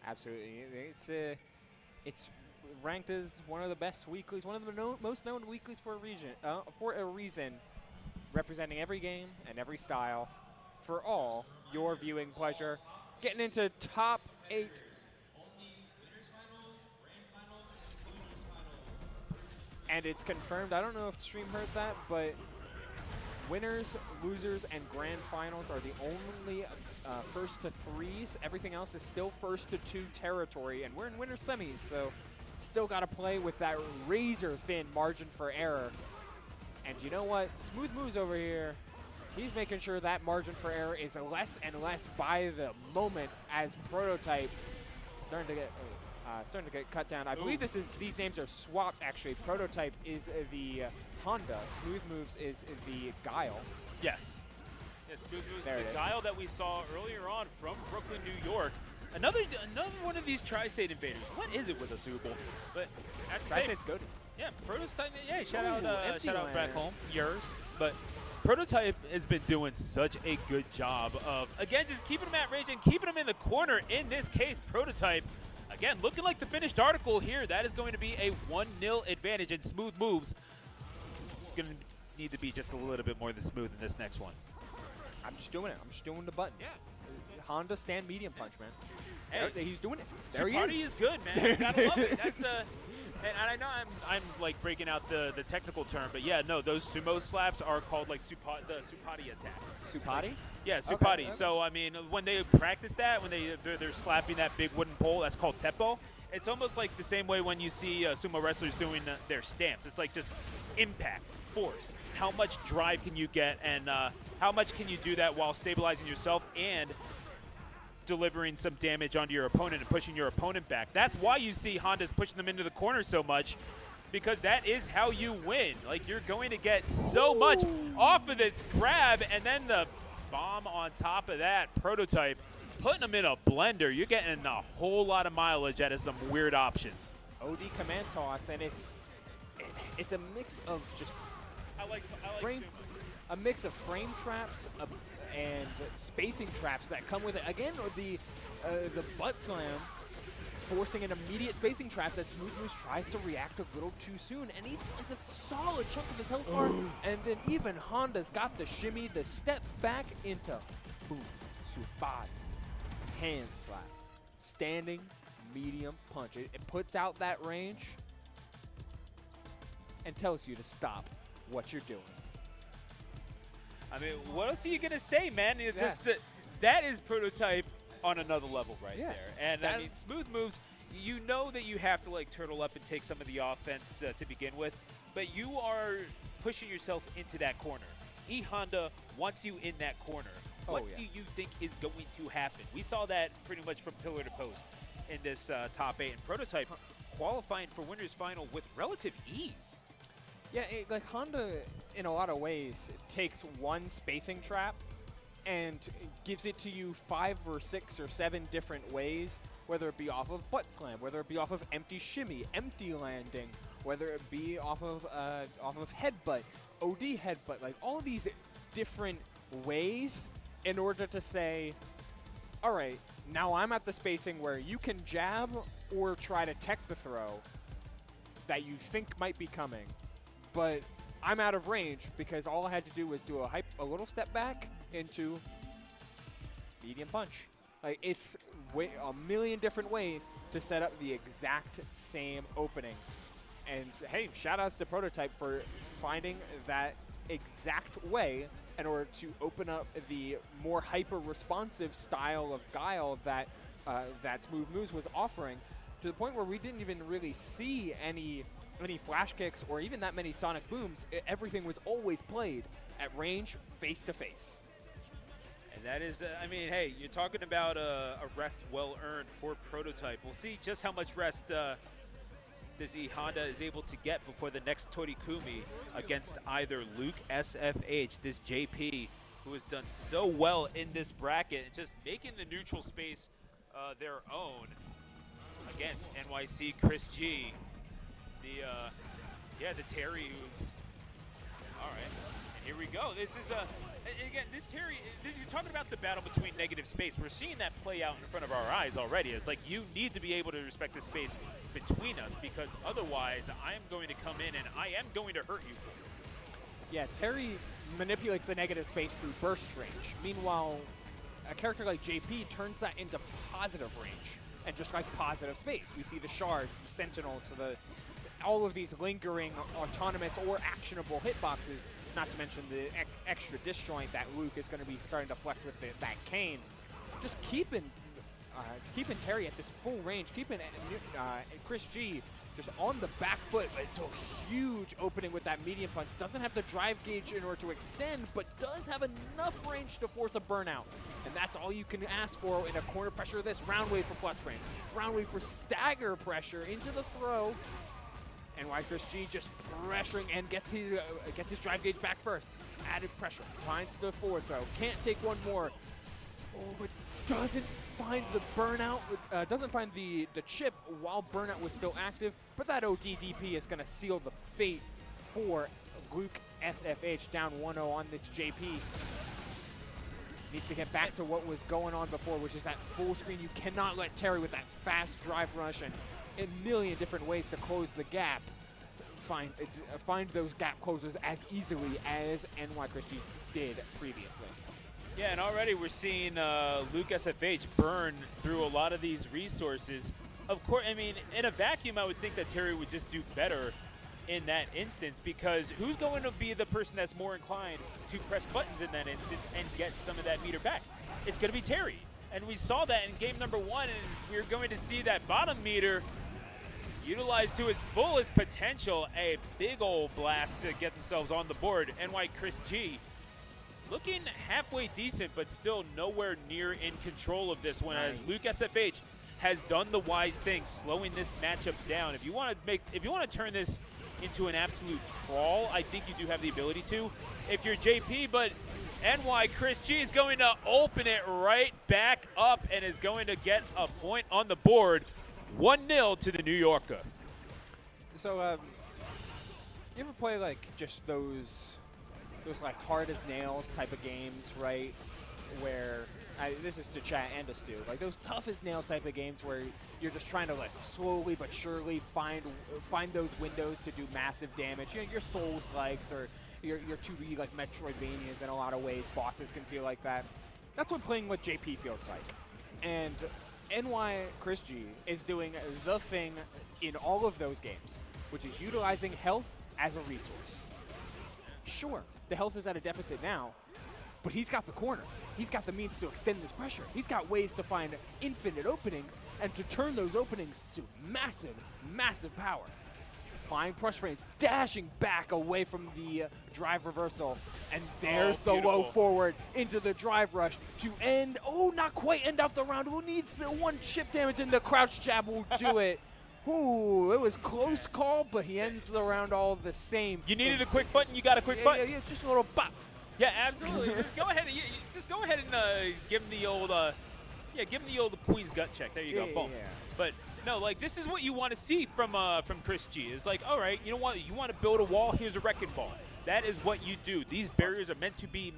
Absolutely. It's ranked as one of the best weeklies, one of the most known weeklies for a reason, representing every game and every style for all your viewing pleasure. Getting into top 8. And it's confirmed. I don't know if the stream heard that, but winners, losers, and grand finals are the only first to 3s. Everything else is still first to 2 territory, and we're in winner semis, so still got to play with that razor-thin margin for error. And you know what? Smooth Moves over here, he's making sure that margin for error is less and less by the moment as Prototype starting to get cut down. I believe these names are swapped, actually. Prototype is the Honda. Smooth Moves is the Guile. Yes. Yeah, Smooth Moves, There it the is. Guile that we saw earlier on from Brooklyn, New York. Another one of these tri-state invaders. What is it with us, Ubel? But at the same, Tri-State's good. yeah, Prototype. Yeah, shout Ooh, empty out back land. home, yours. But Prototype has been doing such a good job of, again, just keeping them at range and keeping them in the corner. In this case, Prototype, again, looking like the finished article here. That is going to be a 1-0 advantage, and Smooth Moves going to need to be just a little bit more than smooth in this next one. I'm just doing it. I'm just doing the button. Yeah. Honda stand medium punch, man. Hey, There, he's doing it. There he Supati is. is good, man. You gotta love it. That's and I know I'm like breaking out the technical term, but yeah, no, those sumo slaps are called like the Supati attack. Supati? Yeah, Okay, Supati. okay. So I mean, when they practice that, when they're slapping that big wooden pole, that's called teppo. It's almost like the same way when you see sumo wrestlers doing their stamps. It's like just impact, force. How much drive can you get, and how much can you do that while stabilizing yourself and delivering some damage onto your opponent and pushing your opponent back. That's why you see Honda's pushing them into the corner so much, because that is how you win. Like, you're going to get so much off of this grab, and then the bomb on top of that. Prototype putting them in a blender. You're getting a whole lot of mileage out of some weird options. OD command toss, and it's a mix of just I like frame, a mix of frame traps and spacing traps that come with it. Again, the butt slam forcing an immediate spacing traps as Smooth Moves tries to react a little too soon, and it's a solid chunk of his health bar. And then even Honda's got the shimmy, the step back into boom, Supati, hand slap, standing medium punch. It puts out that range and tells you to stop what you're doing. I mean, what else are you going to say, man? That is Prototype on another level right there. And, I mean, Smooth Moves, you know that you have to, like, turtle up and take some of the offense to begin with, but you are pushing yourself into that corner. E-Honda wants you in that corner. What do you think is going to happen? We saw that pretty much from pillar to post in this top 8. And Prototype qualifying for Winners Final with relative ease. Yeah, like Honda, in a lot of ways, takes one spacing trap and gives it to you 5 or 6 or 7 different ways, whether it be off of butt slam, whether it be off of empty shimmy, empty landing, whether it be off of headbutt, OD headbutt, like all of these different ways in order to say, all right, now I'm at the spacing where you can jab or try to tech the throw that you think might be coming. But I'm out of range because all I had to do was do a little step back into medium punch. Like, it's a million different ways to set up the exact same opening. And hey, shout outs to Prototype for finding that exact way in order to open up the more hyper-responsive style of Guile that Smooth Moves was offering, to the point where we didn't even really see any flash kicks or even that many sonic booms. Everything was always played at range, face to face. And that is, I mean, hey, you're talking about a rest well earned for Prototype. We'll see just how much rest this E-Honda is able to get before the next Torikumi against either Luke SFH, this JP, who has done so well in this bracket, and just making the neutral space their own against NYC Chris G. The Terry who's all right. And here we go. This is again, this Terry. You're talking about the battle between negative space. We're seeing that play out in front of our eyes already. It's like you need to be able to respect the space between us, because otherwise I am going to come in and I am going to hurt you. Yeah, Terry manipulates the negative space through burst range. Meanwhile, a character like JP turns that into positive range and just like positive space. We see the shards, the sentinels, all of these lingering, autonomous, or actionable hitboxes, not to mention the extra disjoint that Luke is going to be starting to flex with that cane. Just keeping Terry at this full range, keeping Chris G just on the back foot, but it's a huge opening with that medium punch. Doesn't have the drive gauge in order to extend, but does have enough range to force a burnout. And that's all you can ask for in a corner pressure of this. Round wave for plus frame. Round wave for stagger pressure into the throw. And why Chris G just pressuring and gets his drive gauge back first. Added pressure. Finds the forward throw. Can't take one more. Oh, but doesn't find the burnout. Doesn't find the chip while burnout was still active. But that ODDP is going to seal the fate for Luke SFH, down 1-0 on this JP. Needs to get back to what was going on before, which is that full screen. You cannot let Terry with that fast drive rush and a million different ways to close the gap. Find those gap closers as easily as NY Chris G did previously. Yeah, and already we're seeing Luke SFH burn through a lot of these resources. Of course, I mean, in a vacuum, I would think that Terry would just do better in that instance, because who's going to be the person that's more inclined to press buttons in that instance and get some of that meter back? It's going to be Terry. And we saw that in game number 1, and we're going to see that bottom meter utilized to its fullest potential. A big old blast to get themselves on the board. NY Chris G looking halfway decent, but still nowhere near in control of this one, as Luke SFH has done the wise thing, slowing this matchup down. If you want to turn this into an absolute crawl, I think you do have the ability to, if you're JP, but NY Chris G is going to open it right back up and is going to get a point on the board. 1-0 to the New Yorker. So, you ever play like just those like hard as nails type of games, right? Where this is to chat and to Stu, like those tough as nails type of games where you're just trying to like slowly but surely find those windows to do massive damage. You know, your Souls likes or your 2D like Metroidvanias in a lot of ways. Bosses can feel like that. That's what playing with JP feels like. And NY Chris G is doing the thing in all of those games, which is utilizing health as a resource. Sure, the health is at a deficit now, but he's got the corner. He's got the means to extend this pressure. He's got ways to find infinite openings and to turn those openings to massive, massive power. Flying press frames, dashing back away from the drive reversal. And there's the low forward into the drive rush to end. Oh, not quite end out the round. Who needs the one chip damage, and the crouch jab will do it. Ooh, it was close call, but he ends the round all the same. You needed a quick button. You got a quick button. Yeah, just a little bop. Yeah, absolutely. Just go ahead. Just go ahead and give him the old. Give him the old Queen's gut check. There you go. Boom. Yeah. But no, like this is what you want to see from Chris G. It's like, all right, you know what? You want to build a wall? Here's a wrecking ball. That is what you do. These barriers are meant to be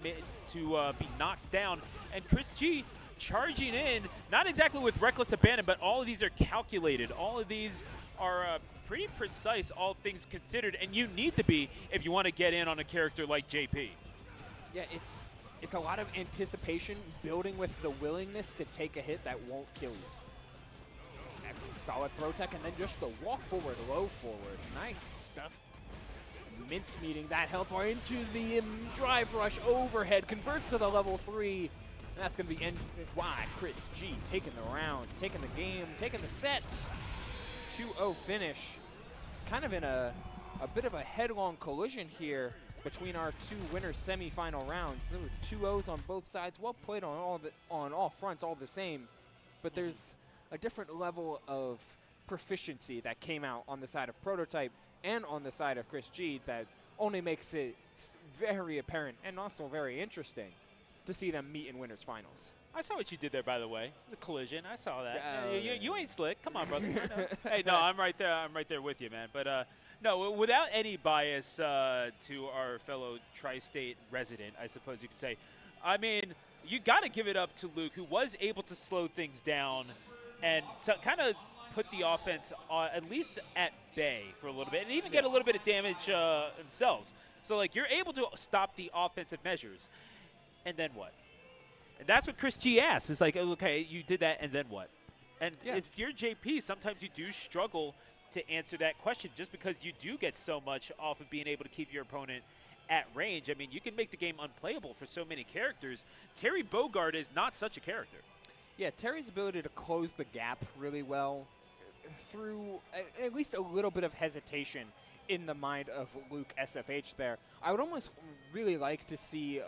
knocked down. And Chris G charging in, not exactly with reckless abandon, but all of these are calculated. All of these are pretty precise, all things considered, and you need to be if you want to get in on a character like JP. Yeah, it's a lot of anticipation, building with the willingness to take a hit that won't kill you. Solid throw tech, and then just the walk forward, low forward. Nice stuff. Mince meeting that health bar into the drive rush overhead, converts to the level 3. And that's going to be wide. Chris G taking the round, taking the game, taking the set. 2-0 finish. Kind of in a bit of a headlong collision here between our two winners semifinal rounds. There were 2-0s on both sides. Well played on all fronts, all the same. But there's a different level of proficiency that came out on the side of Prototype and on the side of Chris G that only makes it very apparent and also very interesting. to see them meet in winners finals. I saw what you did there, by the way. The collision. I saw that. Yeah, you ain't slick. Come on, brother. I know. Hey, no, I'm right there. I'm right there with you, man. But no, without any bias to our fellow tri-state resident, I suppose you could say. I mean, you got to give it up to Luke, who was able to slow things down and so kind of put the offense at least at bay for a little bit, and even get a little bit of damage themselves. So, like, you're able to stop the offensive measures, and then what? And that's what Chris G asked. It's like, okay, you did that, and then what? And if you're JP, sometimes you do struggle to answer that question just because you do get so much off of being able to keep your opponent at range. I mean, you can make the game unplayable for so many characters. Terry Bogard is not such a character. Yeah, Terry's ability to close the gap really well through at least a little bit of hesitation in the mind of Luke SFH there. I would almost really like to see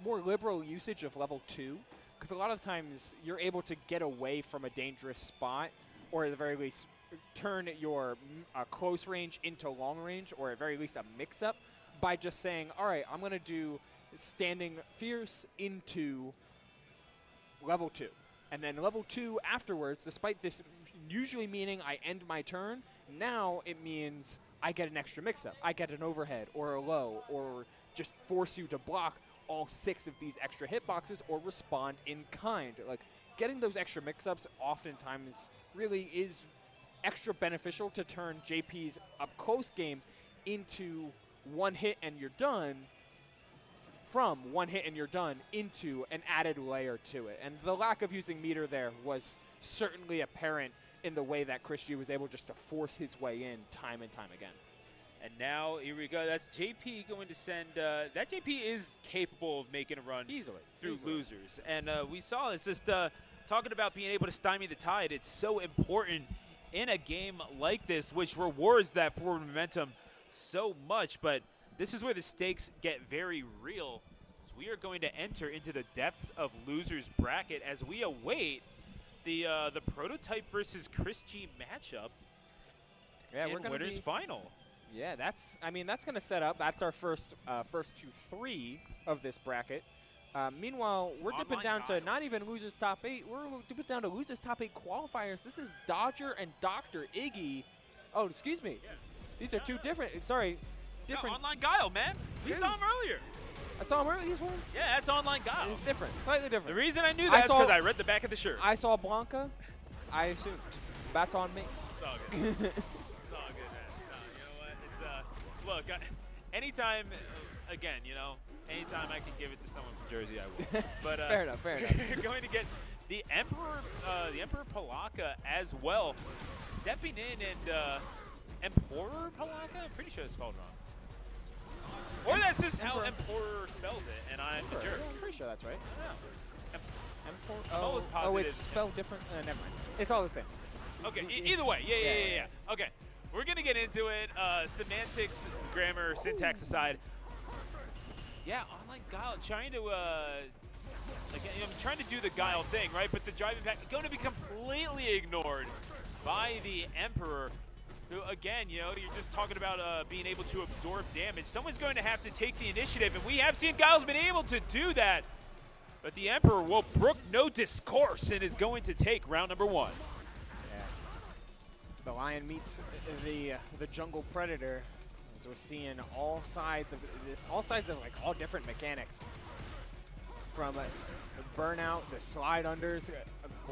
more liberal usage of level 2, because a lot of times you're able to get away from a dangerous spot, or at the very least turn your close range into long range, or at very least a mix-up, by just saying, all right, I'm going to do standing fierce into level 2. And then level 2 afterwards, despite this usually meaning I end my turn, now it means I get an extra mix-up. I get an overhead or a low, or just force you to block all 6 of these extra hitboxes or respond in kind. Like, getting those extra mix-ups oftentimes really is extra beneficial to turn JP's up-close game into one hit and you're done, from one hit and you're done into an added layer to it. And the lack of using meter there was certainly apparent in the way that Chris G was able just to force his way in time and time again. And now, here we go. That's JP going to send that JP is capable of making a run Easily. through losers. And we saw it's just talking about being able to stymie the tide. It's so important in a game like this, which rewards that forward momentum so much. But this is where the stakes get very real. We are going to enter into the depths of losers bracket as we await the Prototype versus Chris G matchup. Yeah, in we're going winners final. Yeah, that's going to set up. That's our first to 3 of this bracket. Meanwhile, we're dipping down to not even losers top 8. We're dipping down to losers top 8 qualifiers. This is Dodger and Dr. Iggy. Oh, excuse me. Yeah. These are two different. Sorry, different. Yeah, online Guile, man. We saw him earlier. I saw him earlier. These ones. Yeah, that's online Guile. It's different, slightly different. The reason I knew that is because I read the back of the shirt. I saw Blanca. I assumed. That's on me. It's all good. It's all good, man. No, you know what? It's look, anytime, again, anytime I can give it to someone from Jersey, I will. But fair enough. You're going to get the Emperor Palaka as well, stepping in, and Emperor Palaka. I'm pretty sure it's spelled wrong. Or that's just how Emperor spells it, and I'm a jerk. I'm pretty sure that's right. I don't know. Oh, almost positive. it's spelled different. Never mind. It's all the same. Okay, either way. Yeah. Okay, we're going to get into it. Semantics, grammar, syntax aside. Yeah, online Guile trying to, trying to do the Guile thing, right? But the driving back is going to be completely ignored by the Emperor. Who, again, you're just talking about being able to absorb damage. Someone's going to have to take the initiative, and we have seen Guile's been able to do that. But the Emperor will brook no discourse and is going to take round number 1. Yeah. The Lion meets the Jungle Predator, as we're seeing all sides of like all different mechanics. From the burnout, the slide unders,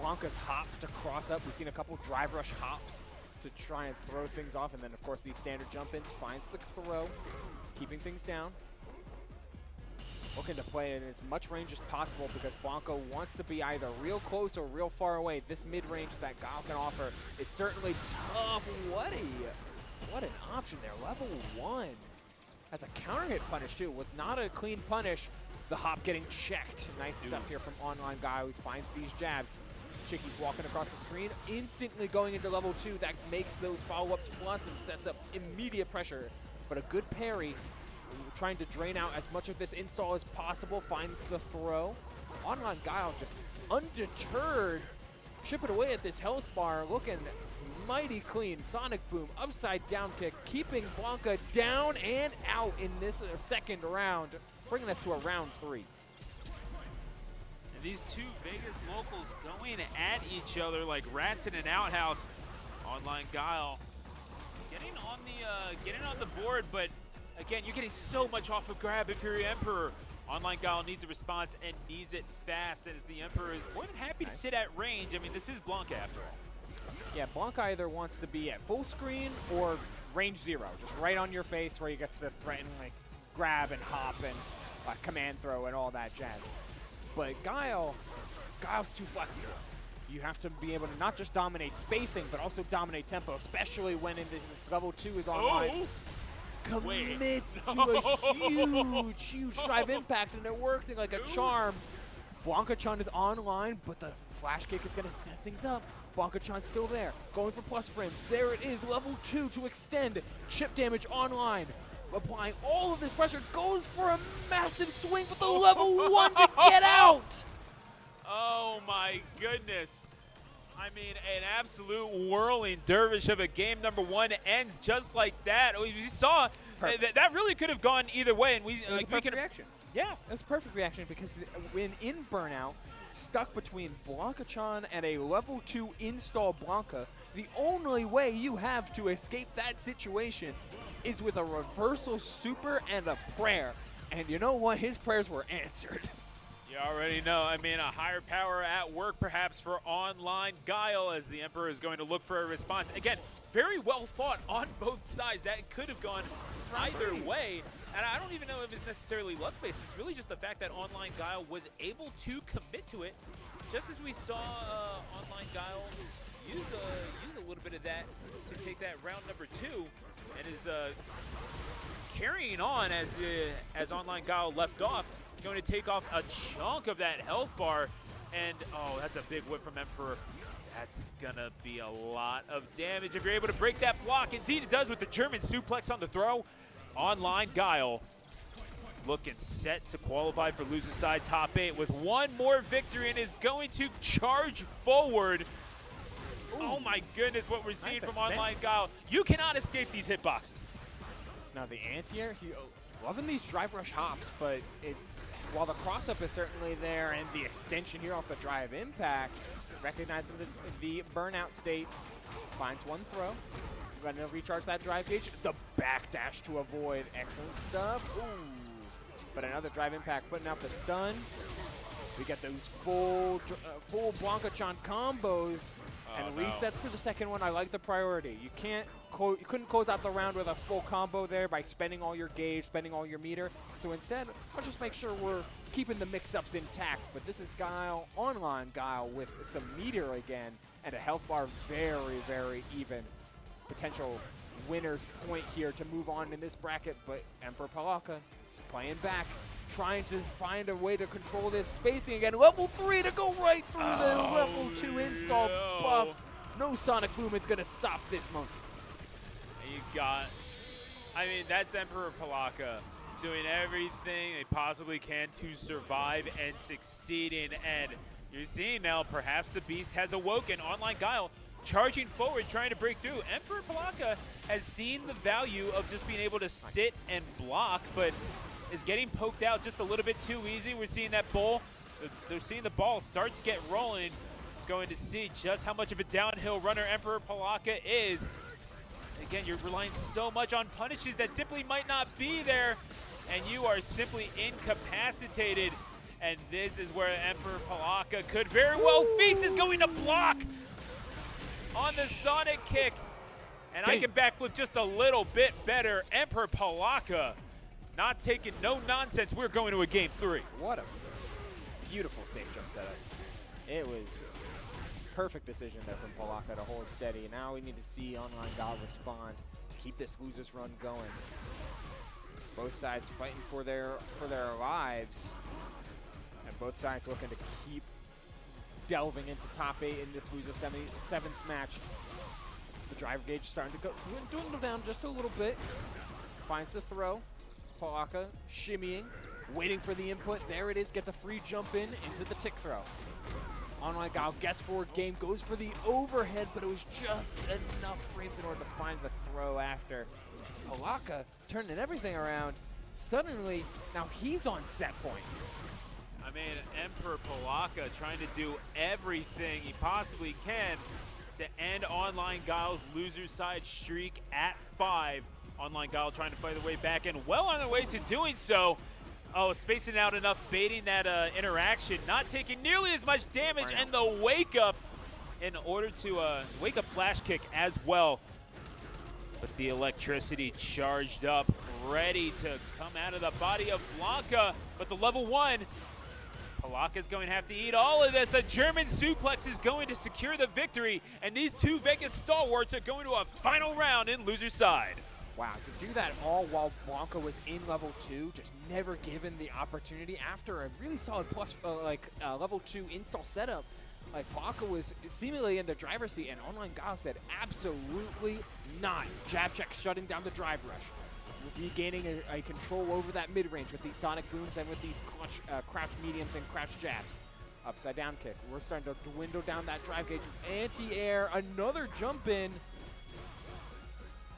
Blanca's hop to cross up. We've seen a couple drive rush hops to try and throw things off, and then of course these standard jump-ins, finds the throw, keeping things down. Looking to play in as much range as possible because Blanca wants to be either real close or real far away. This mid-range that Guile can offer is certainly tough. What an option there, level 1. That's a counter hit punish too, was not a clean punish. The hop getting checked. Nice stuff here from online Guile, who finds these jabs. Chicky's walking across the screen, instantly going into level 2. That makes those follow-ups plus and sets up immediate pressure. But a good parry, trying to drain out as much of this install as possible, finds the throw. Online Guile just undeterred, chipping away at this health bar, looking mighty clean. Sonic Boom, upside down kick, keeping Blanca down and out in this second round, bringing us to a round 3. These two Vegas locals going at each other like rats in an outhouse. Online Guile getting on the board, but again, you're getting so much off of grab if you're Emperor. Online Guile needs a response and needs it fast, as the Emperor is more than happy to sit at range. I mean, this is Blanca after all. Yeah, Blanca either wants to be at full screen or range 0, just right on your face where you get to threaten, like, grab and hop and command throw and all that jazz. But Guile's too flexible. You have to be able to not just dominate spacing, but also dominate tempo, especially when in this level 2 is online. Commits to a huge drive impact, and it worked like a charm. Blanca-chan is online, but the flash kick is going to set things up. Blanca-chan's still there, going for plus frames. There it is, level 2 to extend. Chip damage online. Applying all of this pressure, goes for a massive swing with the level 1 to get out! Oh my goodness. I mean, an absolute whirling dervish of a game. Number 1 ends just like that. We saw that really could have gone either way. And it was a perfect reaction. Yeah, it was a perfect reaction because when in Burnout, stuck between Blanca-chan and a level 2 install Blanca, the only way you have to escape that situation is with a reversal super and a prayer. And you know what? His prayers were answered. You already know. I mean, a higher power at work perhaps for Online Guile, as the Emperor is going to look for a response. Again, very well fought on both sides. That could have gone either way. And I don't even know if it's necessarily luck-based. It's really just the fact that Online Guile was able to commit to it, just as we saw Online Guile use a little bit of that to take that round number 2, and is carrying on as Online Guile left off. Going to take off a chunk of that health bar, and oh, that's a big whip from Emperor. That's gonna be a lot of damage if you're able to break that block. Indeed it does, with the German suplex on the throw. Online Guile looking set to qualify for loser side top 8 with one more victory, and is going to charge forward. Ooh. Oh my goodness, what we're seeing from Online Guile. You cannot escape these hitboxes. Now the anti-air, loving these drive rush hops, but while the cross-up is certainly there and the extension here off the drive impact, recognizing the burnout state, finds one throw. Going to recharge that drive gauge. The backdash to avoid. Excellent stuff. Ooh. But another drive impact putting out the stun. We get those full Blanca-chan combos and resets for the second one. I like the priority. You couldn't close out the round with a full combo there by spending all your gauge, spending all your meter. So instead, I'll just make sure we're keeping the mix-ups intact. But this is Guile, Online Guile, with some meter again and a health bar very, very even. Potential winner's point here to move on in this bracket, but Emperor Palaka is playing back, trying to find a way to control this spacing again. Level 3 to go right through the level 2 install buffs. No Sonic Boom is going to stop this monkey. You got, I mean, that's Emperor Palaka doing everything they possibly can to survive and succeeding. And you're seeing now perhaps the beast has awoken. Online Guile charging forward, trying to break through. Emperor Palaka has seen the value of just being able to sit and block, but is getting poked out just a little bit too easy. We're seeing that they're seeing the ball start to get rolling. Going to see just how much of a downhill runner Emperor Palaka is. Again, you're relying so much on punishes that simply might not be there, and you are simply incapacitated. And this is where Emperor Palaka could very well feast. Is going to block on the Sonic kick, and I can backflip just a little bit better. Emperor Palaka not taking no nonsense. We're going to a game 3. What a beautiful safe jump setup. It was a perfect decision there from Palaka to hold steady. Now we need to see Online Guile respond to keep this losers run going. Both sides fighting for their lives, and both sides looking to keep delving into top 8 in this loser sevens match. The drive gauge starting to dwindle down just a little bit. Finds the throw. Palaka shimmying, waiting for the input. There it is, gets a free jump in into the tick throw. Online Guile guess forward game, goes for the overhead, but it was just enough frames in order to find the throw after. Palaka turning everything around. Suddenly, now he's on set point. I I mean, Emperor Palaka trying to do everything he possibly can to end Online Guile's loser side streak at 5. Online Guile trying to fight their way back and well on their way to doing so. Oh, spacing out enough, baiting that interaction, not taking nearly as much damage, and the wake up in order to wake up flash kick as well. But the electricity charged up, ready to come out of the body of Blanca. But the level 1, Palaka's going to have to eat all of this. A German suplex is going to secure the victory, and these two Vegas stalwarts are going to a final round in loser side. Wow, to do that all while Blanca was in level 2, just never given the opportunity after a really solid level 2 install setup. Like, Blanca was seemingly in the driver's seat, and Online Guile said absolutely not. Jab check shutting down the drive rush. Regaining a control over that mid-range with these sonic booms and with these crouch mediums and crouch jabs. Upside down kick. We're starting to dwindle down that drive gauge. Anti-air, another jump in.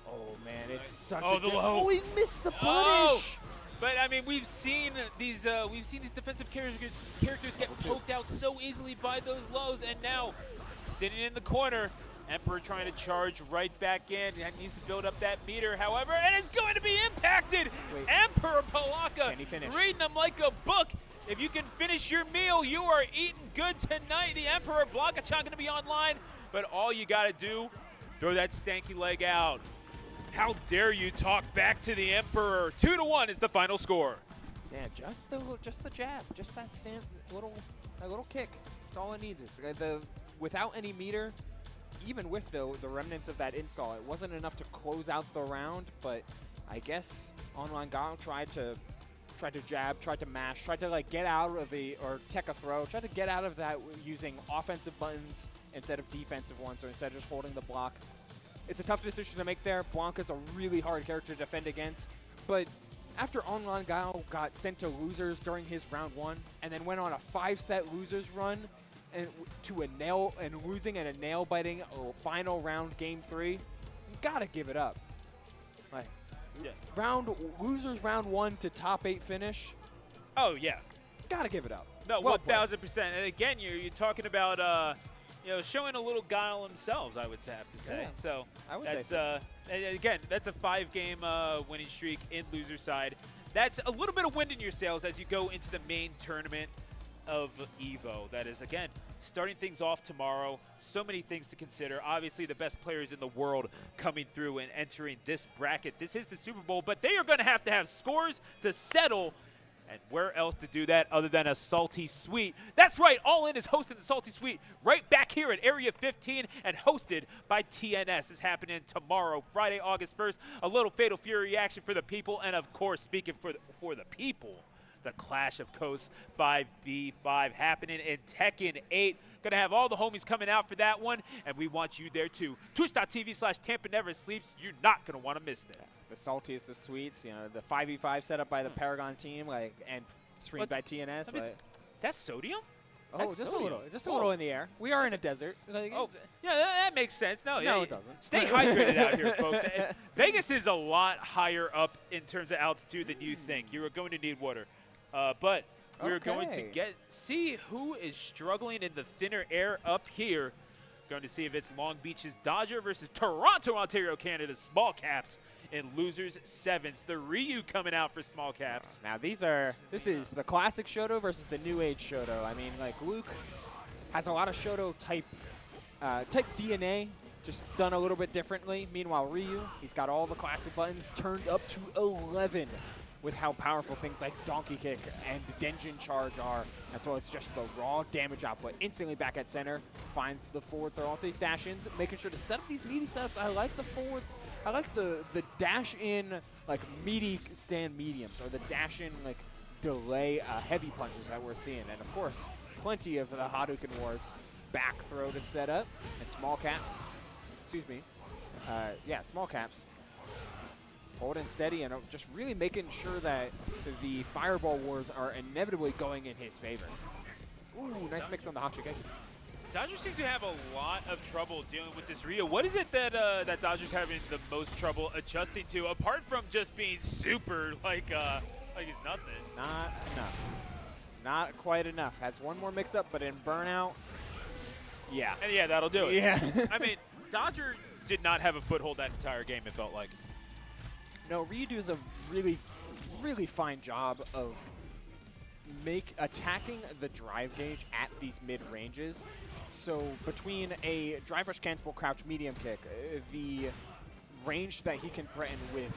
Oh man, it's such a low. Oh, he missed the punish. Oh! But I mean, we've seen these defensive characters get poked out so easily by those lows, and now sitting in the corner, Emperor trying to charge right back in. He needs to build up that meter, however, and it's going to be impacted. Wait. Emperor Palaka Can he finish? reading them like a book. If you can finish your meal, you are eating good tonight. The Emperor Blanca-chan going to be online, but all you got to do, throw that stanky leg out. How dare you talk back to the Emperor? 2-1 is the final score. Yeah, just the jab, just that little kick. That's all it needs. Without any meter, even with the remnants of that install, it wasn't enough to close out the round. But I guess Online Guile tried to jab, tried to mash, tried to like get out of or tech a throw, tried to get out of that using offensive buttons instead of defensive ones, or instead of just holding the block. It's a tough decision to make there. Blanca's a really hard character to defend against. But after Online Guile got sent to losers during his round 1 and then went on a 5-set losers run and losing in a nail-biting final round game 3, you gotta give it up. Like, yeah. Losers round 1 to top 8 finish. Oh yeah, gotta give it up. No, well 1,000%. And again, you're talking about showing a little Guile themselves, I would have to say. Yeah, so I would that's say and again, that's a 5-game winning streak in loser side. That's a little bit of wind in your sails as you go into the main tournament of EVO. That is, again, starting things off tomorrow. So many things to consider. Obviously, the best players in the world coming through and entering this bracket. This is the Super Bowl, but they are going to have scores to settle. And where else to do that other than a Salty Suite? That's right, All In is hosting the Salty Suite right back here at Area 15 and hosted by TNS. This is happening tomorrow, Friday, August 1st. A little Fatal Fury action for the people, and of course, speaking for the people, the Clash of Coast 5v5 happening in Tekken 8. Gonna have all the homies coming out for that one, and we want you there too. Twitch.tv/TampaNeverSleeps. You're not gonna want to miss that. The saltiest of sweets, the 5v5 set up by the Paragon team, and streamed by TNS. Is that sodium? Oh, That's just sodium. a little in the air. We are in a desert. Oh, yeah, that makes sense. No, it doesn't. Stay hydrated out here, folks. Vegas is a lot higher up in terms of altitude than you think. You're going to need water. But we're going to see who is struggling in the thinner air up here. Going to see if it's Long Beach's Dodger versus Toronto, Ontario, Canada's Small Caps in losers sevens. The Ryu coming out for Small Caps. Now this is the classic Shoto versus the new age Shoto. I mean, like, Luke has a lot of Shoto type DNA, just done a little bit differently. Meanwhile, Ryu, he's got all the classic buttons turned up to 11 with how powerful things like Donkey Kick and Denjin Charge are, as well as just the raw damage output. Instantly back at center, finds the forward throw off these dash-ins, making sure to set up these meaty setups. I like the forward, I like the dash-in, like, meaty stand mediums, or the dash-in, like, delay heavy punches that we're seeing. And, of course, plenty of the Hadouken Wars back throw to set up. And Small Caps, Small Caps, holding steady and just really making sure that the Fireball Wars are inevitably going in his favor. Ooh, nice mix on the hot kick. Dodgers seems to have a lot of trouble dealing with this Ryu. What is it that that Dodgers having the most trouble adjusting to, apart from just being super like he's nothing? Not enough. Not quite enough. Has one more mix-up, but in Burnout, yeah. And yeah, that'll do it. Yeah. I mean, Dodger did not have a foothold that entire game, it felt like. No, Ryu does a really, really fine job of attacking the drive gauge at these mid-ranges. So between a drive rush cancelable crouch medium kick, the range that he can threaten with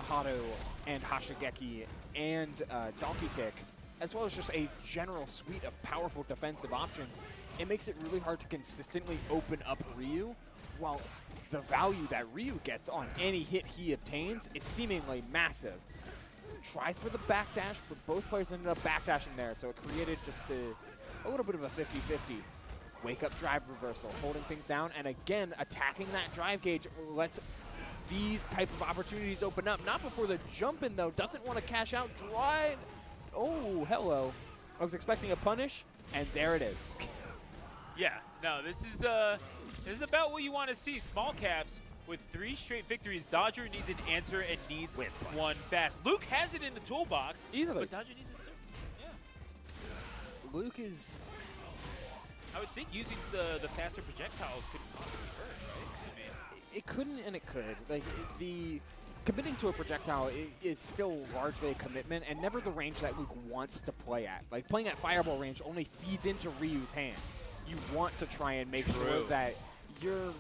Hado and Hashigeki and Donkey Kick, as well as just a general suite of powerful defensive options, it makes it really hard to consistently open up Ryu, while the value that Ryu gets on any hit he obtains is seemingly massive. Tries for the backdash, but both players ended up backdashing there, so it created just a little bit of a 50-50. Wake up drive reversal, holding things down, and again, attacking that drive gauge lets these type of opportunities open up. Not before the jump in, though. Doesn't want to cash out. Drive. Oh, hello. I was expecting a punish, and there it is. Yeah, no, this is about what you want to see. Small caps with 3 straight victories. Dodger needs an answer and needs one fast. Luke has it in the toolbox. Easily. But Dodger needs it soon. Yeah. Luke is... I would think using the faster projectiles couldn't possibly hurt, right? I mean, it couldn't and it could. Like, the committing to a projectile is still largely a commitment and never the range that Luke wants to play at. Like, playing at fireball range only feeds into Ryu's hands. You want to try and make sure that you're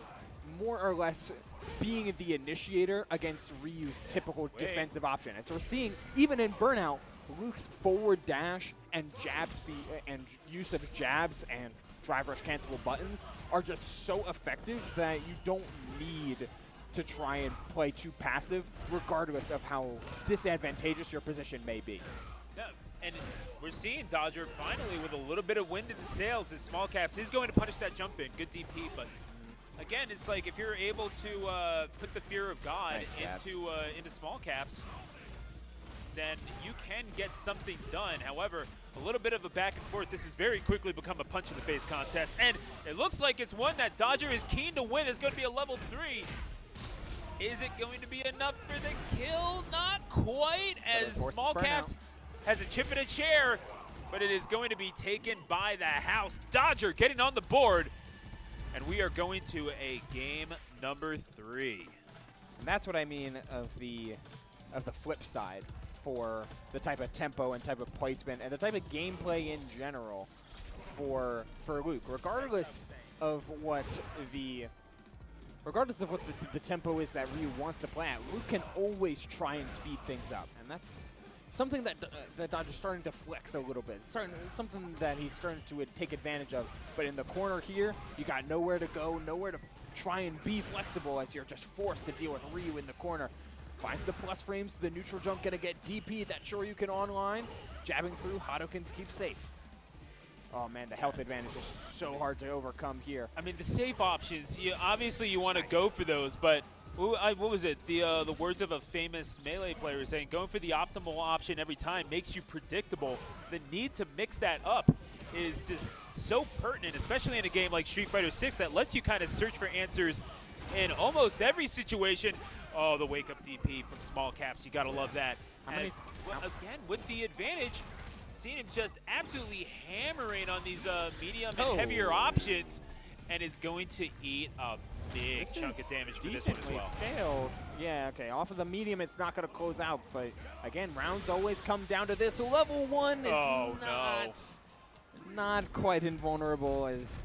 more or less being the initiator against Ryu's typical defensive option. As we're seeing, even in Burnout, Luke's forward dash and jab speed and use of jabs and drive rush cancelable buttons are just so effective that you don't need to try and play too passive, regardless of how disadvantageous your position may be. Yeah, and we're seeing Dodger finally with a little bit of wind in the sails as Small Caps is going to punish that jump in. Good DP, but again, it's like if you're able to put the fear of God into Small Caps, then you can get something done. However, a little bit of a back and forth. This has very quickly become a punch in the face contest, and it looks like it's one that Dodger is keen to win. It's going to be a level 3. Is it going to be enough for the kill? Not quite, as Small Caps has a chip in a chair, but it is going to be taken by the house. Dodger getting on the board, and we are going to a game number 3. And that's what I mean of the flip side for the type of tempo and type of placement and the type of gameplay in general for Luke. Regardless of what the tempo is that Ryu wants to play at, Luke can always try and speed things up, and that's something that Dodger's starting to flex a little bit. Something that he's starting to take advantage of. But in the corner here, you got nowhere to go, nowhere to try and be flexible as you're just forced to deal with Ryu in the corner. Finds the plus frames, the neutral jump gonna get DP, that Shoryuken online. Jabbing through, Hado can keep safe. Oh man, the health advantage is so hard to overcome here. I mean, the safe options, obviously you want to go for those, but what was it? The words of a famous Melee player is saying, going for the optimal option every time makes you predictable. The need to mix that up is just so pertinent, especially in a game like Street Fighter 6 that lets you kind of search for answers in almost every situation. Oh, the wake-up DP from Small Caps. You got to love that. Again, with the advantage, seeing him just absolutely hammering on these medium and heavier options, and is going to eat a big chunk of damage for this one as well. Scaled. Yeah, okay. Off of the medium, it's not going to close out. But, again, rounds always come down to this. So level 1 is not quite invulnerable as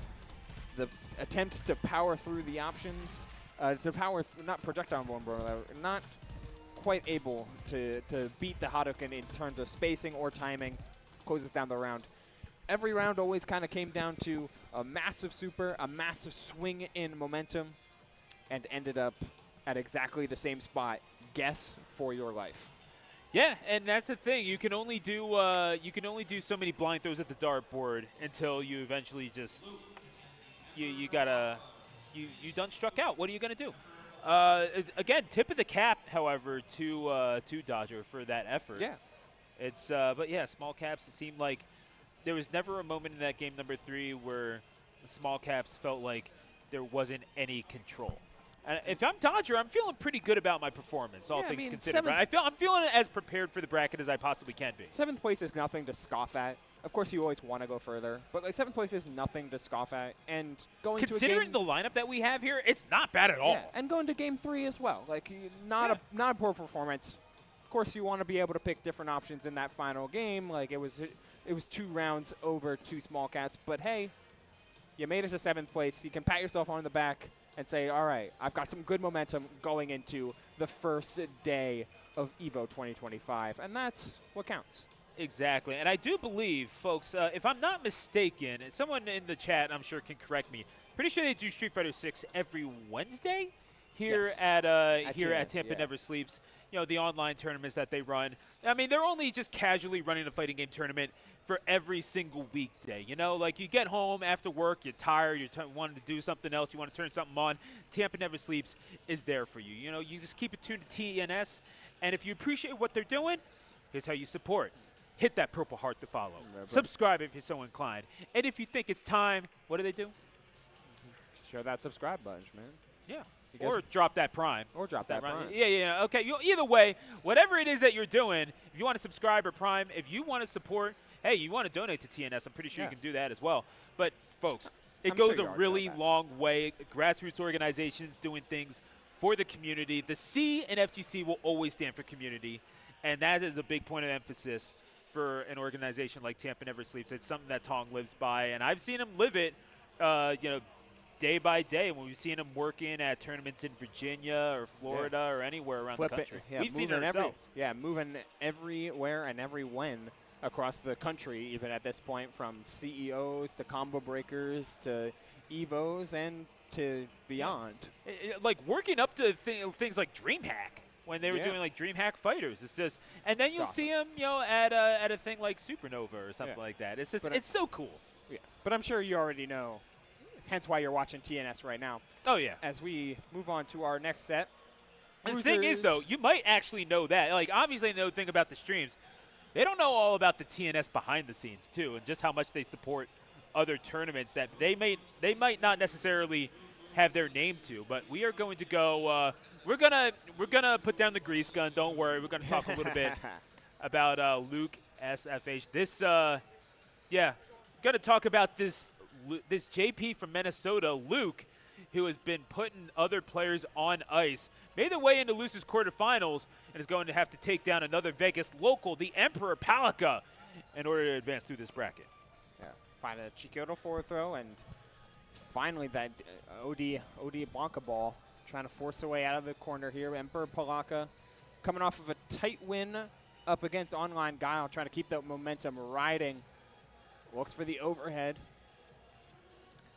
the attempt to power through the options. Not projectile invulnerable, not quite able to beat the Hadouken in terms of spacing or timing. Closes down the round. Every round always kind of came down to a massive super, a massive swing in momentum, and ended up at exactly the same spot. Guess for your life. Yeah, and that's the thing. You can only do so many blind throws at the dartboard until you eventually just you done struck out. What are you gonna do? Again, tip of the cap, however, to Dodger for that effort. Yeah. It's but yeah, Small Caps. It seemed like there was never a moment in that game number 3 where the Small Caps felt like there wasn't any control. And if I'm Dodger, I'm feeling pretty good about my performance, all things considered. I'm feeling as prepared for the bracket as I possibly can be. 7th place is nothing to scoff at. Of course, you always want to go further, but like 7th place is nothing to scoff at. And going Considering to a game, the lineup that we have here, it's not bad at all. yeah, and going to game 3 as well, like not a poor performance. Of course, you want to be able to pick different options in that final game. Like it was 2 rounds over 2 small cats, but hey, you made it to 7th place. You can pat yourself on the back and say, all right, I've got some good momentum going into the first day of EVO 2025, and that's what counts. Exactly, and I do believe, folks, if I'm not mistaken, someone in the chat, I'm sure, can correct me. Pretty sure they do Street Fighter 6 every Wednesday here Yes. at TNS, Tampa yeah. Never Sleeps. You know, the online tournaments that they run. I mean, they're only just casually running a fighting game tournament for every single weekday. You know, like you get home after work, you're tired, you're wanting to do something else, you want to turn something on. Tampa Never Sleeps is there for you. You know, you just keep it tuned to TNS, and if you appreciate what they're doing, here's how you support. Hit that purple heart to follow. Subscribe if you're so inclined. And if you think it's time, what do they do? Show that subscribe button, man. Yeah. You Or drop that prime. Or drop that right? prime. Yeah. Okay. Either way, whatever it is that you're doing, if you want to subscribe or prime, if you want to support, hey, you want to donate to TNS, I'm pretty sure you can do that as well. But, folks, it I'm sure goes you a already really know that. long way. Grassroots organizations doing things for the community. The C in FGC will always stand for community, and that is a big point of emphasis for an organization like Tampa Never Sleeps. It's something that Tong lives by, and I've seen him live it, day by day when we've seen him working at tournaments in Virginia or Florida or anywhere around the country. We've seen it ourselves. Moving everywhere and every when across the country, even at this point, from CEOs to combo breakers to EVOs and to beyond. Like working up to things like DreamHack when they were doing like DreamHack Fighters. It's just, and then you'll see him, at a thing like Supernova or something like that. It's just, it's so cool. Yeah. But I'm sure you already know, hence why you're watching TNS right now. Oh yeah. As we move on to our next set. And the thing is, though, you might actually know that. Like, obviously, they know the thing about the streams. They don't know all about the TNS behind the scenes too, and just how much they support other tournaments that they might not necessarily have their name to. But we are going to go. We're gonna put down the grease gun. Don't worry. We're gonna talk a little bit about Luke SFH. This, gonna talk about this JP from Minnesota, Luke, who has been putting other players on ice. Made their way into Luce's quarterfinals and is going to have to take down another Vegas local, the Emperor Palika, in order to advance through this bracket. Yeah, find a Chiquito forward throw, and finally that OD Blanca ball trying to force her way out of the corner here. Emperor Palika coming off of a tight win up against online Guile, trying to keep that momentum riding. Looks for the overhead.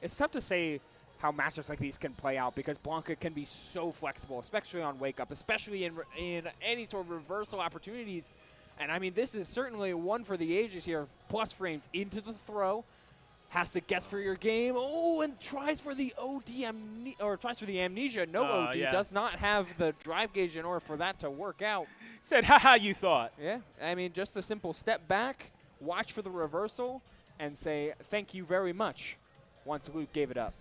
It's tough to say how matchups like these can play out because Blanca can be so flexible, especially on wake up, especially in any sort of reversal opportunities. And I mean, this is certainly one for the ages here. Plus frames into the throw, has to guess for your game. Oh, and tries for the tries for the amnesia. No OD, does not have the drive gauge in order for that to work out. Said, haha, you thought. Yeah, I mean, just a simple step back, watch for the reversal, and say thank you very much once Luke gave it up.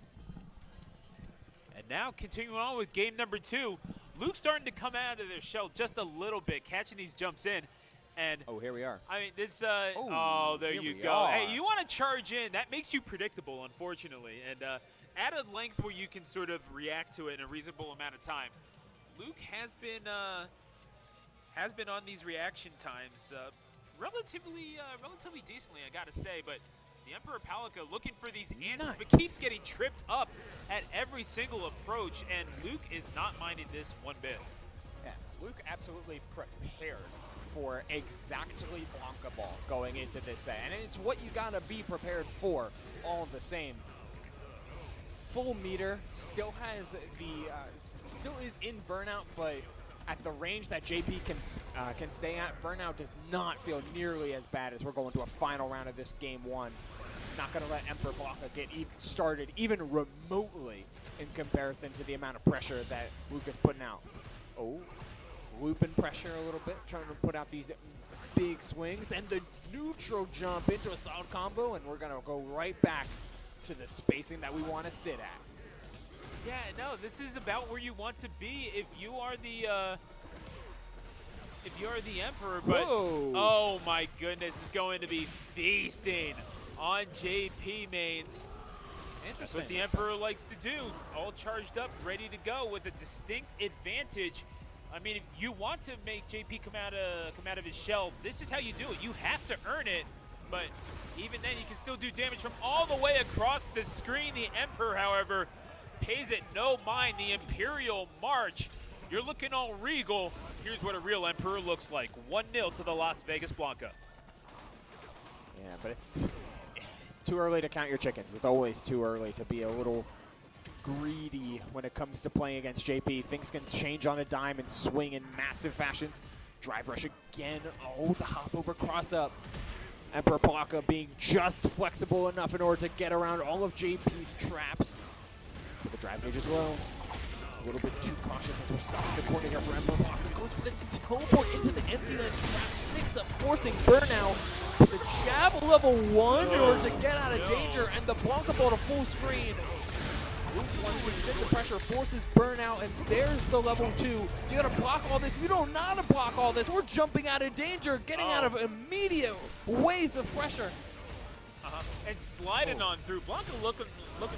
And now continuing on with game number 2, Luke's starting to come out of their shell just a little bit, catching these jumps in. And oh, here we are. I mean, this, there you go. Hey, you want to charge in. That makes you predictable, unfortunately. And at a length where you can sort of react to it in a reasonable amount of time. Luke has been on these reaction times relatively decently, I got to say. But the Emperor Palika looking for these answers, but keeps getting tripped up at every single approach, and Luke is not minding this one bit. Yeah, Luke absolutely prepared for exactly Blanca ball going into this set, and it's what you gotta be prepared for all the same. Full meter, still has still is in burnout, but at the range that JP can stay at, burnout does not feel nearly as bad as we're going to a final round of this game 1. Not going to let Emperor Blanca get started even remotely in comparison to the amount of pressure that Luke is putting out. Oh, looping pressure a little bit, trying to put out these big swings, and the neutral jump into a solid combo, and we're going to go right back to the spacing that we want to sit at. Yeah, no, this is about where you want to be if you are the if you're the Emperor, but Whoa. oh my goodness, is going to be feasting on JP mains. That's what the Emperor likes to do. All charged up, ready to go with a distinct advantage. I mean, if you want to make JP come out of his shell, this is how you do it. You have to earn it, but even then, you can still do damage from all the way across the screen. The Emperor, however, pays it no mind. The Imperial March. You're looking all regal. Here's what a real Emperor looks like. 1-0 to the Las Vegas Blanca. Yeah, but it's too early to count your chickens. It's always too early to be a little greedy when it comes to playing against JP. Things can change on a dime and swing in massive fashions. Drive rush again. Oh, the hop over cross up. Emperor Palaka being just flexible enough in order to get around all of JP's traps. But the drive gauge as well. It's a little bit too cautious as we're stopped in the corner here for Emperor Palaka. He goes for the teleport into the empty net trap. Mix-up forcing burnout. The jab level 1 in order to get out of danger, and the Blanca ball to full screen. Luke wants to extend the pressure, forces burnout, and there's the level 2. You gotta block all this. You don't know how to block all this. We're jumping out of danger, getting out of immediate waves of pressure. And sliding on through. Blanca looking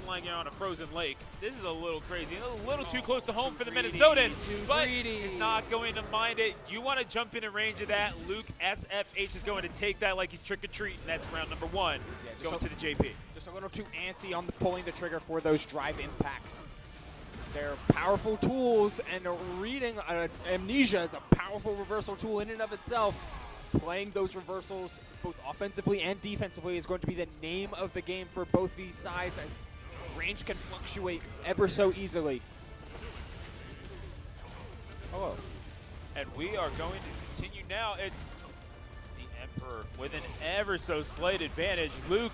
like you're on a frozen lake. This is a little crazy. A little too close to home for the Minnesotan, but he's not going to mind it. You want to jump into range of that. Luke SFH is going to take that like he's trick-or-treating. That's round number 1. Yeah, going to the JP. Just a little too antsy on pulling the trigger for those drive impacts. They're powerful tools, and reading Amnesia is a powerful reversal tool in and of itself. Playing those reversals both offensively and defensively is going to be the name of the game for both these sides, as range can fluctuate ever so easily. Hello. And we are going to continue now. It's the Emperor with an ever so slight advantage. Luke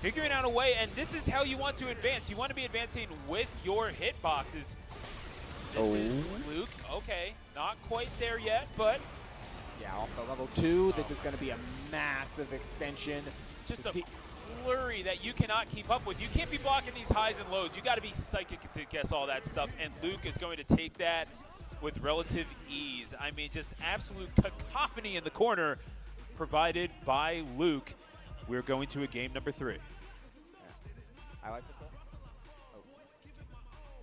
figuring out a way, and this is how you want to advance. You want to be advancing with your hitboxes. This is Luke. Okay, not quite there yet, but yeah, off the level 2, this is going to be a massive extension. Just a flurry that you cannot keep up with. You can't be blocking these highs and lows. You got to be psychic to guess all that stuff, and Luke is going to take that with relative ease. I mean, just absolute cacophony in the corner provided by Luke. We're going to a game number 3. Yeah. I like this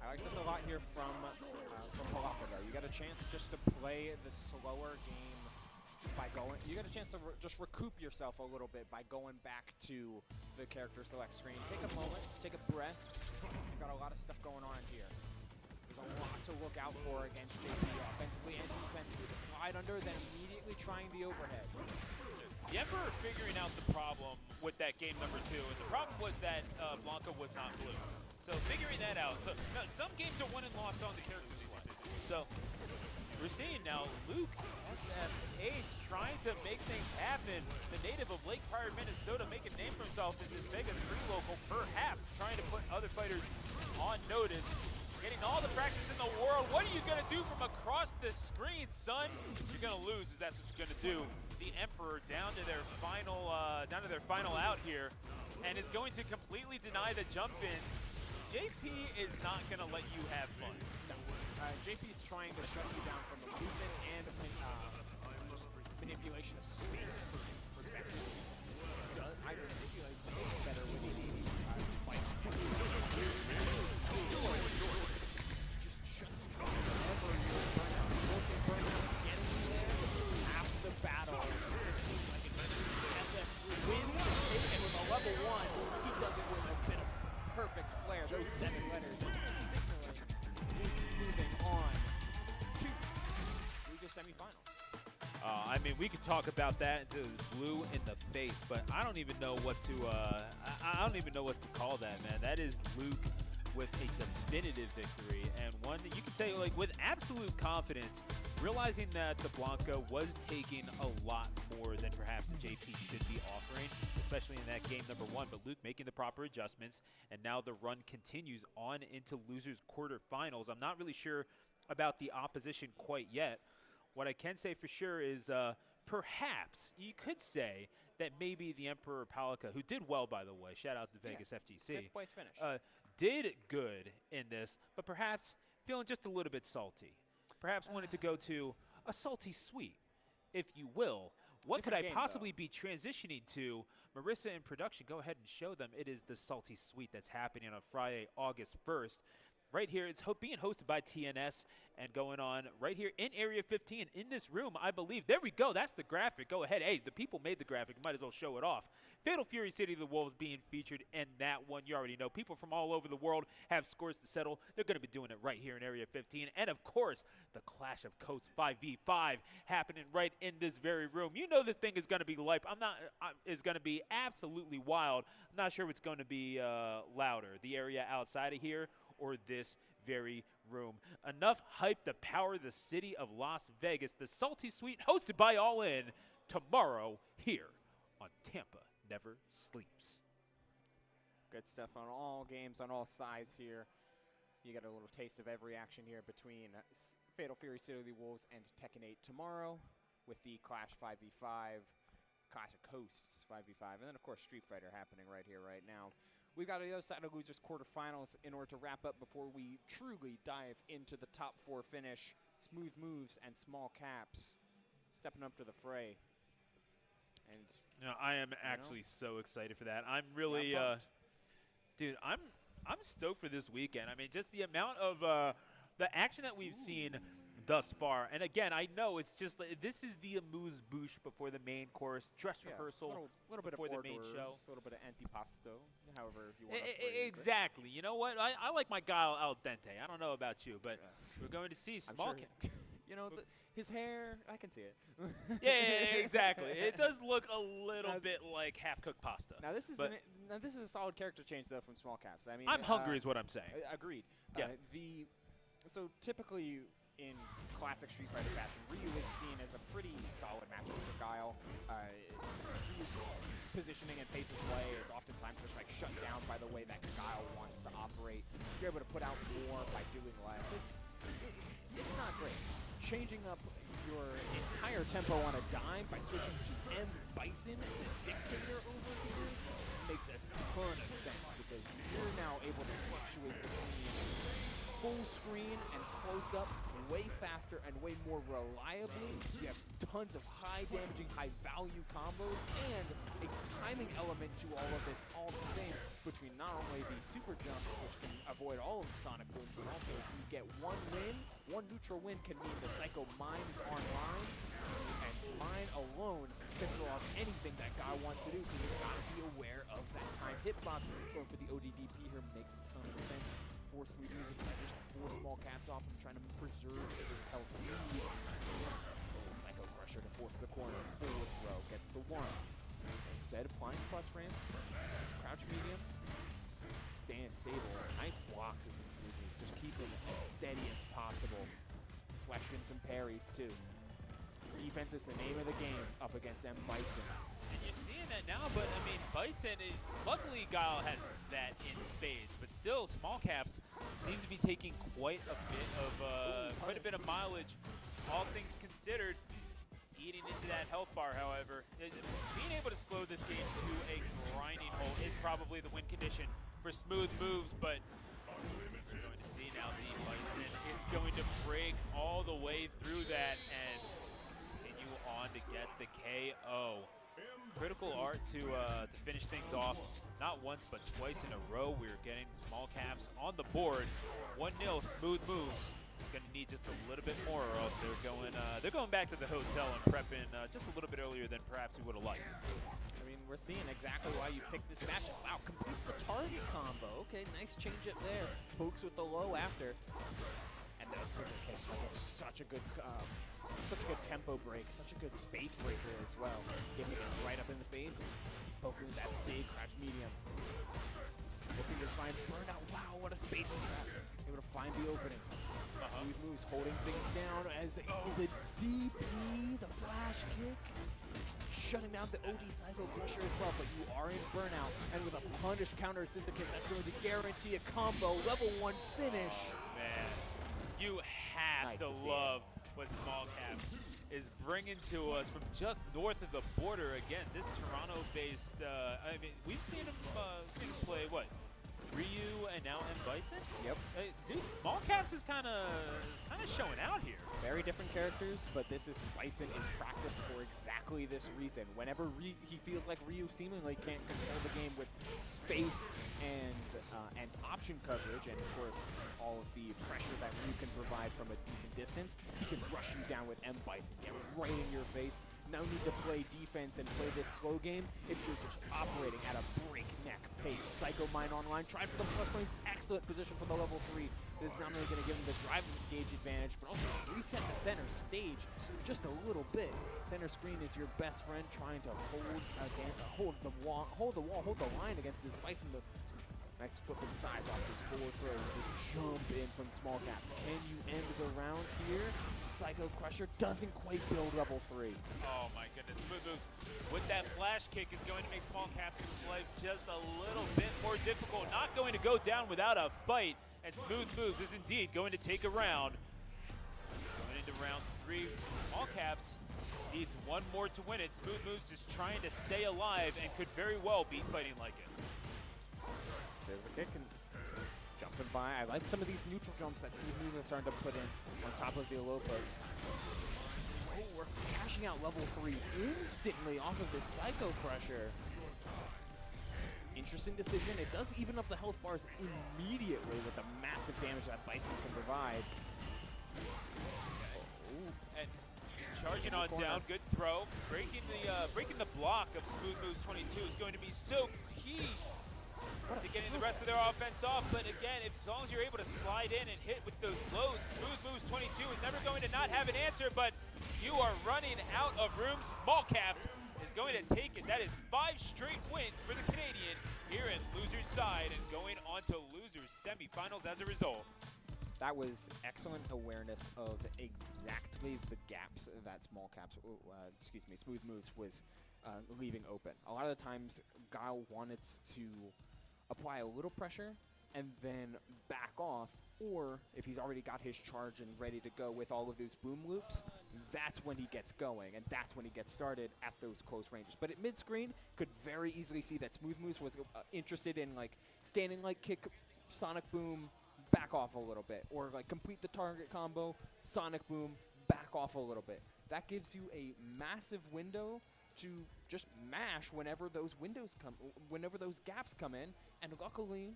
I like this a lot here from Palaka, though. You got a chance just to play the slower game by going. You got a chance to just recoup yourself a little bit by going back to the character select screen. Take a moment, take a breath. You've got a lot of stuff going on here. There's a lot to look out for against JP offensively and defensively. The slide under, then immediately trying the overhead. The Emperor figuring out the problem with that game number 2, and the problem was that Blanca was not blue. So figuring that out. So now, some games are won and lost on the character select. So we're seeing now Luke SFH trying to make things happen. The native of Lake Pryor, Minnesota, making a name for himself in this Vegas pre-local, perhaps trying to put other fighters on notice. Getting all the practice in the world. What are you going to do from across the screen, son? You're going to lose, is that's what you're going to do. The Emperor down to their final out here, and is going to completely deny the jump-ins. JP is not going to let you have fun. JP's trying to shut you down from a movement and just manipulation of space perspective. I manipulate space better with these spikes. Just shut you down whenever you're burnout. Forcing burnout, getting you there, half the battle. This seems like an SF win to take, and with a level 1, he does it with a bit of perfect flair. Those 7 letters signaling Luke's moving on to the semifinals. I mean, we could talk about that until it's blue in the face, but I don't even know what to. I don't even know what to call that, man. That is Luke with a definitive victory, and one that you can say like with absolute confidence, realizing that the Blanca was taking a lot more than perhaps the JP should be offering, especially in that game number 1. But Luke making the proper adjustments, and now the run continues on into losers quarterfinals. I'm not really sure about the opposition quite yet. What I can say for sure is perhaps you could say that maybe the Emperor Palaka, who did well, by the way, shout out to Vegas FGC, 5th place finish. Did good in this, but perhaps feeling just a little bit salty. Perhaps wanted to go to a salty sweet, if you will. What could I Different game, possibly be transitioning to? Marissa in production, go ahead and show them. It is the Salty Sweet that's happening on Friday, August 1st. Right here, it's being hosted by TNS and going on right here in Area 15 in this room, I believe. There we go. That's the graphic. Go ahead. Hey, the people made the graphic. Might as well show it off. Fatal Fury City of the Wolves being featured in that one. You already know. People from all over the world have scores to settle. They're going to be doing it right here in Area 15. And, of course, the Clash of Coasts 5v5 happening right in this very room. You know this thing is going to be live. It's going to be absolutely wild. I'm not sure if it's going to be louder, the area outside of here or this very room. Enough hype to power the city of Las Vegas. The Salty Sweet hosted by All In tomorrow here on Tampa Never Sleeps. Good stuff on all games, on all sides here. You get a little taste of every action here between Fatal Fury City of the Wolves and Tekken 8 tomorrow with the Clash 5v5, Clash of Coasts 5v5, and then, of course, Street Fighter happening right here, right now. We've got the other side of losers quarterfinals in order to wrap up before we truly dive into the top 4 finish. Smooth Moves and Small Caps stepping up to the fray. And I am actually so excited for that. I'm really, dude, I'm stoked for this weekend. I mean, just the amount of the action that we've seen thus far. And again, I know it's just this is the amuse-bouche before the main course, dress rehearsal, little bit before of the main show. A little bit of antipasto, however you want to phrase it. Exactly. You know what? I like my Guile al dente. I don't know about you, but we're going to see small. You know, his hair, I can see it. Yeah, exactly. It does look a little bit like half-cooked pasta. Now this is a solid character change though from Small Caps. I mean, I'm hungry is what I'm saying. Agreed. Yeah. So typically in classic Street Fighter fashion, Ryu is seen as a pretty solid matchup for Guile. Ryu's positioning and pace of play is oftentimes just like shut down by the way that Guile wants to operate. You're able to put out more by doing less. It's not great. Changing up your entire tempo on a dime by switching to M Bison, the dictator over here, makes a ton of sense because you're now able to fluctuate between full screen and close up way faster and way more reliably. You have tons of high damaging, high value combos and a timing element to all of this, all the same between not only the super jump, which can avoid all of the Sonic booms, but also if you get one win, one neutral win can mean the Psycho Mine is online, and Mine alone can throw off anything that guy wants to do because you've got to be aware of that time hitbox. Going for the ODDP here makes a ton of sense. Force Smooth Music, just 4 Small Caps off and trying to preserve his health lead. Psycho Crusher to force the corner. Forward throw gets the 1. Said applying plus ramps, crouch mediums, stand stable. Nice blocks with some Smooth Moves. Just keep them as steady as possible. Flesh in some parries too. Defense is the name of the game up against M Bison. And you're seeing that now, but I mean, Bison, luckily Guile has that in spades, but still, Small Caps seems to be taking quite a bit of mileage, all things considered. Eating into that health bar, however, being able to slow this game to a grinding hole is probably the win condition for Smooth Moves, but we're going to see now the Bison is going to break all the way through that and continue on to get the KO. Critical art to finish things off, not once but twice in a row. We're getting Small Caps on the board. 1-0 Smooth Moves. It's going to need just a little bit more, or else they're going back to the hotel and prepping just a little bit earlier than perhaps we would have liked. I mean, we're seeing exactly why you picked this matchup. Wow, completes the target combo. Okay, nice change up there. Pokes with the low after. And those scissor kicks, like it's such a good tempo break, such a good space breaker as well. Giving it right up in the face, poking with that big crouch medium. Looking to find burnout. Wow, what a spacing trap. Able to find the opening. Smooth Moves holding things down as the DP, the flash kick. Shutting down the OD Psycho Crusher as well, but you are in burnout. And with a punish counter scissor kick, that's going to guarantee a combo level 1 finish. Man, you have to love what Small Caps is bringing to us from just north of the border. Again, this Toronto-based, I mean, we've seen him play, what, Ryu and now M. Bison. Yep. Dude, Small Caps is kind of showing out here. Very different characters, but this is Bison is practiced for exactly this reason. Whenever he feels like Ryu seemingly can't control the game with space and option coverage, and of course all of the pressure that Ryu can provide from a decent distance, he can rush you down with M. Bison, get right in your face. No need to play defense and play this slow game if you're just operating at a breakneck pace. Psycho Mine online, trying for the plus points, excellent position for the level 3. This is not only going to give him the drive gauge advantage, but also reset the center stage just a little bit. Center screen is your best friend, trying to hold the line against this Bison. Nice flipping sides off this forward throw. Just jump in from Small Caps. Can you end the round here? Psycho Crusher doesn't quite build level 3. Oh my goodness, Smooth Moves with that flash kick is going to make Small Caps' life just a little bit more difficult. Not going to go down without a fight, and Smooth Moves is indeed going to take a round. Going into round 3, Small Caps needs one more to win it. Smooth Moves just trying to stay alive and could very well be fighting like it. Scissor kick and jumping by. I like some of these neutral jumps that Smooth Moves are starting to put in on top of the low pokes. Oh, we're cashing out level 3 instantly off of this Psycho Crusher. Interesting decision. It does even up the health bars immediately with the massive damage that Bison can provide. Oh. And charging on down, good throw. Breaking the block of Smooth Moves 22 is going to be so key to getting the rest of their offense off. But again, as long as you're able to slide in and hit with those lows, Smooth Moves 22 is never going to not have an answer, but you are running out of room. Small Caps is going to take it. That is 5 straight wins for the Canadian here in loser's side and going on to losers semifinals as a result. That was excellent awareness of exactly the gaps that Smooth Moves was leaving open. A lot of the times, Guile wanted to apply a little pressure and then back off, or if he's already got his charge and ready to go with all of those boom loops, that's when he gets going, and that's when he gets started at those close ranges. But at mid-screen, could very easily see that Smooth Moves was interested in like standing like kick, Sonic Boom, back off a little bit, or like complete the target combo, Sonic Boom, back off a little bit. That gives you a massive window to just mash whenever those gaps come in. And luckily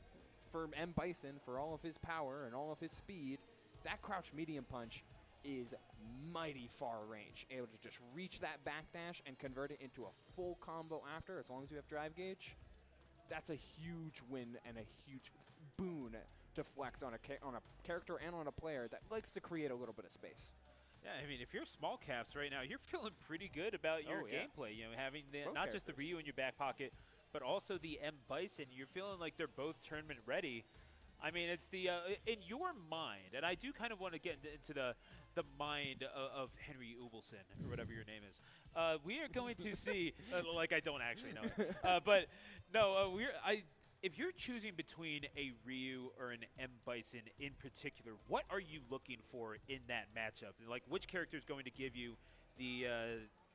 for M. Bison, for all of his power and all of his speed, that crouch medium punch is mighty far range, able to just reach that backdash and convert it into a full combo after, as long as you have drive gauge. That's a huge win and a huge boon to flex on a character and on a player that likes to create a little bit of space. Yeah, I mean, if you're Small Caps right now, you're feeling pretty good about your gameplay. You know, having not just the Ryu in your back pocket, but also the M. Bison. You're feeling like they're both tournament ready. I mean, it's the in your mind, and I do kind of want to get into the mind of Henry Ubelson, or whatever your name is. We are going to see, like I don't actually know it, but no, if you're choosing between a Ryu or an M. Bison in particular, what are you looking for in that matchup? Like, which character is going to give you the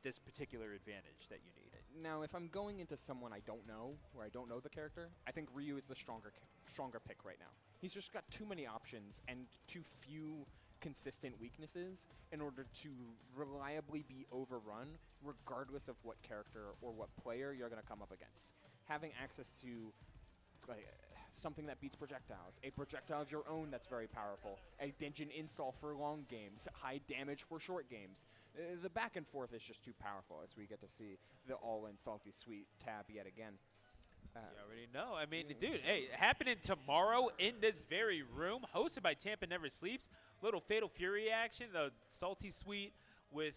this particular advantage that you need? Now, if I'm going into someone I don't know, or I don't know the character, I think Ryu is the stronger pick right now. He's just got too many options and too few consistent weaknesses in order to reliably be overrun, regardless of what character or what player you're going to come up against. Having access to something that beats projectiles, a projectile of your own that's very powerful, a Denjin install for long games, high damage for short games. The back and forth is just too powerful as we get to see the all-in Salty Sweet tab yet again. You already know. I mean, dude, hey, happening tomorrow in this very room, hosted by TampaNeverSleeps. Little Fatal Fury action, the Salty Sweet with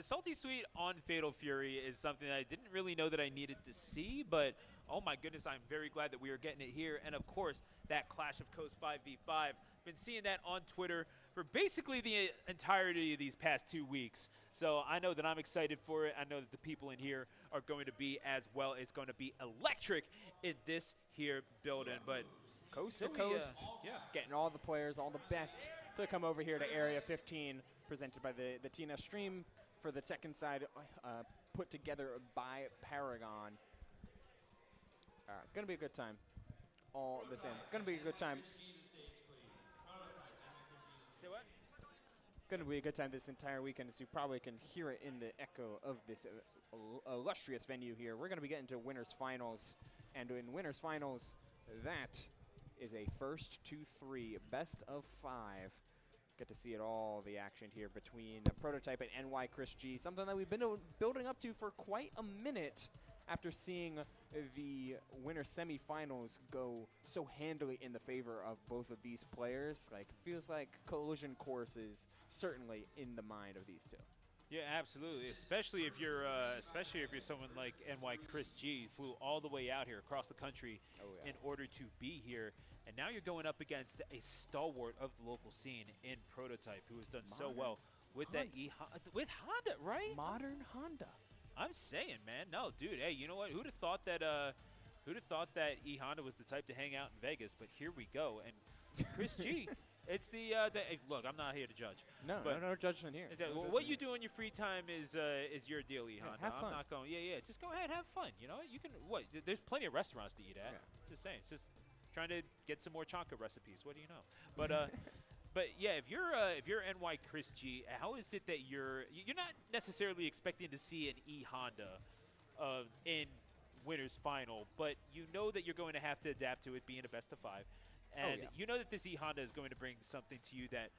Salty Sweet on Fatal Fury is something that I didn't really know that I needed to see, but oh my goodness, I'm very glad that we are getting it here. And of course, that Clash of Coast 5v5. Been seeing that on Twitter for basically the entirety of these past 2 weeks. So I know that I'm excited for it. I know that the people in here are going to be as well. It's going to be electric in this here building. But coast to coast, getting all the players, all the best to come over here to Area 15, presented by the TNF stream for the Tekken side, put together by Paragon. Gonna be a good time. all this in. Gonna be a good time. Say what? Going to be a good time this entire weekend, as you probably can hear it in the echo of this illustrious venue here. We're going to be getting to winners finals, and in winners finals, that is a first 2-3 best of 5. Get to see it all, the action here between the Prototype and NY Chris G, something that we've been building up to for quite a minute after seeing the winner semifinals go so handily in the favor of both of these players. Like, feels like collision course is certainly in the mind of these two. Yeah, absolutely. Especially if you're someone like NY Chris G, flew all the way out here across the country in order to be here, and now you're going up against a stalwart of the local scene in Prototype, who has done so well with Honda. with Honda, right? Modern Honda. I'm saying, man, no, dude. Hey, you know what? Who'd have thought that E Honda was the type to hang out in Vegas? But here we go, and Chris G. It's the hey, look. I'm not here to judge. No judgment here. What you do in your free time is your deal, E Honda. have fun. I'm not going. Yeah. Just go ahead, have fun. You know, you can. What? There's plenty of restaurants to eat at. Yeah. Just saying. It's just trying to get some more Chonka recipes. What do you know? But But yeah, if you're NY Chris G, how is it that you're not necessarily expecting to see an E Honda in winners final, but you know that you're going to have to adapt to it being a best of 5, and you know that this E Honda is going to bring something to you that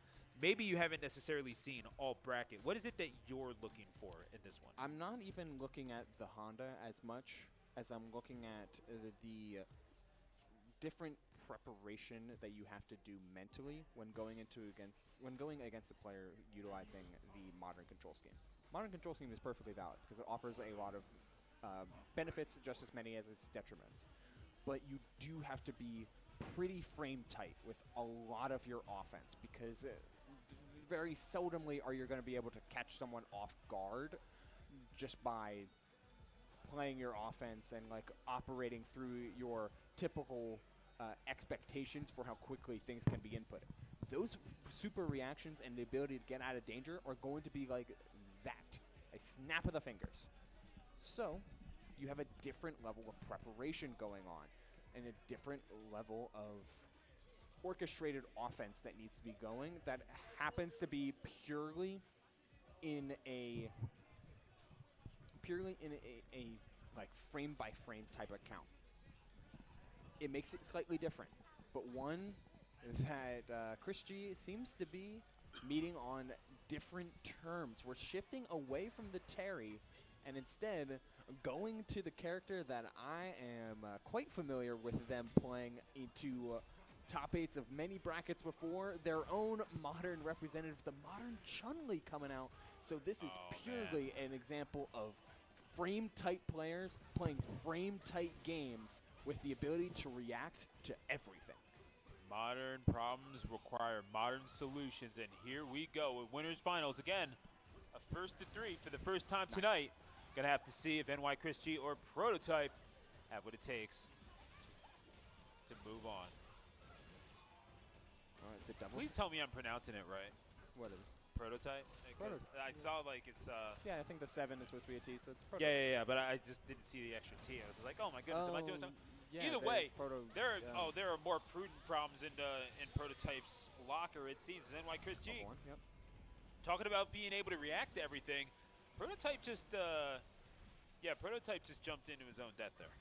maybe you haven't necessarily seen all bracket. What is it that you're looking for in this one? I'm not even looking at the Honda as much as I'm looking at the different preparation that you have to do mentally when going against a player utilizing the modern control scheme. Modern control scheme is perfectly valid because it offers a lot of benefits, just as many as its detriments. But you do have to be pretty frame tight with a lot of your offense, because very seldomly are you going to be able to catch someone off guard just by playing your offense and like operating through your typical expectations for how quickly things can be inputted. Those super reactions and the ability to get out of danger are going to be like that, a snap of the fingers. So you have a different level of preparation going on and a different level of orchestrated offense that needs to be going, that happens to be purely in a like frame by frame type of count. It makes it slightly different, but one that Chris G seems to be meeting on different terms. We're shifting away from the Terry and instead going to the character that I am quite familiar with them playing into top 8s of many brackets before, their own modern representative, the modern Chun-Li coming out. So this is purely an example of frame-tight players playing frame-tight games with the ability to react to everything. Modern problems require modern solutions, and here we go with winners finals again. A first to 3 for the first time tonight. Gonna have to see if NY Chris G or Prototype have what it takes to move on. All right, the doubles. Please tell me I'm pronouncing it right. What is? Prototype? Because I saw like it's yeah, I think the 7 is supposed to be a T, so it's Prototype. Yeah, but I just didn't see the extra T. I was like, oh my goodness, am I doing something? Yeah, Either way, there are more prudent problems in Prototype's locker, it seems, as NY Chris G. Yep. Talking about being able to react to everything, Prototype just jumped into his own death there.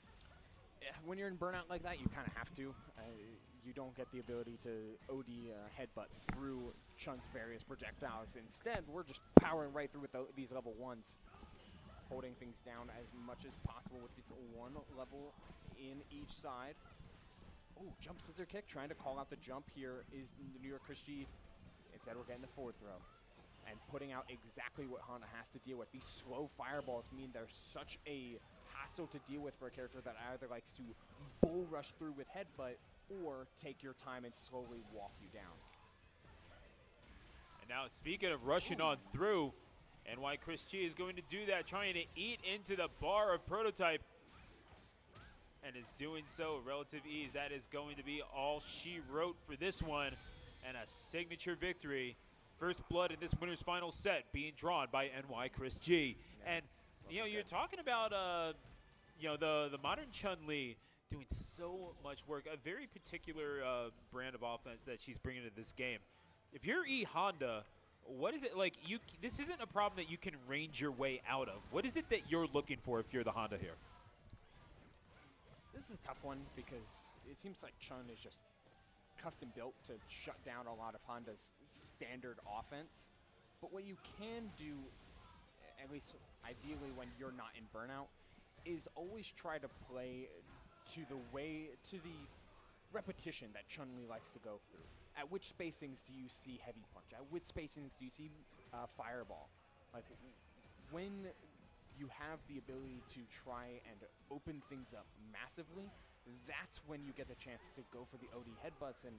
Yeah, when you're in burnout like that, you kind of have to. You don't get the ability to OD headbutt through Chun's various projectiles. Instead, we're just powering right through with these level 1s, holding things down as much as possible with this one level in each side. Oh, jump scissor kick, trying to call out the jump here is New York Chris G. Instead, we're getting the forward throw and putting out exactly what Honda has to deal with. These slow fireballs mean there's such a hassle to deal with for a character that either likes to bull rush through with headbutt or take your time and slowly walk you down. And now, speaking of rushing on through, NY Chris G is going to do that, trying to eat into the bar of Prototype, and is doing so with relative ease. That is going to be all she wrote for this one, and a signature victory. First blood in this winner's final set being drawn by NY Chris G. Yeah. And, you're talking about, the modern Chun-Li doing so much work. A very particular brand of offense that she's bringing to this game. If you're Honda, what is it like? This isn't a problem that you can range your way out of. What is it that you're looking for if you're the Honda here? This is a tough one because it seems like Chun is just custom built to shut down a lot of Honda's standard offense. But what you can do, at least ideally when you're not in burnout, is always try to play to the repetition that Chun-Li likes to go through. At which spacings do you see heavy punch? At which spacings do you see fireball? Like when you have the ability to try and open things up massively, that's when you get the chance to go for the OD headbutts and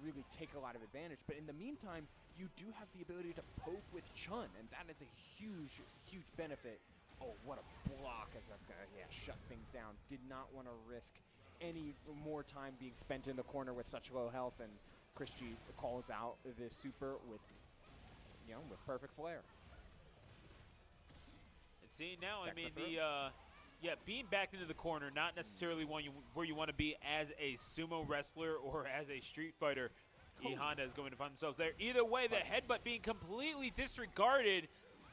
really take a lot of advantage. But in the meantime, you do have the ability to poke with Chun, and that is a huge, huge benefit. Oh, what a block, as that's going to shut things down. Did not want to risk any more time being spent in the corner with such low health, and Chris G calls out the super with, with perfect flair. And see, now, I mean, being backed into the corner, not necessarily where you want to be as a sumo wrestler or as a street fighter. Honda is going to find themselves there. Either way, the headbutt being completely disregarded.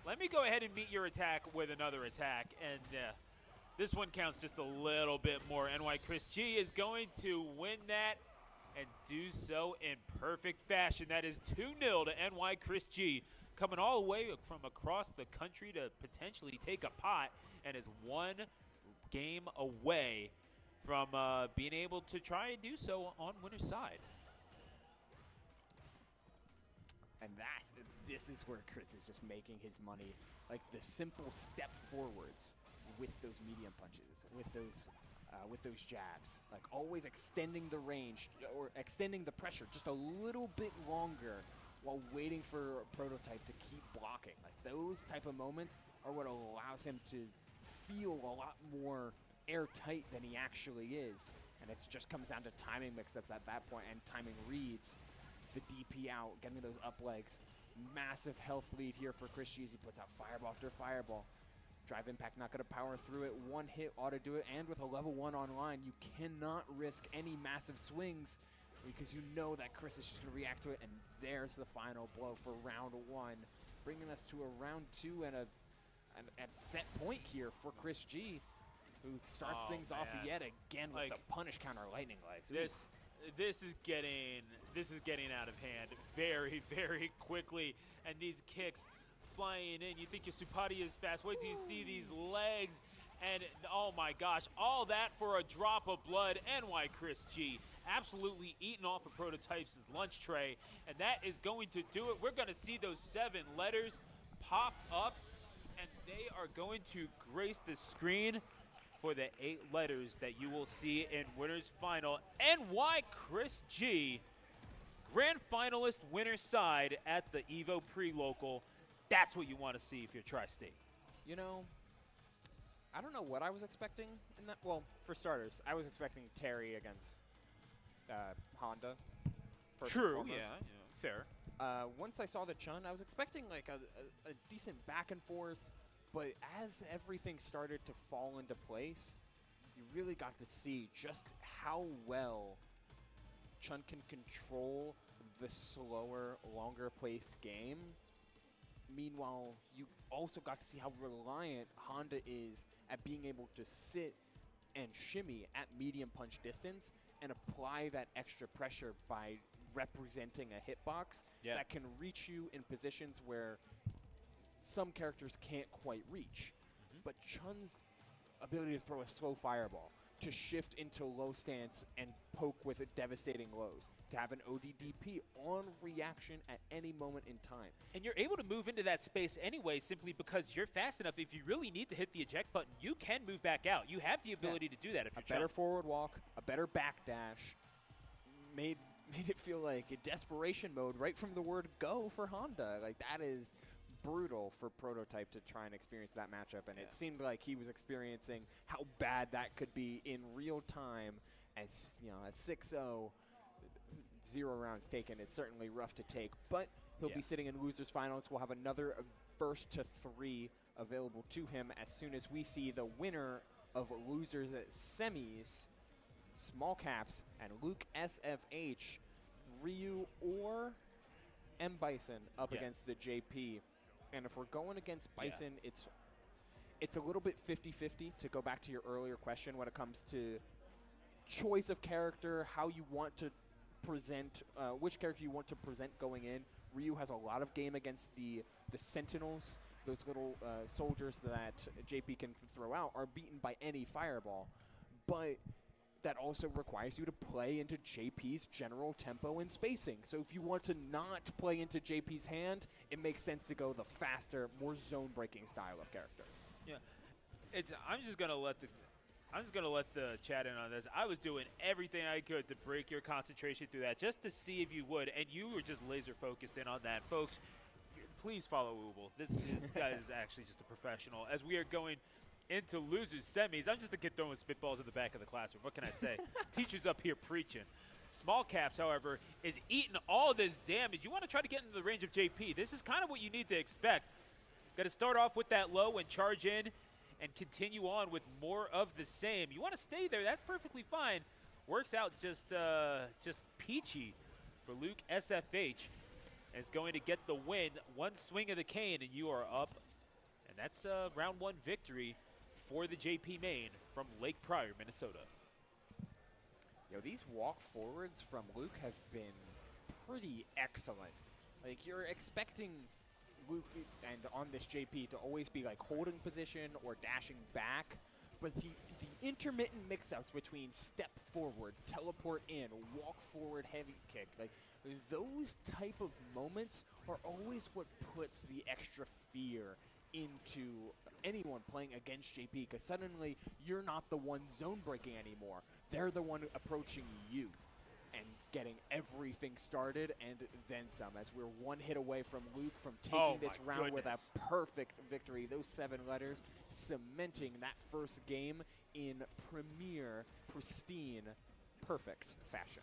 Let me go ahead and meet your attack with another attack. And this one counts just a little bit more. NY Chris G is going to win that and do so in perfect fashion. That is 2-0 to NY Chris G, coming all the way from across the country to potentially take a pot, and is one game away from being able to try and do so on winner's side. And this is where Chris is just making his money. Like the simple step forwards with those medium punches, with those jabs, like always extending the range or extending the pressure just a little bit longer while waiting for a Prototype to keep blocking. Like those type of moments are what allows him to feel a lot more airtight than he actually is. And it just comes down to timing mix-ups at that point and timing reads. The DP out, getting those up legs. Massive health lead here for Chris G as he puts out fireball after fireball. Drive impact not going to power through it. One hit ought to do it. And with a level 1 online, you cannot risk any massive swings because you know that Chris is just going to react to it. And there's the final blow for round 1, bringing us to a round 2 and a set point here for Chris G, who starts things off yet again with the punish counter lightning legs. This is getting out of hand very, very quickly, and these kicks flying in. You think your Supati is fast. Wait till you see these legs, and oh my gosh, all that for a drop of blood. NY Chris G absolutely eating off of Prototypes' lunch tray, and that is going to do it. We're going to see those 7 letters pop up, and they are going to grace the screen for the 8 letters that you will see in winner's final. NY Chris G, grand finalist winner side at the EVO pre-local. That's what you want to see if you're Tri-State. You know, I don't know what I was expecting in that. Well, for starters, I was expecting Terry against Honda. True, yeah, fair. Once I saw the Chun, I was expecting like a decent back and forth. But as everything started to fall into place, you really got to see just how well Chun can control the slower, longer-paced game. Meanwhile, you also got to see how reliant Honda is at being able to sit and shimmy at medium punch distance and apply that extra pressure by representing a hitbox that can reach you in positions where some characters can't quite reach. But Chun's ability to throw a slow fireball, to shift into low stance and poke with devastating lows, to have an ODDP on reaction at any moment in time. And you're able to move into that space anyway simply because you're fast enough. If you really need to hit the eject button, you can move back out. You have the ability to do that if you're better forward walk, a better backdash, made it feel like a desperation mode right from the word go for Honda. Like that is brutal for Prototype to try and experience that matchup, and it seemed like he was experiencing how bad that could be in real time. As you know, a 6-0, 0 rounds taken is certainly rough to take, but he'll be sitting in losers finals. We'll have another first to 3 available to him as soon as we see the winner of losers at semis Small Caps and Luke SFH, Ryu or M Bison up against the JP. And if we're going against Bison, it's a little bit 50-50 to go back to your earlier question when it comes to choice of character, how you want to present, which character you want to present going in. Ryu has a lot of game against the Sentinels. Those little soldiers that JP can throw out are beaten by any fireball. But that also requires you to play into JP's general tempo and spacing. So if you want to not play into JP's hand, it makes sense to go the faster, more zone-breaking style of character. Yeah, I'm just gonna let the chat in on this. I was doing everything I could to break your concentration through that, just to see if you would, and you were just laser focused in on that, folks. Please follow Uble. This guy is actually just a professional. As we are going into losers semis, I'm just a kid throwing spitballs in the back of the classroom. What can I say? Teacher's up here preaching. Small Caps, however, is eating all this damage. You want to try to get into the range of JP. This is kind of what you need to expect. Got to start off with that low and charge in and continue on with more of the same. You want to stay there. That's perfectly fine. Works out just peachy for Luke SFH. Is going to get the win. One swing of the cane, and you are up. And that's a round 1 victory for the JP main from Lake Pryor, Minnesota. Yo, these walk forwards from Luke have been pretty excellent. Like, you're expecting Luke and on this JP to always be like holding position or dashing back, but the intermittent mix-ups between step forward, teleport in, walk forward, heavy kick, like those type of moments are always what puts the extra fear into anyone playing against JP, because suddenly you're not the one zone breaking anymore. They're the one approaching you and getting everything started and then some, as we're one hit away from Luke from taking this round with a perfect victory. Those 7 letters cementing that first game in premier, pristine, perfect fashion.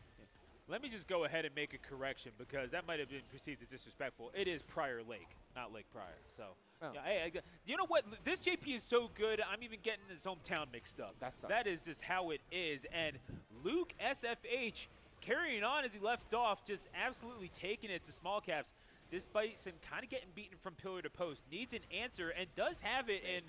Let me just go ahead and make a correction, because that might have been perceived as disrespectful. It is Pryor Lake, not Lake Pryor. So, yeah, you know what? This JP is so good, I'm even getting his hometown mixed up. That is just how it is. And Luke SFH carrying on as he left off, just absolutely taking it to Small Caps. This Bison kind of getting beaten from pillar to post, needs an answer, and does have it in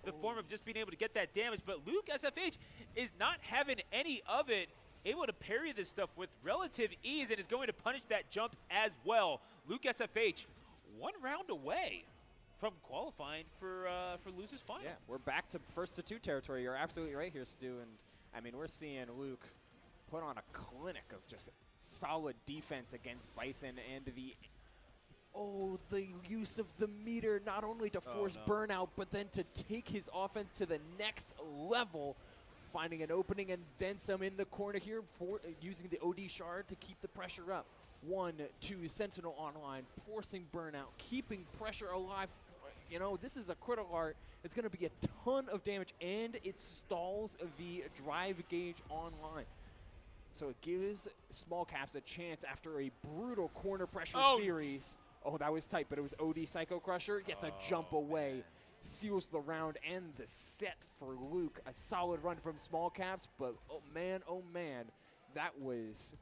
the form of just being able to get that damage. But Luke SFH is not having any of it, able to parry this stuff with relative ease, and is going to punish that jump as well. Luke SFH 1 round away from qualifying for losers final. Yeah, we're back to 1st-to-2 territory. You're absolutely right here, Stu. And I mean, we're seeing Luke put on a clinic of just solid defense against Bison, and the use of the meter, not only to force burnout, but then to take his offense to the next level, finding an opening and then some in the corner here, for using the OD shard to keep the pressure up. 1, 2, Sentinel online, forcing burnout, keeping pressure alive. You know, this is a critical art. It's going to be a ton of damage, and it stalls the drive gauge online. So it gives Small Caps a chance after a brutal corner pressure series. Oh, that was tight, but it was OD Psycho Crusher. Get the jump away. Man. Seals the round and the set for Luke. A solid run from Small Caps, but oh man, that was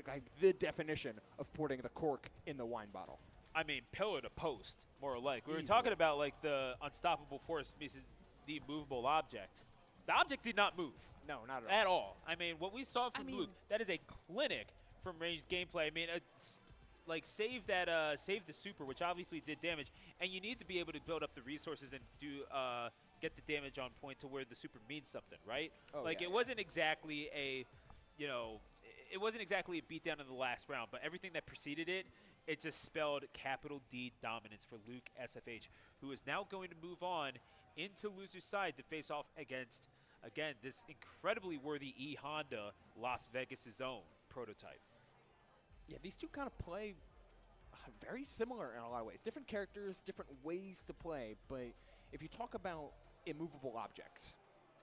like the definition of pouring the cork in the wine bottle. I mean, pillar to post, more like. We were talking about like the unstoppable force versus the movable object. The object did not move. No, not at all. I mean, what we saw from Luke, that is a clinic from ranged gameplay. I mean, like save the super, which obviously did damage, and you need to be able to build up the resources and do get the damage on point to where the super means something, right? It wasn't exactly a, it wasn't exactly a beatdown in the last round, but everything that preceded it, it just spelled capital D dominance for Luke SFH, who is now going to move on into loser's side to face off against, again, this incredibly worthy E-Honda Las Vegas' own prototype. Yeah, these two kind of play very similar in a lot of ways. Different characters, different ways to play, but if you talk about immovable objects,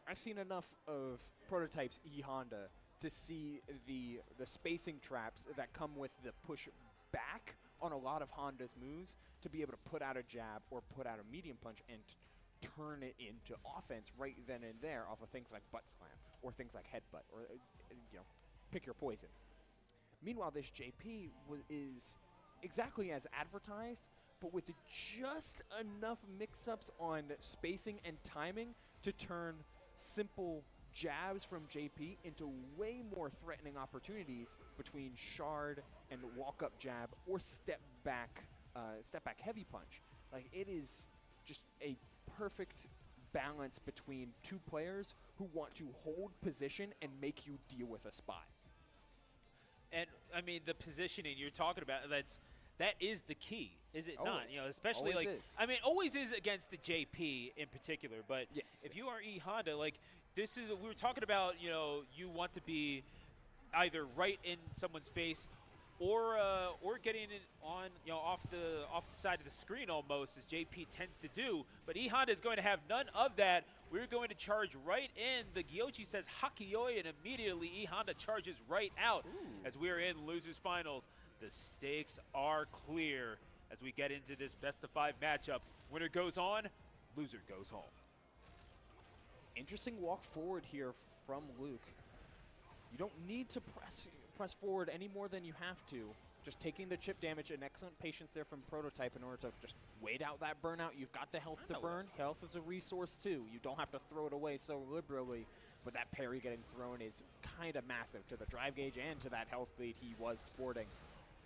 I've seen enough of prototypes E-Honda to see the spacing traps that come with the push back on a lot of Honda's moves to be able to put out a jab or put out a medium punch and turn it into offense right then and there off of things like butt slam or things like headbutt or, pick your poison. Meanwhile, this JP is exactly as advertised, but with just enough mix-ups on spacing and timing to turn simple jabs from JP into way more threatening opportunities between shard and walk-up jab or step back heavy punch. Like, it is just a perfect balance between two players who want to hold position and make you deal with a spot. And I mean, the positioning you're talking about, that is the key, is it not? Always. You know, especially Always like is. I mean, always is against the JP in particular. But Yes. if you are E Honda, like this is we were talking about. You know, you want to be either right in someone's face or getting it on off the side of the screen almost, as JP tends to do. But E Honda is going to have none of that. We're going to charge right in. The Gyochi says Hakioi, and immediately E Honda charges right out. As we are in losers finals. The stakes are clear as we get into this best-of-5 matchup. Winner goes on, loser goes home. Interesting walk forward here from Luke. You don't need to press forward any more than you have to. Just taking the chip damage and excellent patience there from Prototype in order to just wait out that burnout. You've got the health to burn. Health is a resource too. You don't have to throw it away so liberally, but that parry getting thrown is kind of massive to the drive gauge and to that health lead he was sporting.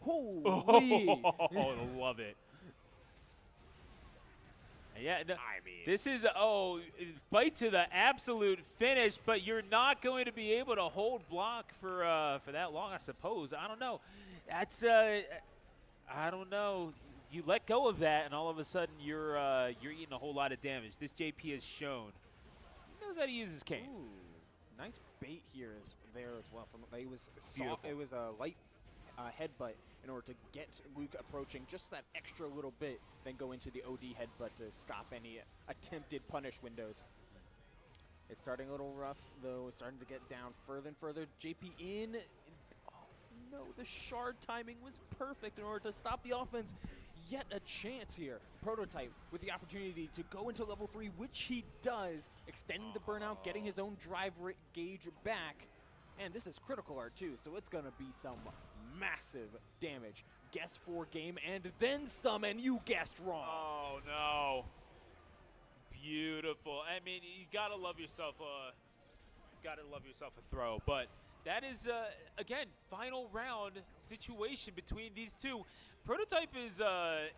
Holy! Oh, love it. Yeah, I mean, this is fight to the absolute finish, but you're not going to be able to hold block for that long, I suppose. I don't know. That's I don't know. You let go of that, and all of a sudden you're eating a whole lot of damage. This JP has shown he knows how to use his cane. Ooh, nice bait here there as well. It was soft. Beautiful. It was a light headbutt in order to get Luke approaching just that extra little bit, then go into the OD headbutt to stop any attempted punish windows. It's starting a little rough, though. It's starting to get down further and further. JP in. Oh, no, the shard timing was perfect in order to stop the offense. Yet a chance here. Prototype with the opportunity to go into level 3, which he does, extending the burnout, getting his own drive gauge back. And this is critical art too, so it's going to be some massive damage. Guess 4 game and then some, and you guessed wrong. Oh no! Beautiful. I mean, you gotta love yourself. A throw. But that is again final round situation between these two. Prototype is,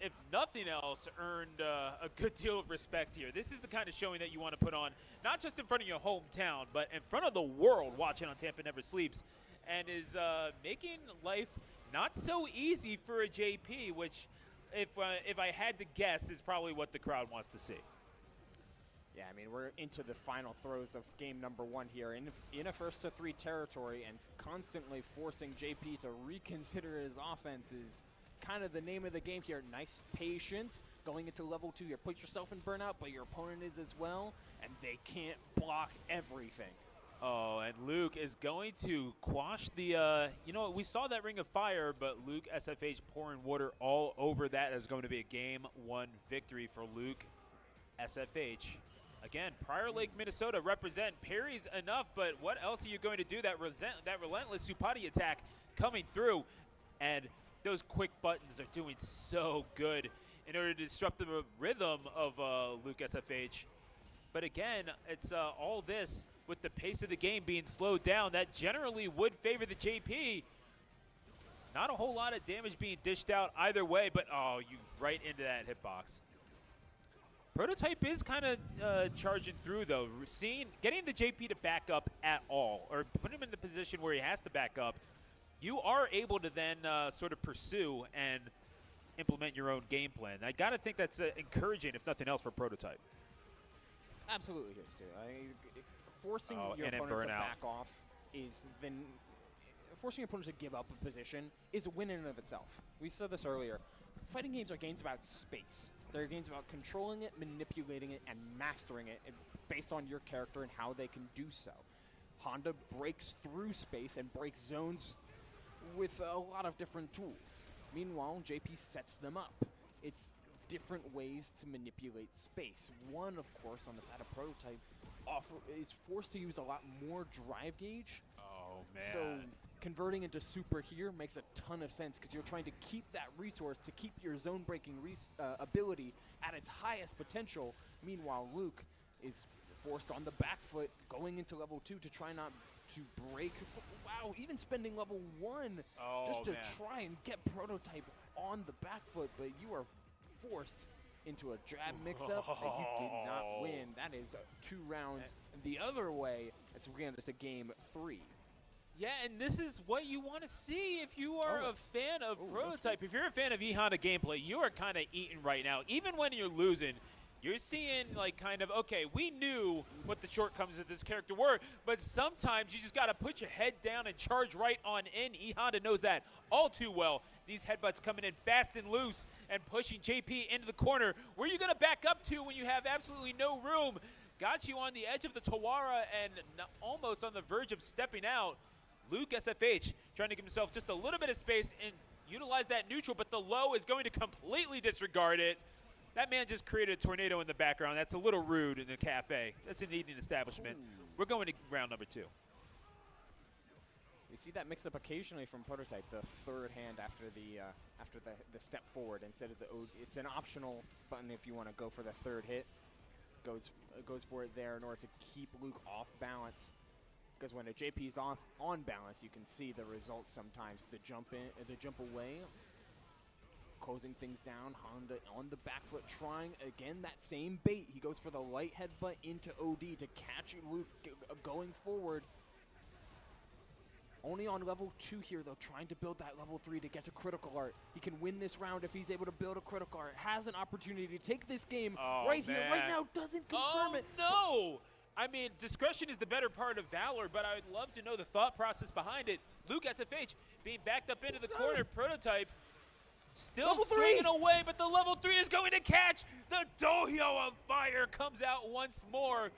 if nothing else, earned a good deal of respect here. This is the kind of showing that you want to put on, not just in front of your hometown, but in front of the world watching on Tampa Never Sleeps, and is making life not so easy for a JP, which, if I had to guess, is probably what the crowd wants to see. Yeah, I mean, we're into the final throes of game number 1 here in a first-to-3 territory, and constantly forcing JP to reconsider his offense is kind of the name of the game here. Nice patience going into level 2 here. Put yourself in burnout, but your opponent is as well, and they can't block everything. Oh, and Luke is going to quash the, we saw that Ring of Fire, but Luke SFH pouring water all over that. Is going to be a game 1 victory for Luke SFH. Again, Prior Lake, Minnesota represent. Parries enough, but what else are you going to do? That relentless Supati attack coming through, and those quick buttons are doing so good in order to disrupt the rhythm of Luke SFH. But again, it's all this with the pace of the game being slowed down. That generally would favor the JP. Not a whole lot of damage being dished out either way, but you right into that hitbox. Prototype is kind of charging through, though. Getting the JP to back up at all, or put him in the position where he has to back up, you are able to then sort of pursue and implement your own game plan. I got to think that's encouraging, if nothing else, for Prototype. Absolutely is, too. Forcing your and opponent to burnout. back off is then forcing your opponent to give up a position is a win in and of itself. We said this earlier. Fighting games are games about space. They're games about controlling it, manipulating it, and mastering it based on your character and how they can do so. Honda breaks through space and breaks zones with a lot of different tools. Meanwhile, JP sets them up. It's different ways to manipulate space. One, of course, on the side of Prototype, is forced to use a lot more drive gauge. Oh, man. So converting into super here makes a ton of sense because you're trying to keep that resource, to keep your zone-breaking ability at its highest potential. Meanwhile, Luke is forced on the back foot, going into level 2 to try not to break. Wow, even spending level 1 just to try and get Prototype on the back foot, but you are forced into a jab mix-up, and you did not win. That is 2 rounds the other way as we're getting to game 3. Yeah, and this is what you want to see if you are a fan of Prototype. If you're a fan of E-Honda gameplay, you are kind of eating right now. Even when you're losing, you're seeing like kind of, okay, we knew what the shortcomings of this character were, but sometimes you just got to put your head down and charge right on in. E-Honda knows that all too well. These headbutts coming in fast and loose and pushing JP into the corner. Where are you going to back up to when you have absolutely no room? Got you on the edge of the Tawara and almost on the verge of stepping out. Luke SFH trying to give himself just a little bit of space and utilize that neutral, but the low is going to completely disregard it. That man just created a tornado in the background. That's a little rude in a cafe. That's an eating establishment. We're going to round number 2. You see that mix-up occasionally from Prototype, the third hand after the step forward instead of the OD. It's an optional button if you want to go for the third hit. Goes for it there in order to keep Luke off balance. Because when a JP is on balance, you can see the results sometimes. The jump away, closing things down. Honda on the back foot, trying again that same bait. He goes for the light headbutt into OD to catch Luke going forward. Only on level 2 here, though, trying to build that level 3 to get to critical art. He can win this round if he's able to build a critical art. Has an opportunity to take this game here, right now. Doesn't confirm it. No! I mean, discretion is the better part of valor, but I would love to know the thought process behind it. Luke SFH being backed up into the corner. Prototype still swinging away, but the level 3 is going to catch. The Dohyo of Fire comes out once more.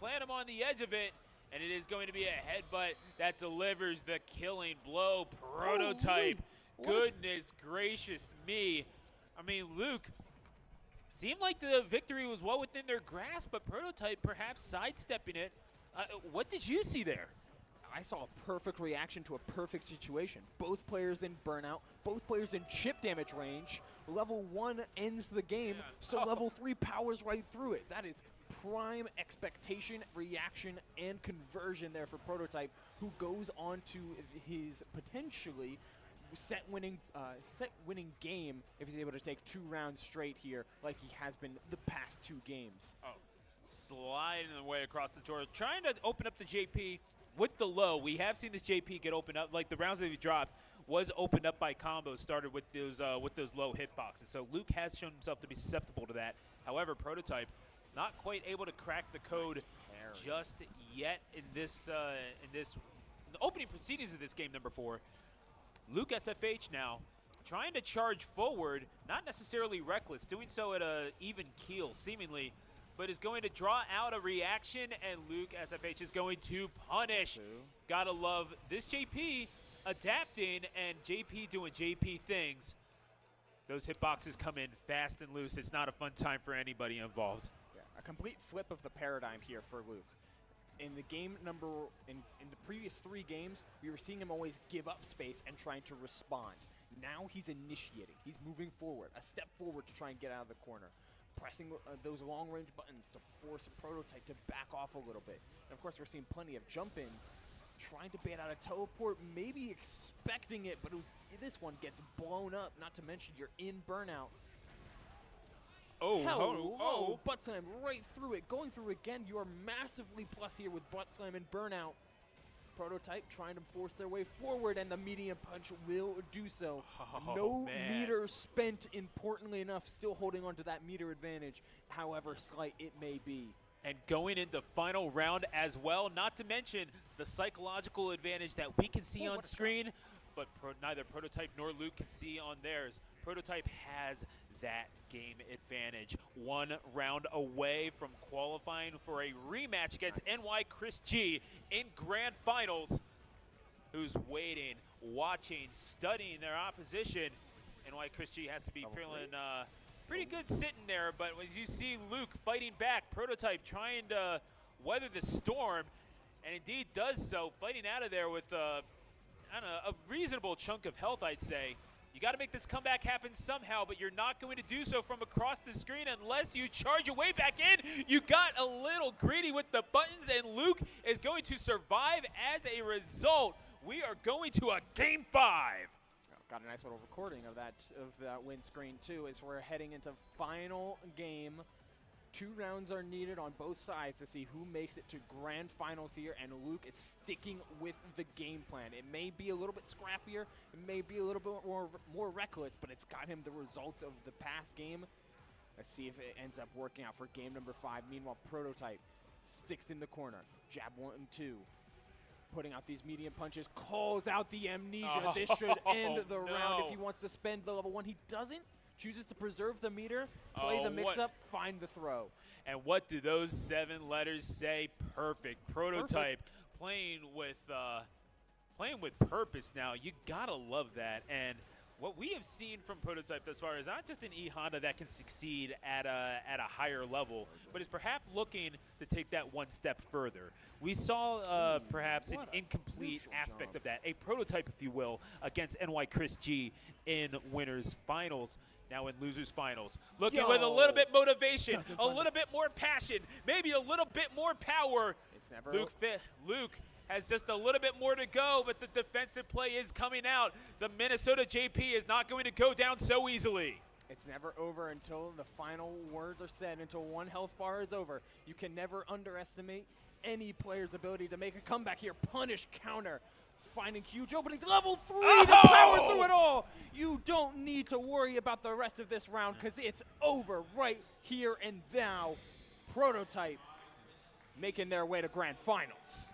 Plant him on the edge of it. And it is going to be a headbutt that delivers the killing blow. Prototype, goodness gracious me. I mean, Luke, seemed like the victory was well within their grasp, but Prototype perhaps sidestepping it. What did you see there? I saw a perfect reaction to a perfect situation. Both players in burnout, both players in chip damage range. Level 1 ends the game, so level 3 powers right through it. That is prime expectation, reaction, and conversion there for Prototype, who goes on to his potentially set-winning game if he's able to take 2 rounds straight here like he has been the past 2 games. Sliding the way across the door, trying to open up the JP with the low. We have seen this JP get opened up, like the rounds that he dropped was opened up by combos, started with those low hitboxes. So Luke has shown himself to be susceptible to that. However, Prototype not quite able to crack the code just yet in the opening proceedings of this game number 4. Luke SFH now trying to charge forward, not necessarily reckless, doing so at an even keel seemingly, but is going to draw out a reaction, and Luke SFH is going to punish. Gotta love this JP adapting and JP doing JP things. Those hitboxes come in fast and loose. It's not a fun time for anybody involved. A complete flip of the paradigm here for Luke. In the previous 3 games, we were seeing him always give up space and trying to respond. Now he's initiating. He's moving forward, a step forward to try and get out of the corner, pressing those long-range buttons to force a Prototype to back off a little bit. And of course, we're seeing plenty of jump-ins, trying to bait out a teleport, maybe expecting it, but this one gets blown up, not to mention you're in burnout. Hello, butt slam right through it. Going through again, you are massively plus here with butt slam and burnout. Prototype trying to force their way forward, and the medium punch will do so. No meter spent, importantly enough, still holding on to that meter advantage, however slight it may be. And going into final round as well, not to mention the psychological advantage that we can see on screen, but neither Prototype nor Luke can see on theirs. Prototype has that game advantage. 1 round away from qualifying for a rematch against NY Chris G in grand finals, who's waiting, watching, studying their opposition. NY Chris G has to be feeling pretty good sitting there, but as you see Luke fighting back, Prototype trying to weather the storm, and indeed does so, fighting out of there with I don't know, a reasonable chunk of health, I'd say. You got to make this comeback happen somehow, but you're not going to do so from across the screen unless you charge your way back in. You got a little greedy with the buttons, and Luke is going to survive as a result. We are going to a Game 5. Got a nice little recording of that win screen too, as we're heading into final game. 2 rounds are needed on both sides to see who makes it to grand finals here, and Luke is sticking with the game plan. It may be a little bit scrappier, it may be a little bit more reckless, but it's got him the results of the past game. Let's see if it ends up working out for game number 5. Meanwhile, Prototype sticks in the corner. Jab 1 and 2. Putting out these medium punches, calls out the amnesia. This should end the round if he wants to spend the level 1. He doesn't. Chooses to preserve the meter, play the mix-up, find the throw. And what do those 7 letters say? Perfect. Prototype playing with purpose now. You gotta love that. And what we have seen from Prototype thus far is not just an E-Honda that can succeed at a higher level, but is perhaps looking to take that one step further. We saw perhaps an incomplete aspect of that, a prototype, if you will, against NY Chris G in winners finals. Now in losers finals, looking with a little bit motivation, a little bit more passion, maybe a little bit more power. It's never Luke has just a little bit more to go, but the defensive play is coming out. The Minnesota JP is not going to go down so easily. It's never over until the final words are said, until 1 health bar is over. You can never underestimate any player's ability to make a comeback here. Punish, counter, finding huge openings. Level 3 to power through it all. You don't need to worry about the rest of this round because it's over right here and now. Prototype making their way to grand finals.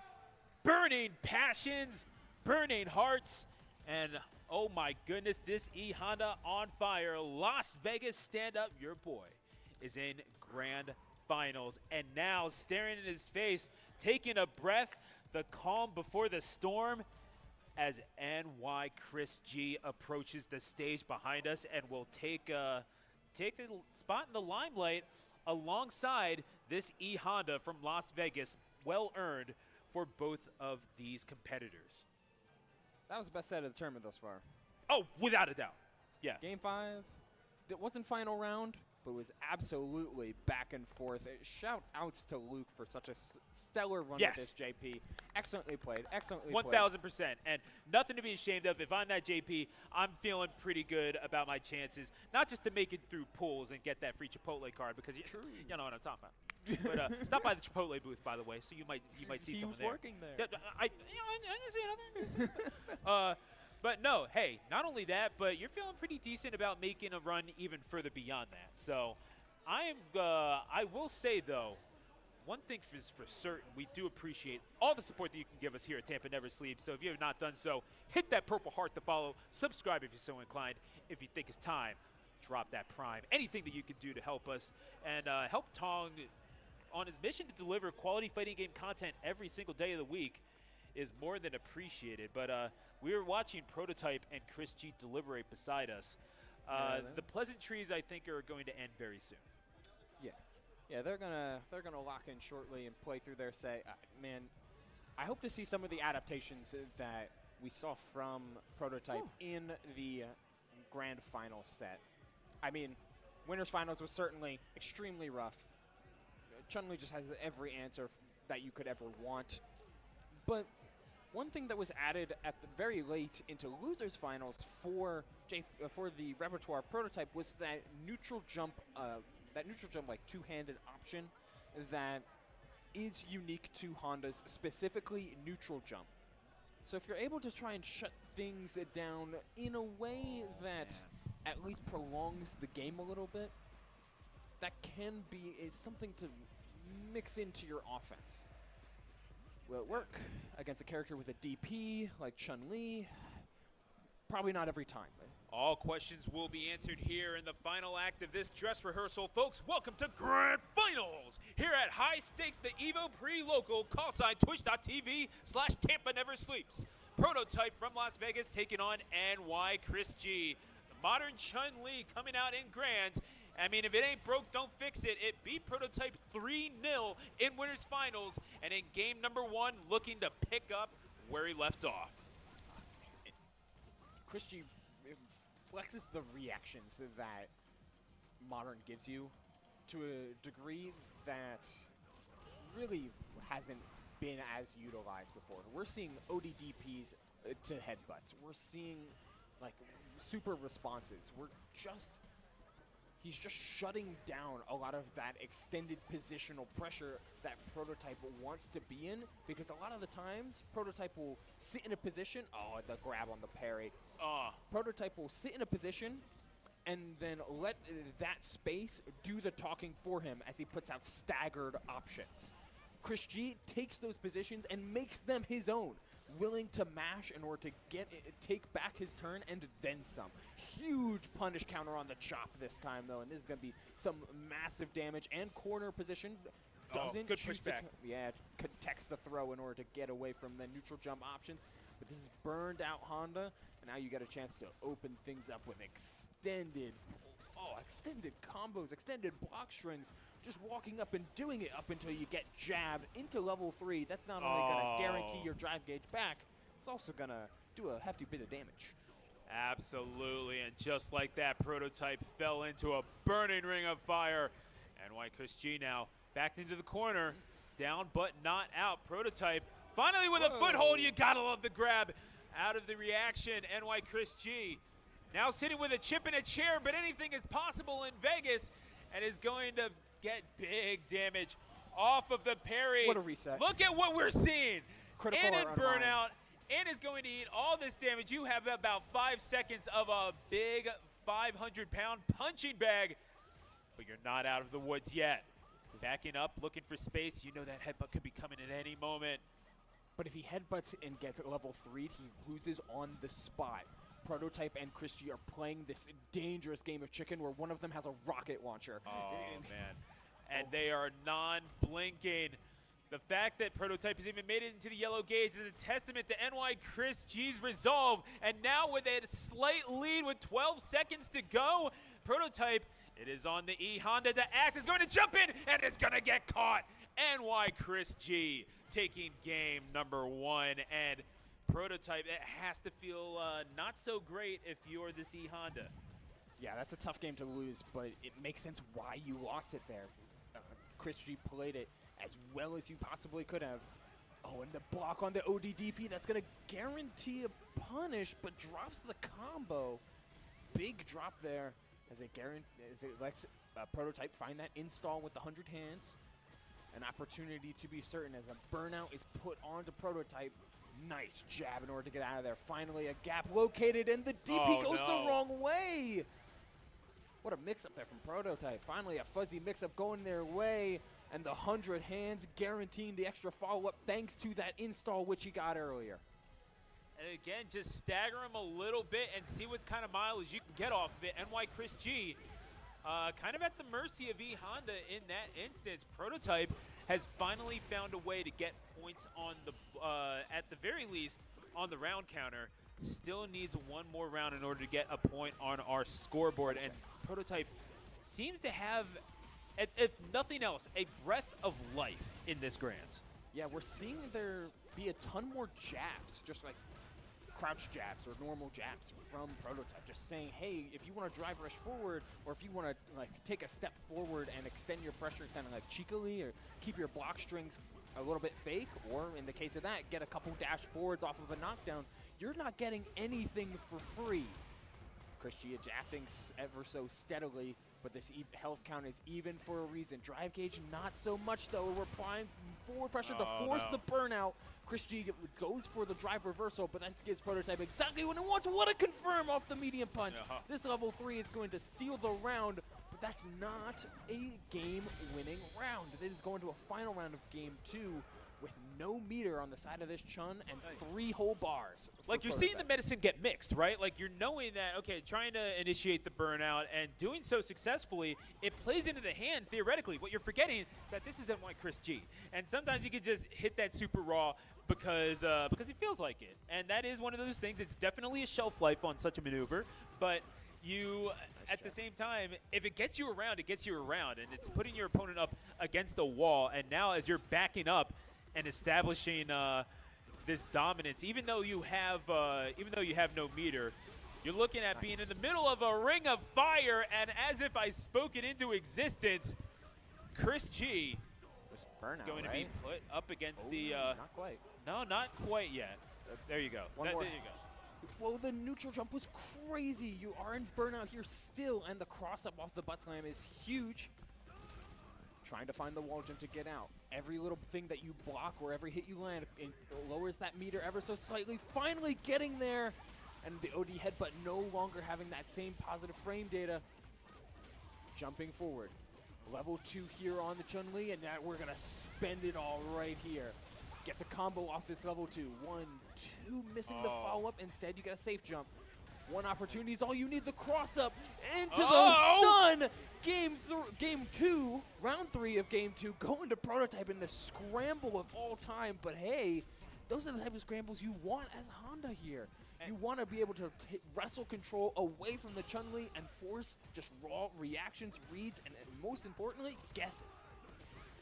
Burning passions, burning hearts, and oh my goodness, this E-Honda on fire. Las Vegas stand up, your boy is in grand finals. And now staring in his face, taking a breath, the calm before the storm, as NY Chris G approaches the stage behind us and will take the spot in the limelight alongside this E-Honda from Las Vegas. Well earned for both of these competitors. That was the best set of the tournament thus far. Oh, without a doubt. Yeah. Game 5, it wasn't final round, but it was absolutely back and forth. Shout outs to Luke for such a stellar run with this JP. Excellently played. Excellently played. 1,000%. And nothing to be ashamed of. If I'm that JP, I'm feeling pretty good about my chances. Not just to make it through pools and get that free Chipotle card, because you know what I'm talking about. But stop by the Chipotle booth, by the way, so you might see someone there. He was working there. I didn't see anything. But no, hey, not only that, but you're feeling pretty decent about making a run even further beyond that. So I will say, though, one thing is for certain, we do appreciate all the support that you can give us here at Tampa Never Sleeps. So if you have not done so, hit that purple heart to follow. Subscribe if you're so inclined. If you think it's time, drop that prime. Anything that you can do to help us and help Tong on his mission to deliver quality fighting game content every single day of the week is more than appreciated. But we were watching Prototype and Chris G deliberate beside us. The pleasantries, I think, are going to end very soon. Yeah, they're gonna lock in shortly and play through their set. Man, I hope to see some of the adaptations that we saw from Prototype in the grand final set. I mean, winners finals was certainly extremely rough. Chun-Li just has every answer that you could ever want. But one thing that was added at the very late into losers finals for the repertoire Prototype was that neutral jump, like two-handed option that is unique to Hondas, specifically neutral jump. So if you're able to try and shut things down in a way that at least prolongs the game a little bit, that can be something to mix into your offense. Will it work against a character with a DP like Chun-Li? Probably not every time. All questions will be answered here in the final act of this dress rehearsal. Folks, welcome to Grand Finals here at High Stakes, the EVO Pre-Local, call sign twitch.tv/TampaNeverSleeps. Prototype from Las Vegas taking on NY Chris G. The modern Chun-Li coming out in grands. I mean, if it ain't broke, don't fix it. It beat Prototype 3-0 in Winners Finals, and in game number 1, looking to pick up where he left off. Chris G flexes the reactions that Modern gives you to a degree that really hasn't been as utilized before. We're seeing ODDPs to headbutts. We're seeing like super responses. He's just shutting down a lot of that extended positional pressure that Prototype wants to be in, because a lot of the times Prototype will sit in a position, the grab on the parry. Prototype will sit in a position and then let that space do the talking for him as he puts out staggered options. Chris G takes those positions and makes them his own, willing to mash in order to take back his turn and then some. Huge punish counter on the chop this time, though, and this is going to be some massive damage and corner position. Doesn't good choose pushback. Text the throw in order to get away from the neutral jump options. But this is burned out Honda, and now you get a chance to open things up with extended combos, extended block strings, just walking up and doing it up until you get jabbed into level 3. That's not only going to guarantee your drive gauge back, it's also going to do a hefty bit of damage. Absolutely, and just like that, Prototype fell into a burning ring of fire. And NY Chris G now backed into the corner, down but not out. Prototype finally with a foothold. You gotta love the grab out of the reaction. NY Chris G now sitting with a chip in a chair, but anything is possible in Vegas, and is going to get big damage off of the parry. What a reset. Look at what we're seeing. Critical and in or burnout, and is going to eat all this damage. You have about 5 seconds of a big 500-pound punching bag, but you're not out of the woods yet. Backing up, looking for space. You know that headbutt could be coming at any moment. But if he headbutts and gets level 3, he loses on the spot. Prototype and Chris G are playing this dangerous game of chicken where one of them has a rocket launcher. Oh, man. And they are non-blinking. The fact that Prototype has even made it into the yellow gauge is a testament to NY Chris G's resolve. And now with a slight lead with 12 seconds to go, Prototype, it is on the E Honda to act, is going to jump in and is going to get caught. NY Chris G taking game number 1. And Prototype, it has to feel not so great if you're this E Honda. Yeah, that's a tough game to lose, but it makes sense why you lost it there. Chris G played it as well as you possibly could have. Oh, and the block on the ODDP, that's going to guarantee a punish, but drops the combo. Big drop there as it lets Prototype find that install with the 100 hands. An opportunity to be certain as a burnout is put onto Prototype. Nice jab in order to get out of there. Finally, a gap located, and the DP goes the wrong way. What a mix-up there from Prototype. Finally, a fuzzy mix-up going their way, and the 100 hands guaranteeing the extra follow-up thanks to that install which he got earlier. And again, just stagger him a little bit and see what kind of mileage you can get off of it. NY Chris G, kind of at the mercy of E Honda in that instance. Prototype has finally found a way to get points on the, at the very least, on the round counter. Still needs one more round in order to get a point on our scoreboard. And Prototype seems to have, if nothing else, a breath of life in this Grands. Yeah, we're seeing there be a ton more jabs, just like crouch jabs or normal jabs from Prototype. Just saying, hey, if you want to drive rush forward, or if you want to like take a step forward and extend your pressure kind of like cheekily, or keep your block strings a little bit fake, or in the case of that, get a couple dash forwards off of a knockdown, you're not getting anything for free. Chris G adapting ever so steadily, but this health count is even for a reason. Drive gauge, not so much though. We're applying forward pressure to force the burnout. Chris G goes for the drive reversal, but that gives Prototype exactly what it wants. What a confirm off the medium punch. This level 3 is going to seal the round, but that's not a game-winning round. It is going to a final round of game 2 with no meter on the side of this Chun and 3 whole bars. Like, you're seeing the medicine get mixed, right? Like, you're knowing that, okay, trying to initiate the burnout and doing so successfully, it plays into the hand, theoretically. What you're forgetting that this is NY Chris G. And sometimes you can just hit that super raw because he feels like it. And that is one of those things. It's definitely a shelf life on such a maneuver, but you, at the same time, if it gets you around, it gets you around, and it's putting your opponent up against a wall. And now, as you're backing up and establishing this dominance, even though you have no meter, you're looking at being in the middle of a ring of fire. And as if I spoke it into existence, Chris G is going to be put up against the. Not quite. No, not quite yet. There you go. One more. There you go. Whoa, the neutral jump was crazy. You are in burnout here still, and the cross-up off the butt slam is huge. Trying to find the wall jump to get out. Every little thing that you block or every hit you land, it lowers that meter ever so slightly. Finally getting there, and the OD headbutt no longer having that same positive frame data. Jumping forward. Level 2 here on the Chun-Li, and now we're going to spend it all right here. Gets a combo off this level 2. 1, 2, missing the follow-up. Instead, you got a safe jump. One opportunity is all you need. The cross-up into the stun. Game 2, round 3 of Game 2, going to Prototype in the scramble of all time. But hey, those are the type of scrambles you want as Honda here. You want to be able to wrestle control away from the Chun-Li and force just raw reactions, reads, and most importantly, guesses.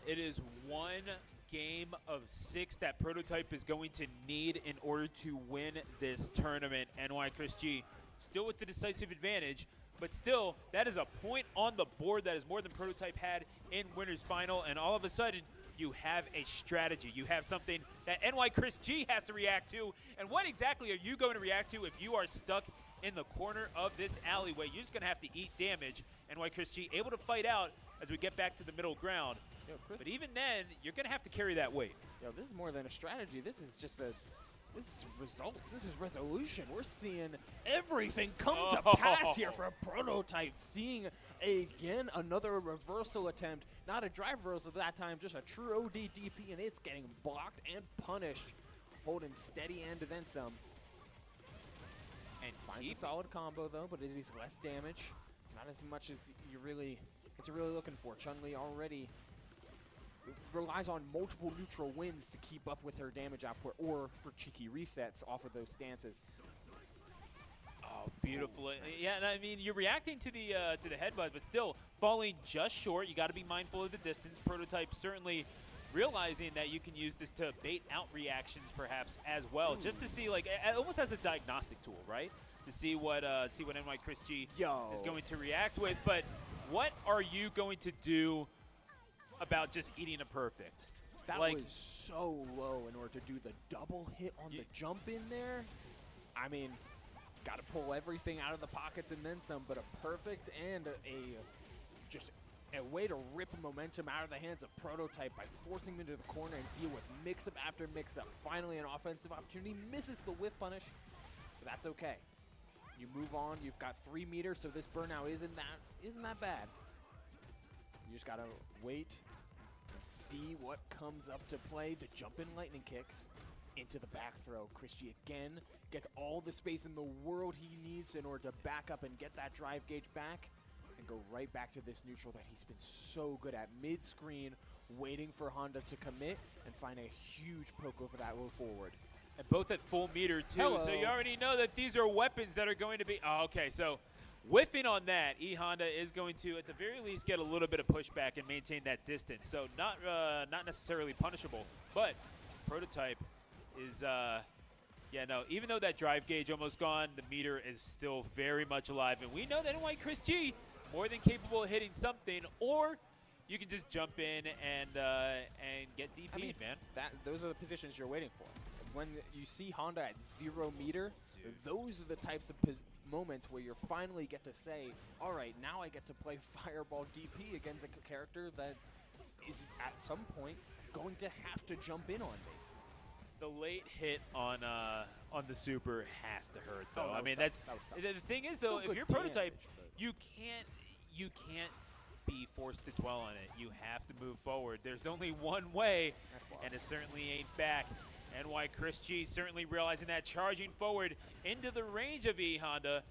It is one game of 6 that Prototype is going to need in order to win this tournament. NY Chris G still with the decisive advantage, but still, that is a point on the board that is more than Prototype had in Winners Final, and all of a sudden, you have a strategy. You have something that NY Chris G has to react to, and what exactly are you going to react to if you are stuck in the corner of this alleyway? You're just going to have to eat damage. NY Chris G able to fight out as we get back to the middle ground. Yo, but even then, you're going to have to carry that weight. Yo, this is more than a strategy. This is just this is results. This is resolution. We're seeing everything come to pass here for a Prototype. Seeing, again, another reversal attempt. Not a drive reversal that time, just a true OD DP, and it's getting blocked and punished. Holding steady and then some. And finds a solid combo, though, but it is less damage. Not as much as you're really looking for. Chun-Li already relies on multiple neutral wins to keep up with her damage output or for cheeky resets off of those stances. Oh, beautiful. Nice. Yeah, and I mean, you're reacting to the headbutt, but still falling just short. You got to be mindful of the distance. Prototype certainly realizing that you can use this to bait out reactions perhaps as well, just to see, like, almost as a diagnostic tool, right? To see what NY Chris G is going to react with. But what are you going to do about just eating a perfect? That was so low in order to do the double hit on the jump in there. I mean, got to pull everything out of the pockets and then some, but a perfect and just a way to rip momentum out of the hands of Prototype by forcing them into the corner and deal with mix-up after mix-up. Finally, an offensive opportunity. Misses the whiff punish, but that's okay. You move on. You've got 3 meters, so this burnout isn't that bad. You just gotta wait and see what comes up to play. The jump-in lightning kicks into the back throw. Chris G again gets all the space in the world he needs in order to back up and get that drive gauge back and go right back to this neutral that he's been so good at. Mid-screen, waiting for Honda to commit and find a huge poke over that low forward. And both at full meter, too. Hello. So you already know that these are weapons that are going to be... Oh, okay, so whiffing on that, E-Honda is going to, at the very least, get a little bit of pushback and maintain that distance. So not necessarily punishable, but Prototype is... yeah, no, even though that drive gauge almost gone, the meter is still very much alive. And we know that NY Chris G, more than capable of hitting something, or you can just jump in and get DP'd, man. Those are the positions you're waiting for. When you see Honda at 0 meter, those are the types of moments where you finally get to say, all right, now I get to play Fireball DP against a character that is at some point going to have to jump in on me. The late hit on the super has to hurt, though. I mean, that was tough. The thing is, though, if you're Prototype, you can't be forced to dwell on it. You have to move forward. There's only one way, and it certainly ain't back. NY Chris G certainly realizing that, charging forward into the range of E-Honda,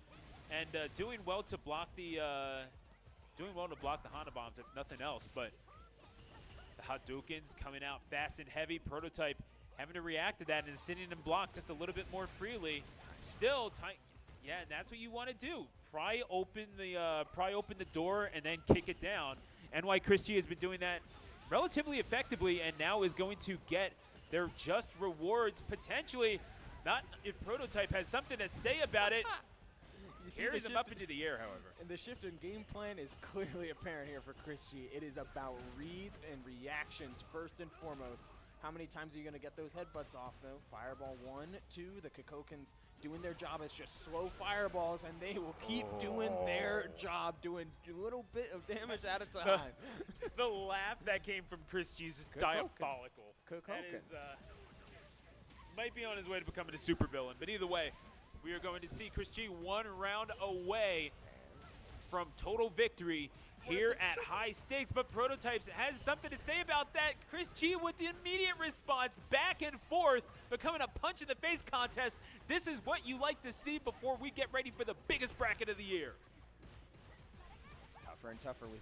and doing well to block the Honda bombs, if nothing else. But the Hadoukens coming out fast and heavy. Prototype having to react to that and sitting in block just a little bit more freely. Still tight. Yeah, and that's what you want to do. pry open the door and then kick it down. NY Christie has been doing that relatively effectively, and now is going to get their just rewards potentially. Not if Prototype has something to say about it. Carries him up into the air, however. And the shift in game plan is clearly apparent here for Chris G. It is about reads and reactions first and foremost. How many times are you going to get those headbutts off, though? Fireball 1, 2. The Kokokans doing their job as just slow fireballs, and they will keep doing their job, doing a little bit of damage at a time. The laugh that came from Chris G's is diabolical. That is, might be on his way to becoming a supervillain, but either way, we are going to see Chris G 1 round away from total victory here at high stakes, but Prototypes has something to say about that. Chris G with the immediate response, back and forth, becoming a punch in the face contest. This is what you like to see before we get ready for the biggest bracket of the year. It's tougher and tougher with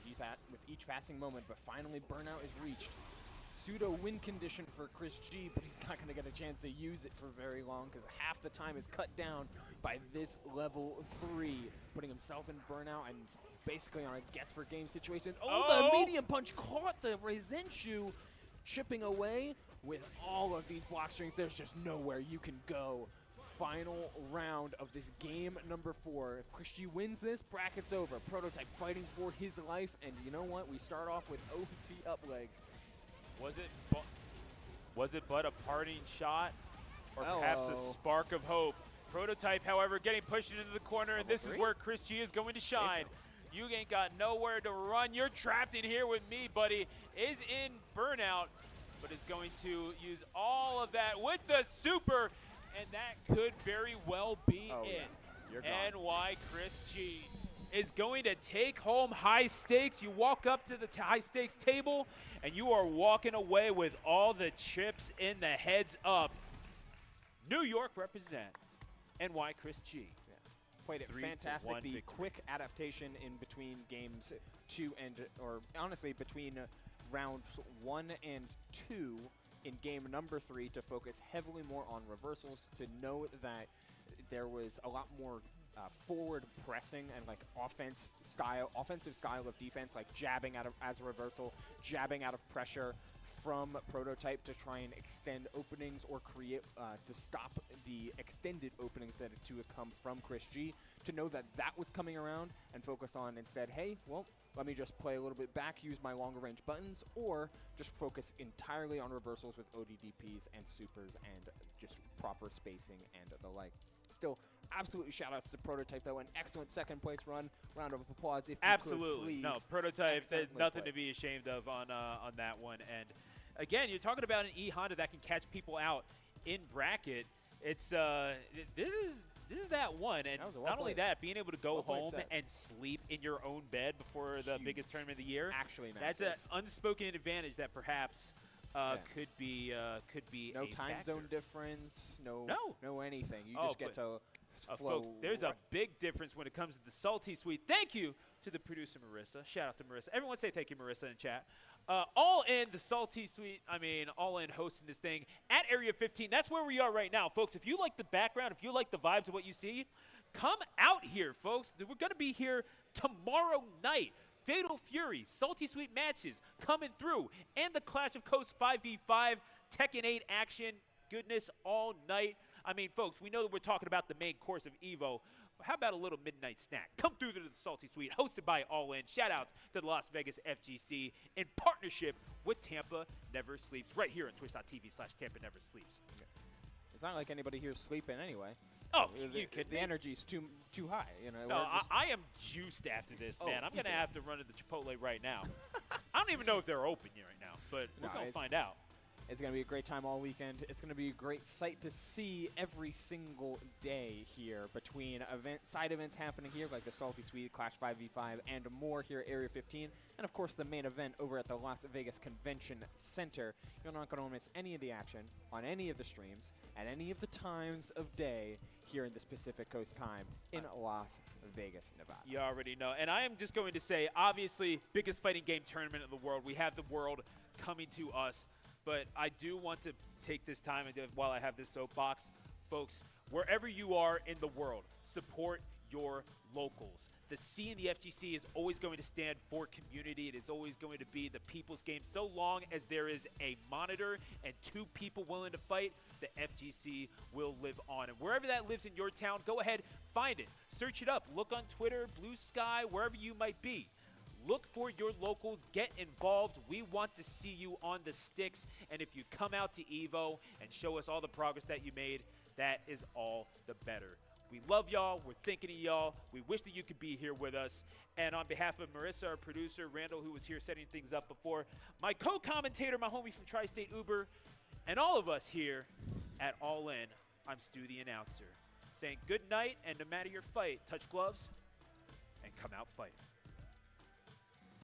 each passing moment, but finally Burnout is reached. Pseudo win condition for Chris G, but he's not going to get a chance to use it for very long because half the time is cut down by this level 3, putting himself in Burnout and basically on a guess for game situation. Oh, the medium punch caught the Resenshu, chipping away with all of these block strings. There's just nowhere you can go. Final round of this game number 4. If Chris G wins this, bracket's over. Prototype fighting for his life, and you know what? We start off with OT up legs. Was it but a parting shot, or perhaps a spark of hope? Prototype, however, getting pushed into the corner, and this is where Chris G is going to shine. You ain't got nowhere to run. You're trapped in here with me, buddy. Is in Burnout, but is going to use all of that with the super, and that could very well be it. You're gone. NY Chris G is going to take home high stakes. You walk up to the high stakes table, and you are walking away with all the chips in the heads up. New York represent. NY Chris G. Played it fantastic. The quick adaptation in between games 2 and, or honestly, between rounds 1 and 2 in game number 3 to focus heavily more on reversals, to know that there was a lot more forward pressing and like offensive style of defense, like jabbing out of as a reversal, jabbing out of pressure from Prototype to try and extend openings or create to stop the extended openings that to come from Chris G. To know that that was coming around and focus on instead, hey, well, let me just play a little bit back, use my longer range buttons, or just focus entirely on reversals with ODDPs and supers and just proper spacing and the like. Still, absolutely shout-outs to Prototype, though. An excellent second-place run. Round of applause, if you could, please. No, Prototype, there's nothing to be ashamed of on that one. And, again, you're talking about an E-Honda that can catch people out in bracket. It's this is that one. And not only that, being able to go home and sleep in your own bed before the biggest tournament of the year. Actually massive. That's an unspoken advantage that perhaps could be no a time factor. zone difference, no anything. You just get to flow. Folks, there's a big difference when it comes to the Salty Suite. Thank you to the producer, Marissa. Shout out to Marissa. Everyone say thank you, Marissa, in chat. All in the Salty Suite, all in hosting this thing at Area 15. That's where we are right now, folks. If you like the background, if you like the vibes of what you see, come out here, folks. We're going to be here tomorrow night. Fatal Fury, Salty Suite matches coming through, and the Clash of Coast 5v5, Tekken 8 action, goodness all night. Folks, we know that we're talking about the main course of EVO. How about a little midnight snack? Come through to the Salty Suite, hosted by All In. Shout-outs to the Las Vegas FGC in partnership with Tampa Never Sleeps, right here on twitch.tv/TampaNeverSleeps. It's not like anybody here is sleeping anyway. Oh, you kidding me? The energy's too high. No, I am juiced after this, man. I'm going to have to run to the Chipotle right now. I don't even know if they're open here right now, but we're going to find out. It's going to be a great time all weekend. It's going to be a great sight to see every single day here, between side events happening here like the Salty Suite, Clash 5v5, and more here at Area 15. And, of course, the main event over at the Las Vegas Convention Center. You're not going to miss any of the action on any of the streams at any of the times of day here in this Pacific Coast time in Las Vegas, Nevada. You already know. And I am just going to say, obviously, biggest fighting game tournament in the world. We have the world coming to us. But I do want to take this time, and while I have this soapbox, folks, wherever you are in the world, support your locals. The C in the FGC is always going to stand for community. It is always going to be the people's game. So long as there is a monitor and 2 people willing to fight, the FGC will live on. And wherever that lives in your town, go ahead, find it. Search it up. Look on Twitter, Blue Sky, wherever you might be. Look for your locals. Get involved. We want to see you on the sticks. And if you come out to EVO and show us all the progress that you made, that is all the better. We love y'all. We're thinking of y'all. We wish that you could be here with us. And on behalf of Marissa, our producer, Randall, who was here setting things up before, my co-commentator, my homie from Tri-State Uber, and all of us here at All In, I'm Stu, the announcer, saying good night, and no matter your fight, touch gloves and come out fighting.